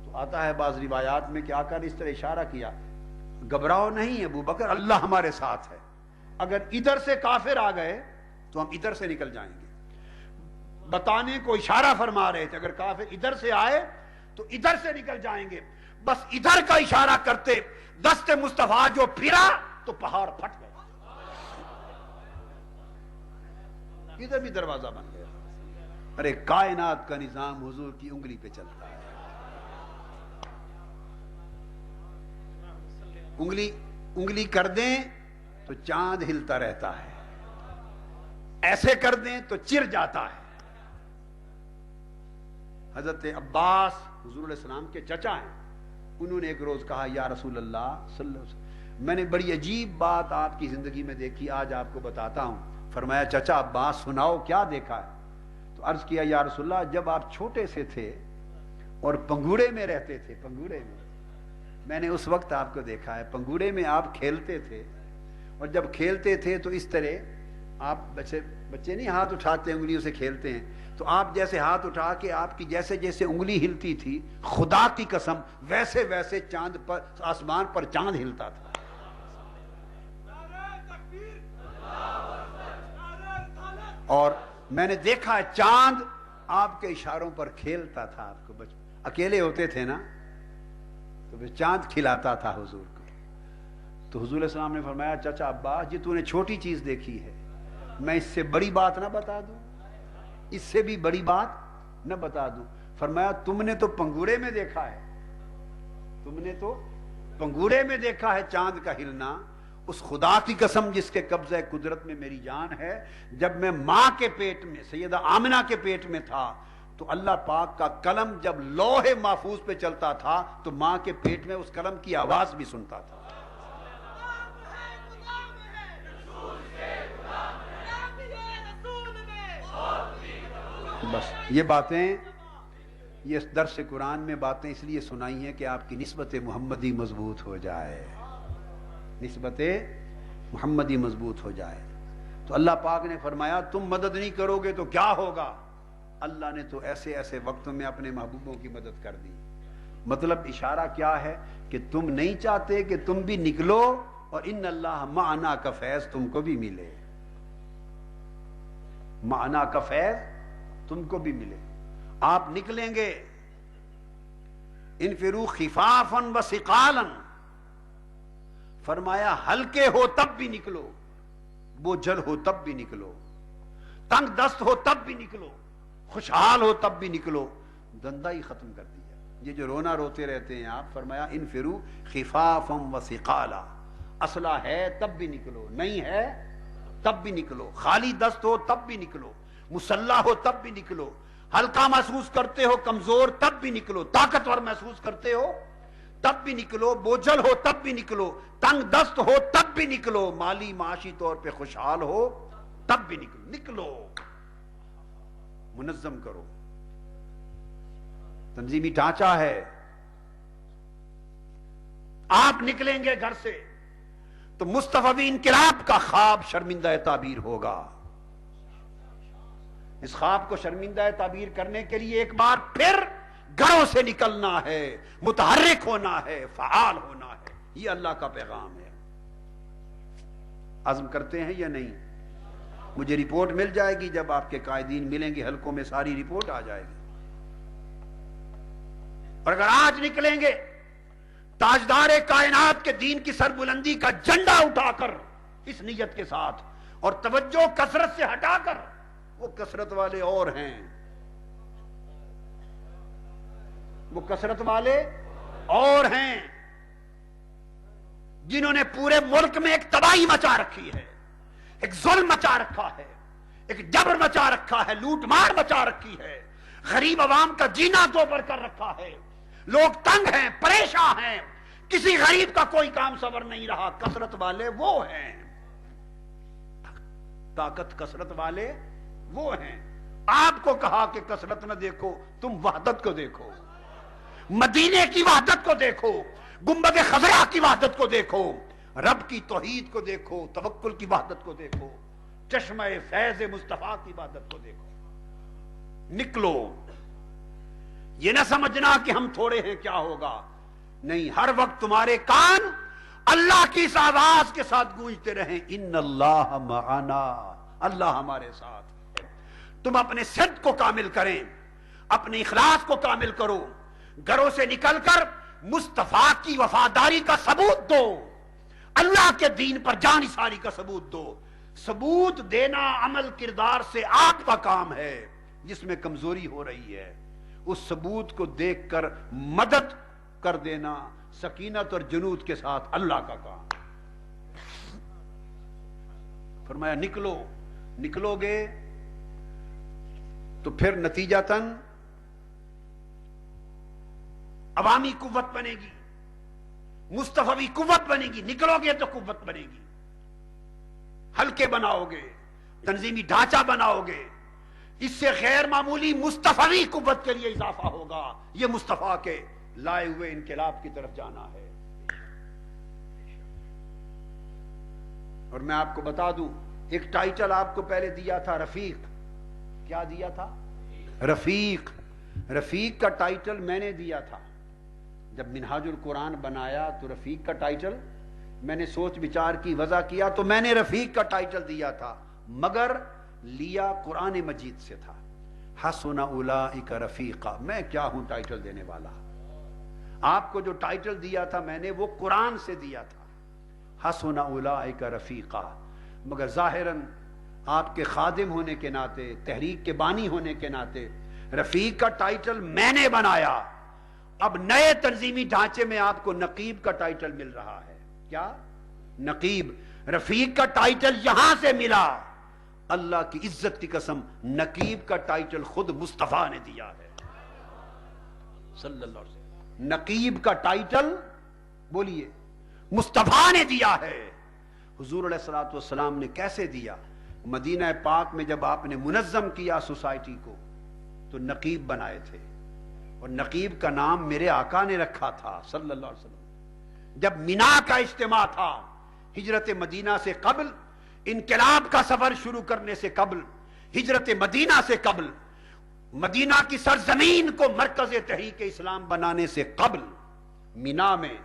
تو آتا ہے بعض روایات میں کہ آقا نے اس طرح اشارہ کیا، گھبراؤ نہیں ابو بکر، اللہ ہمارے ساتھ ہے، اگر ادھر سے کافر آ گئے تو ہم ادھر سے نکل جائیں گے، بتانے کو اشارہ فرما رہے تھے، اگر کافر ادھر سے آئے تو ادھر سے نکل جائیں گے، بس ادھر کا اشارہ کرتے، دست مصطفیٰ جو پھرا تو پہاڑ پھٹ گئے، ادھر بھی دروازہ بن گیا۔ ارے کائنات کا نظام حضور کی انگلی پہ چلتا ہے، انگلی کر دیں تو چاند ہلتا رہتا ہے، ایسے کر دیں تو چر جاتا ہے۔ حضرت عباس حضور علیہ السلام کے چچا ہیں، انہوں نے ایک روز کہا یا رسول اللہ صلی اللہ علیہ وسلم، میں نے بڑی عجیب بات آپ کی زندگی میں دیکھی، آج آپ کو بتاتا ہوں۔ فرمایا چچا عباس سناؤ کیا دیکھا ہے؟ تو عرض کیا یا رسول اللہ، جب آپ چھوٹے سے تھے اور پنگوڑے میں رہتے تھے، پنگوڑے میں نے اس وقت آپ کو دیکھا ہے، پنگوڑے میں آپ کھیلتے تھے، اور جب کھیلتے تھے تو اس طرح آپ بچے نہیں ہاتھ اٹھاتے انگلیوں سے کھیلتے ہیں، تو آپ جیسے ہاتھ اٹھا کے آپ کی جیسے جیسے انگلی ہلتی تھی، خدا کی قسم ویسے ویسے چاند پر، آسمان پر چاند ہلتا تھا۔ اور میں نے دیکھا ہے چاند آپ کے اشاروں پر کھیلتا تھا، آپ کو اکیلے ہوتے تھے نا تو پھر چاند کھلاتا تھا حضور کو۔ تو حضور علیہ السلام نے فرمایا چچا عباس جی تو نے چھوٹی چیز دیکھی ہے، میں اس سے بڑی بات نہ بتا دوں، اس سے بھی بڑی بات نہ بتا دوں؟ فرمایا تم نے تو پنگوڑے میں دیکھا ہے، تم نے تو پنگوڑے میں دیکھا ہے چاند کا ہلنا، اس خدا کی قسم جس کے قبضہ قدرت میں میری جان ہے، جب میں ماں کے پیٹ میں سیدہ آمنہ کے پیٹ میں تھا تو اللہ پاک کا قلم جب لوح محفوظ پہ چلتا تھا تو ماں کے پیٹ میں اس قلم کی آواز بھی سنتا تھا۔ بس یہ باتیں، یہ درس قرآن میں باتیں اس لیے سنائی ہیں کہ آپ کی نسبت محمدی مضبوط ہو جائے، نسبت محمدی مضبوط ہو جائے۔ تو اللہ پاک نے فرمایا تم مدد نہیں کرو گے تو کیا ہوگا؟ اللہ نے تو ایسے ایسے وقتوں میں اپنے محبوبوں کی مدد کر دی۔ مطلب اشارہ کیا ہے کہ تم نہیں چاہتے کہ تم بھی نکلو اور ان اللہ معنا کا فیض تم کو بھی ملے، معنا کا فیض تم کو بھی ملے۔ آپ نکلیں گے، انفروا خفافا وثقالا، فرمایا ہلکے ہو تب بھی نکلو، بوجھل ہو تب بھی نکلو، تنگ دست ہو تب بھی نکلو، خوشحال ہو تب بھی نکلو۔ دندہ ہی ختم کر دیا یہ جو رونا روتے رہتے ہیں آپ، فرمایا انفروا خفافا وثقالا، اسلحہ ہے تب بھی نکلو، نہیں ہے تب بھی نکلو، خالی دست ہو تب بھی نکلو، مسلح ہو تب بھی نکلو، ہلکا محسوس کرتے ہو کمزور تب بھی نکلو، طاقتور محسوس کرتے ہو تب بھی نکلو، بوجھل ہو تب بھی نکلو، تنگ دست ہو تب بھی نکلو، مالی معاشی طور پہ خوشحال ہو تب بھی نکلو، نکلو، منظم کرو۔ تنظیمی ڈھانچہ ہے۔ آپ نکلیں گے گھر سے تو مصطفی انقلاب کا خواب شرمندہ تعبیر ہوگا۔ اس خواب کو شرمندہ تعبیر کرنے کے لیے ایک بار پھر گھروں سے نکلنا ہے، متحرک ہونا ہے، فعال ہونا ہے۔ یہ اللہ کا پیغام ہے۔ عزم کرتے ہیں یا نہیں؟ مجھے رپورٹ مل جائے گی، جب آپ کے قائدین ملیں گے حلقوں میں ساری رپورٹ آ جائے گی۔ اور اگر آج نکلیں گے تاجدار کائنات کے دین کی سربلندی کا جھنڈا اٹھا کر اس نیت کے ساتھ، اور توجہ کثرت سے ہٹا کر، وہ کثرت والے اور ہیں، وہ کثرت والے اور ہیں جنہوں نے پورے ملک میں ایک تباہی مچا رکھی ہے، ایک ظلم مچا رکھا ہے، ایک جبر مچا رکھا ہے، لوٹ مار مچا رکھی ہے، غریب عوام کا جینا دوبر کر رکھا ہے، لوگ تنگ ہیں، پریشان ہیں، کسی غریب کا کوئی کام صبر نہیں رہا۔ کثرت والے وہ ہیں، طاقت کثرت والے وہ ہیں۔ آپ کو کہا کہ کثرت نہ دیکھو، تم وحدت کو دیکھو، مدینے کی وحدت کو دیکھو، گنبد خضرا کی وحدت کو دیکھو، رب کی توحید کو دیکھو، توکل کی وحدت کو دیکھو، چشمہ فیض مصطفیٰ کی وحدت کو دیکھو۔ نکلو، یہ نہ سمجھنا کہ ہم تھوڑے ہیں کیا ہوگا، نہیں، ہر وقت تمہارے کان اللہ کی اس آواز کے ساتھ گونجتے رہیں، ان اللہ معنا، اللہ ہمارے ساتھ۔ تم اپنے صدق کو کامل کریں، اپنے اخلاص کو کامل کرو، گھروں سے نکل کر مصطفیٰ کی وفاداری کا ثبوت دو، اللہ کے دین پر جان نثاری کا ثبوت دو۔ ثبوت دینا عمل کردار سے آپ کا کام ہے، جس میں کمزوری ہو رہی ہے اس ثبوت کو دیکھ کر مدد کر دینا سکینت اور جنود کے ساتھ اللہ کا کام۔ فرمایا نکلو، نکلو گے تو پھر نتیجتاً عوامی قوت بنے گی، مصطفی قوت بنے گی۔ نکلو گے تو قوت بنے گی، حلقے بناؤ گے، تنظیمی ڈھانچہ بناؤ گے، اس سے غیر معمولی مصطفی قوت کے لیے اضافہ ہوگا۔ یہ مصطفیٰ کے لائے ہوئے انقلاب کی طرف جانا ہے۔ اور میں آپ کو بتا دوں، ایک ٹائٹل آپ کو پہلے دیا تھا رفیق۔ کیا دیا تھا؟ رفیق۔ رفیق کا ٹائٹل میں نے دیا تھا جب منہاج القرآن بنایا، تو رفیق کا ٹائٹل میں نے سوچ بچار کی، وضع کیا، تو میں نے رفیق کا ٹائٹل دیا تھا، مگر لیا قرآن مجید سے تھا۔ حسن اولئک رفیقا، میں کیا ہوں ٹائٹل دینے والا؟ آپ کو جو ٹائٹل دیا تھا میں نے، وہ قرآن سے دیا تھا، حسن اولئک رفیقا۔ مگر ظاہراً آپ کے خادم ہونے کے ناطے، تحریک کے بانی ہونے کے ناطے، رفیق کا ٹائٹل میں نے بنایا۔ اب نئے تنظیمی ڈھانچے میں آپ کو نقیب کا ٹائٹل مل رہا ہے۔ کیا؟ نقیب رفیق کا ٹائٹل یہاں سے ملا، اللہ کی عزت کی قسم نقیب کا ٹائٹل خود مصطفیٰ نے دیا ہے صلی اللہ علیہ وسلم۔ نقیب کا ٹائٹل بولیے مصطفیٰ نے دیا ہے۔ حضور علیہ الصلوۃ والسلام نے کیسے دیا؟ مدینہ پاک میں جب آپ نے منظم کیا سوسائٹی کو تو نقیب بنائے تھے، اور نقیب کا نام میرے آقا نے رکھا تھا صلی اللہ علیہ وسلم۔ جب مینا کا اجتماع تھا ہجرت مدینہ سے قبل، انقلاب کا سفر شروع کرنے سے قبل، ہجرت مدینہ سے قبل، مدینہ کی سرزمین کو مرکز تحریک اسلام بنانے سے قبل، مینا میں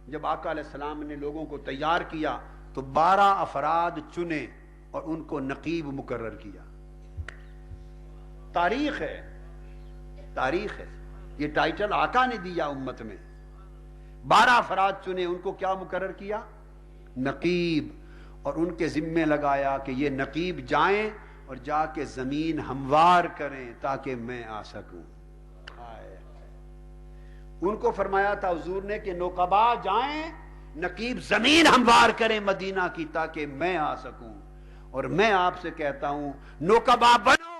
جب آقا علیہ السلام نے لوگوں کو تیار کیا تو 12 افراد چنے اور ان کو نقیب مقرر کیا۔ تاریخ ہے، تاریخ ہے، یہ ٹائٹل آقا نے دیا امت میں۔ 12 افراد چنے، ان کو کیا مقرر کیا؟ نقیب، اور ان کے ذمے لگایا کہ یہ نقیب جائیں اور جا کے زمین ہموار کریں تاکہ میں آ سکوں۔ ان کو فرمایا تھا حضور نے کہ نقبا جائیں، نقیب زمین ہموار کریں مدینہ کی تاکہ میں آ سکوں، اور میں آپ سے کہتا ہوں نقبا بنو،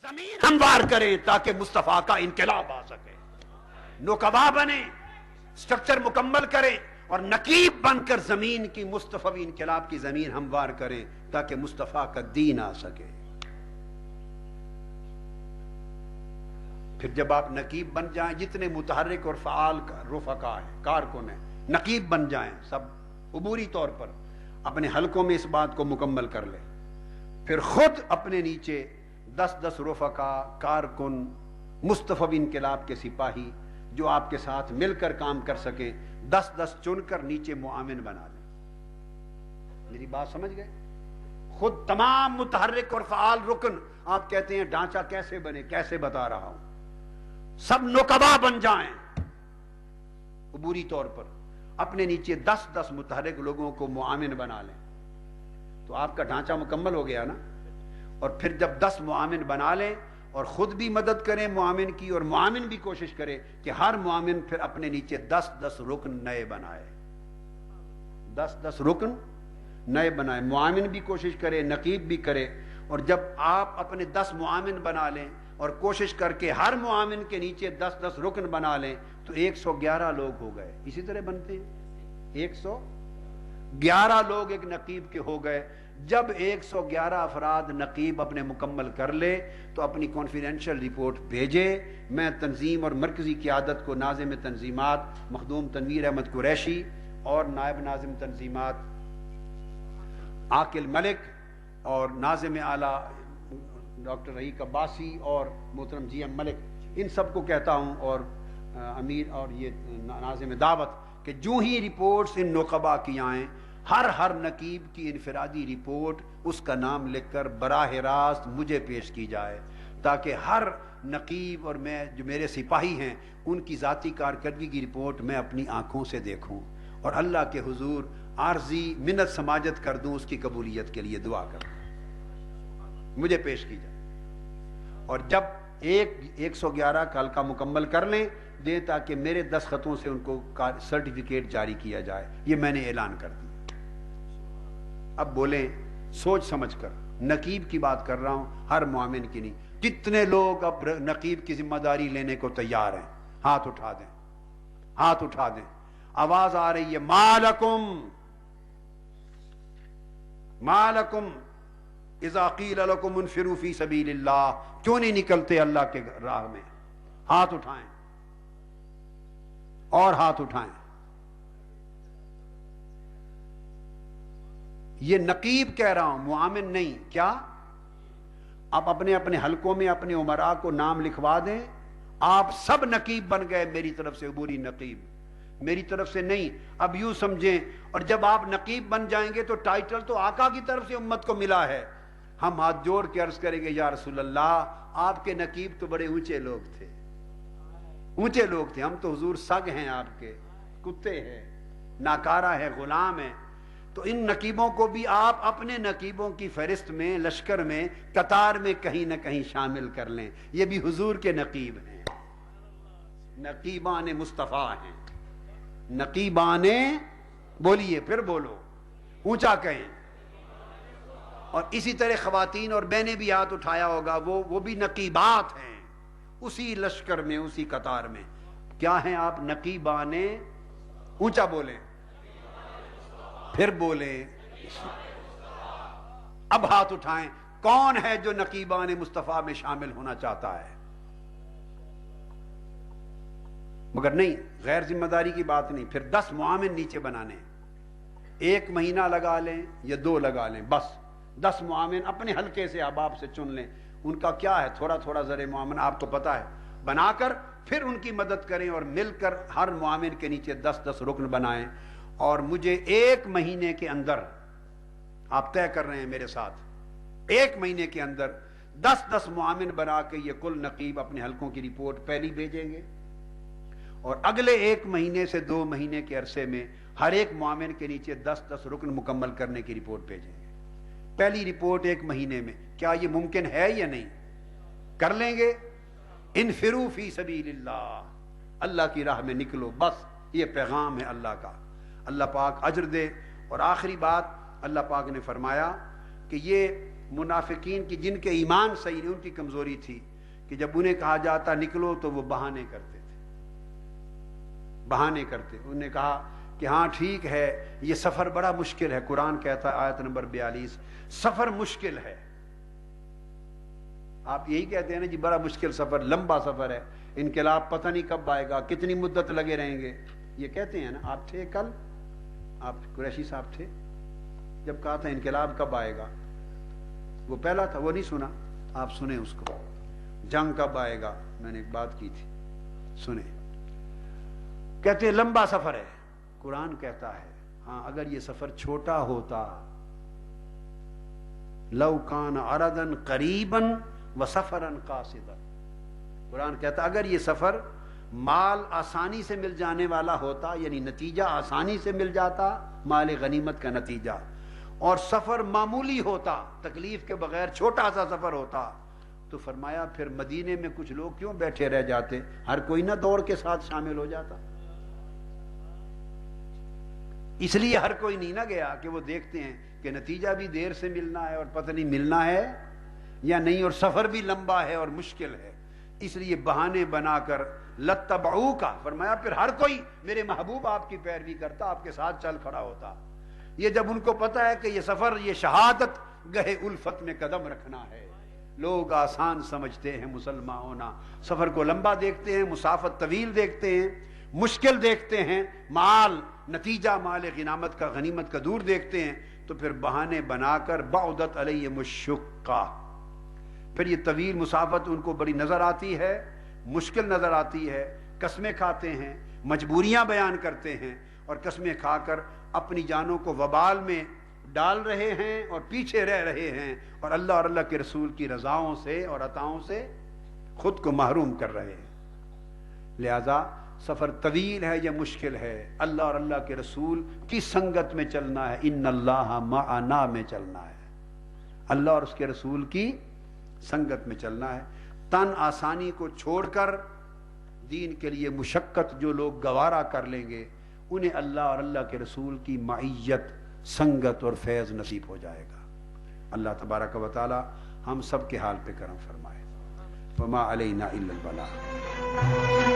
زمین ہموار کریں تاکہ مصطفیٰ کا انقلاب آ سکے۔ نقبا بنے، سٹرکچر مکمل کریں، اور نقیب بن کر زمین کی مصطفی انقلاب کی زمین ہموار کریں تاکہ مصطفیٰ کا دین آ سکے۔ پھر جب آپ نقیب بن جائیں، جتنے متحرک اور فعال رفقا ہیں، کارکن ہیں، نقیب بن جائیں سب عبوری طور پر، اپنے حلقوں میں اس بات کو مکمل کر لیں، پھر خود اپنے نیچے 10 رفقا، کارکن، مصطفی انقلاب کے سپاہی جو آپ کے ساتھ مل کر کام کر سکیں، 10 چن کر نیچے معاون بنا لیں۔ میری بات سمجھ گئے؟ خود تمام متحرک اور فعال رکن، آپ کہتے ہیں ڈھانچہ کیسے بنے، کیسے بتا رہا ہوں، سب نقبا بن جائیں عبوری طور پر، اپنے نیچے 10 متحرک لوگوں کو معاون بنا لیں، تو آپ کا ڈھانچہ مکمل ہو گیا نا۔ اور پھر جب 10 معاون بنا لیں اور خود بھی مدد کریں معاون کی، اور معاون بھی کوشش کرے کہ ہر معاون پھر اپنے نیچے 10 رکن نئے بنائے، 10 رکن نئے بنائے، معاون بھی کوشش کرے، نقیب بھی کرے، اور جب آپ اپنے 10 معاون بنا لیں اور کوشش کر کے ہر معاون کے نیچے 10 رکن بنا لیں تو 111 لوگ ہو گئے۔ اسی طرح بنتے ہیں 111 لوگ ایک نقیب کے ہو گئے۔ جب 111 افراد نقیب اپنے مکمل کر لے تو اپنی کانفیڈینشیل رپورٹ بھیجے، میں تنظیم اور مرکزی قیادت کو ناظم تنظیمات مخدوم تنویر احمد قریشی اور نائب ناظم تنظیمات عاقل ملک اور ناظم اعلیٰ ڈاکٹر رحیق عباسی اور محترم جی ایم ملک، ان سب کو کہتا ہوں، اور امیر اور یہ ناظم دعوت، کہ جو ہی رپورٹس ان نقبا کی آئیں، ہر نقیب کی انفرادی رپورٹ اس کا نام لکھ کر براہ راست مجھے پیش کی جائے، تاکہ ہر نقیب اور میں جو میرے سپاہی ہیں ان کی ذاتی کارکردگی کی رپورٹ میں اپنی آنکھوں سے دیکھوں اور اللہ کے حضور عارضی منت سماجت کر دوں، اس کی قبولیت کے لیے دعا کر دوں، مجھے پیش کی جائے۔ اور جب 111 کا حلقہ مکمل کر لیں دیں تاکہ میرے دستخطوں سے ان کو سرٹیفکیٹ جاری کیا جائے، یہ میں نے اعلان کر دیا۔ اب بولیں سوچ سمجھ کر، نقیب کی بات کر رہا ہوں، ہر معاون کی نہیں۔ کتنے لوگ اب نقیب کی ذمہ داری لینے کو تیار ہیں؟ ہاتھ اٹھا دیں، ہاتھ اٹھا دیں۔ آواز آ رہی ہے، مالکم اذا قیل لکم انفروا فی سبیل اللہ، کیوں نہیں نکلتے اللہ کے راہ میں؟ ہاتھ اٹھائیں اور ہاتھ اٹھائیں۔ یہ نقیب کہہ رہا ہوں، معاون نہیں۔ کیا آپ اپنے اپنے حلقوں میں اپنے امراء کو نام لکھوا دیں، آپ سب نقیب بن گئے میری طرف سے، عبوری نقیب، میری طرف سے نہیں۔ اب یوں سمجھیں، اور جب آپ نقیب بن جائیں گے تو ٹائٹل تو آقا کی طرف سے امت کو ملا ہے، ہم ہاتھ جوڑ کے عرض کریں گے یا رسول اللہ آپ کے نقیب تو بڑے اونچے لوگ تھے، اونچے لوگ تھے، ہم تو حضور سگ ہیں، آپ کے کتے ہیں، ناکارہ ہے، غلام ہیں۔ تو ان نقیبوں کو بھی آپ اپنے نقیبوں کی فہرست میں، لشکر میں، قطار میں کہیں نہ کہیں شامل کر لیں، یہ بھی حضور کے نقیب ہیں، نقیبان مصطفیٰ ہیں، نقیبان، بولیے پھر بولو، اونچا کہیں. اور اسی طرح خواتین اور بہنیں بھی ہاتھ اٹھایا ہوگا, وہ بھی نقیبات ہیں اسی لشکر میں, اسی قطار میں. کیا ہیں آپ؟ نقیبان. اونچا بولیں, پھر بولیں, اب ہاتھ اٹھائیں. کون ہے جو نقیبان مصطفیٰ میں شامل ہونا چاہتا ہے؟ مگر نہیں, غیر ذمہ داری کی بات نہیں. پھر 10 معاون نیچے بنانے, 1 مہینہ لگا لیں یا 2 لگا لیں, بس 10 معاون اپنے حلقے سے احباب سے چن لیں. ان کا کیا ہے, تھوڑا تھوڑا زر معاون آپ کو پتا ہے, بنا کر پھر ان کی مدد کریں اور مل کر ہر معاون کے نیچے 10-10 رکن بنائیں. اور مجھے 1 مہینے کے اندر, آپ طے کر رہے ہیں میرے ساتھ, 1 مہینے کے اندر 10-10 معاون بنا کے یہ کل نقیب اپنے حلقوں کی رپورٹ پہلی بھیجیں گے, اور اگلے 1 مہینے سے 2 مہینے کے عرصے میں ہر ایک معاون کے نیچے 10-10 رکن مکمل کرنے کی رپورٹ بھیجیں گے. پہلی رپورٹ 1 مہینے میں. کیا یہ ممکن ہے یا نہیں؟ کر لیں گے. انفروا فی سبیل اللہ, اللہ کی راہ میں نکلو, بس یہ پیغام ہے اللہ کا. اللہ پاک اجر دے. اور آخری بات, اللہ پاک نے فرمایا کہ یہ منافقین کی جن کے ایمان صحیح نہیں, ان کی کمزوری تھی کہ جب انہیں کہا جاتا نکلو تو وہ بہانے کرتے تھے, بہانے کرتے. انہوں نے کہا کہ ہاں ٹھیک ہے, یہ سفر بڑا مشکل ہے. قرآن کہتا ہے آیت نمبر 42, سفر مشکل ہے. آپ یہی کہتے ہیں نا جی, بڑا مشکل سفر, لمبا سفر ہے, انقلاب پتہ نہیں کب آئے گا, کتنی مدت لگے رہیں گے. یہ کہتے ہیں نا. آپ تھے کل, آپ قریشی صاحب تھے جب کہا تھا انقلاب کب آئے گا؟ وہ پہلا تھا, وہ نہیں سنا. آپ سنیں اس کو. جنگ کب آئے گا, میں نے ایک بات کی تھی, سنیں. کہتے ہیں لمبا سفر ہے. قرآن کہتا ہے ہاں اگر یہ سفر چھوٹا ہوتا, لو کان عرضا قریبا وسفرا قاصدا. قرآن کہتا اگر یہ سفر مال آسانی سے مل جانے والا ہوتا, یعنی نتیجہ آسانی سے مل جاتا, مال غنیمت کا نتیجہ, اور سفر معمولی ہوتا, تکلیف کے بغیر چھوٹا سا سفر ہوتا, تو فرمایا پھر مدینے میں کچھ لوگ کیوں بیٹھے رہ جاتے, ہر کوئی نہ دوڑ کے ساتھ شامل ہو جاتا. اس لیے ہر کوئی نہیں نہ گیا کہ وہ دیکھتے ہیں کہ نتیجہ بھی دیر سے ملنا ہے اور پتہ نہیں ملنا ہے یا نہیں, اور سفر بھی لمبا ہے اور مشکل ہے. اس لیے بہانے بنا کر لتبعوکا, فرمایا پھر ہر کوئی میرے محبوب آپ کی پیروی کرتا, آپ کے ساتھ چل کھڑا ہوتا. یہ جب ان کو پتا ہے کہ یہ سفر, یہ شہادت گہے الفت میں قدم رکھنا ہے. لوگ آسان سمجھتے ہیں مسلمان ہونا, سفر کو لمبا دیکھتے ہیں, مسافت طویل دیکھتے ہیں, مشکل دیکھتے ہیں, مال نتیجہ مال غنیمت کا دور دیکھتے ہیں. تو پھر بہانے بنا کر بعدت علیہم الشقہ, پھر یہ طویل مسافت ان کو بڑی نظر آتی ہے, مشکل نظر آتی ہے, قسمیں کھاتے ہیں, مجبوریاں بیان کرتے ہیں, اور قسمیں کھا کر اپنی جانوں کو وبال میں ڈال رہے ہیں اور پیچھے رہ رہے ہیں, اور اللہ اور اللہ کے رسول کی رضاؤں سے اور عطاؤں سے خود کو محروم کر رہے ہیں. لہذا سفر طویل ہے یا مشکل ہے, اللہ اور اللہ کے رسول کی سنگت میں چلنا ہے, ان اللہ معنا میں چلنا ہے, اللہ اور اس کے رسول کی سنگت میں چلنا ہے. تن آسانی کو چھوڑ کر دین کے لیے مشقت جو لوگ گوارا کر لیں گے, انہیں اللہ اور اللہ کے رسول کی معیت, سنگت اور فیض نصیب ہو جائے گا. اللہ تبارک و تعالی ہم سب کے حال پہ کرم فرمائے. وما علینا الا البلاغ.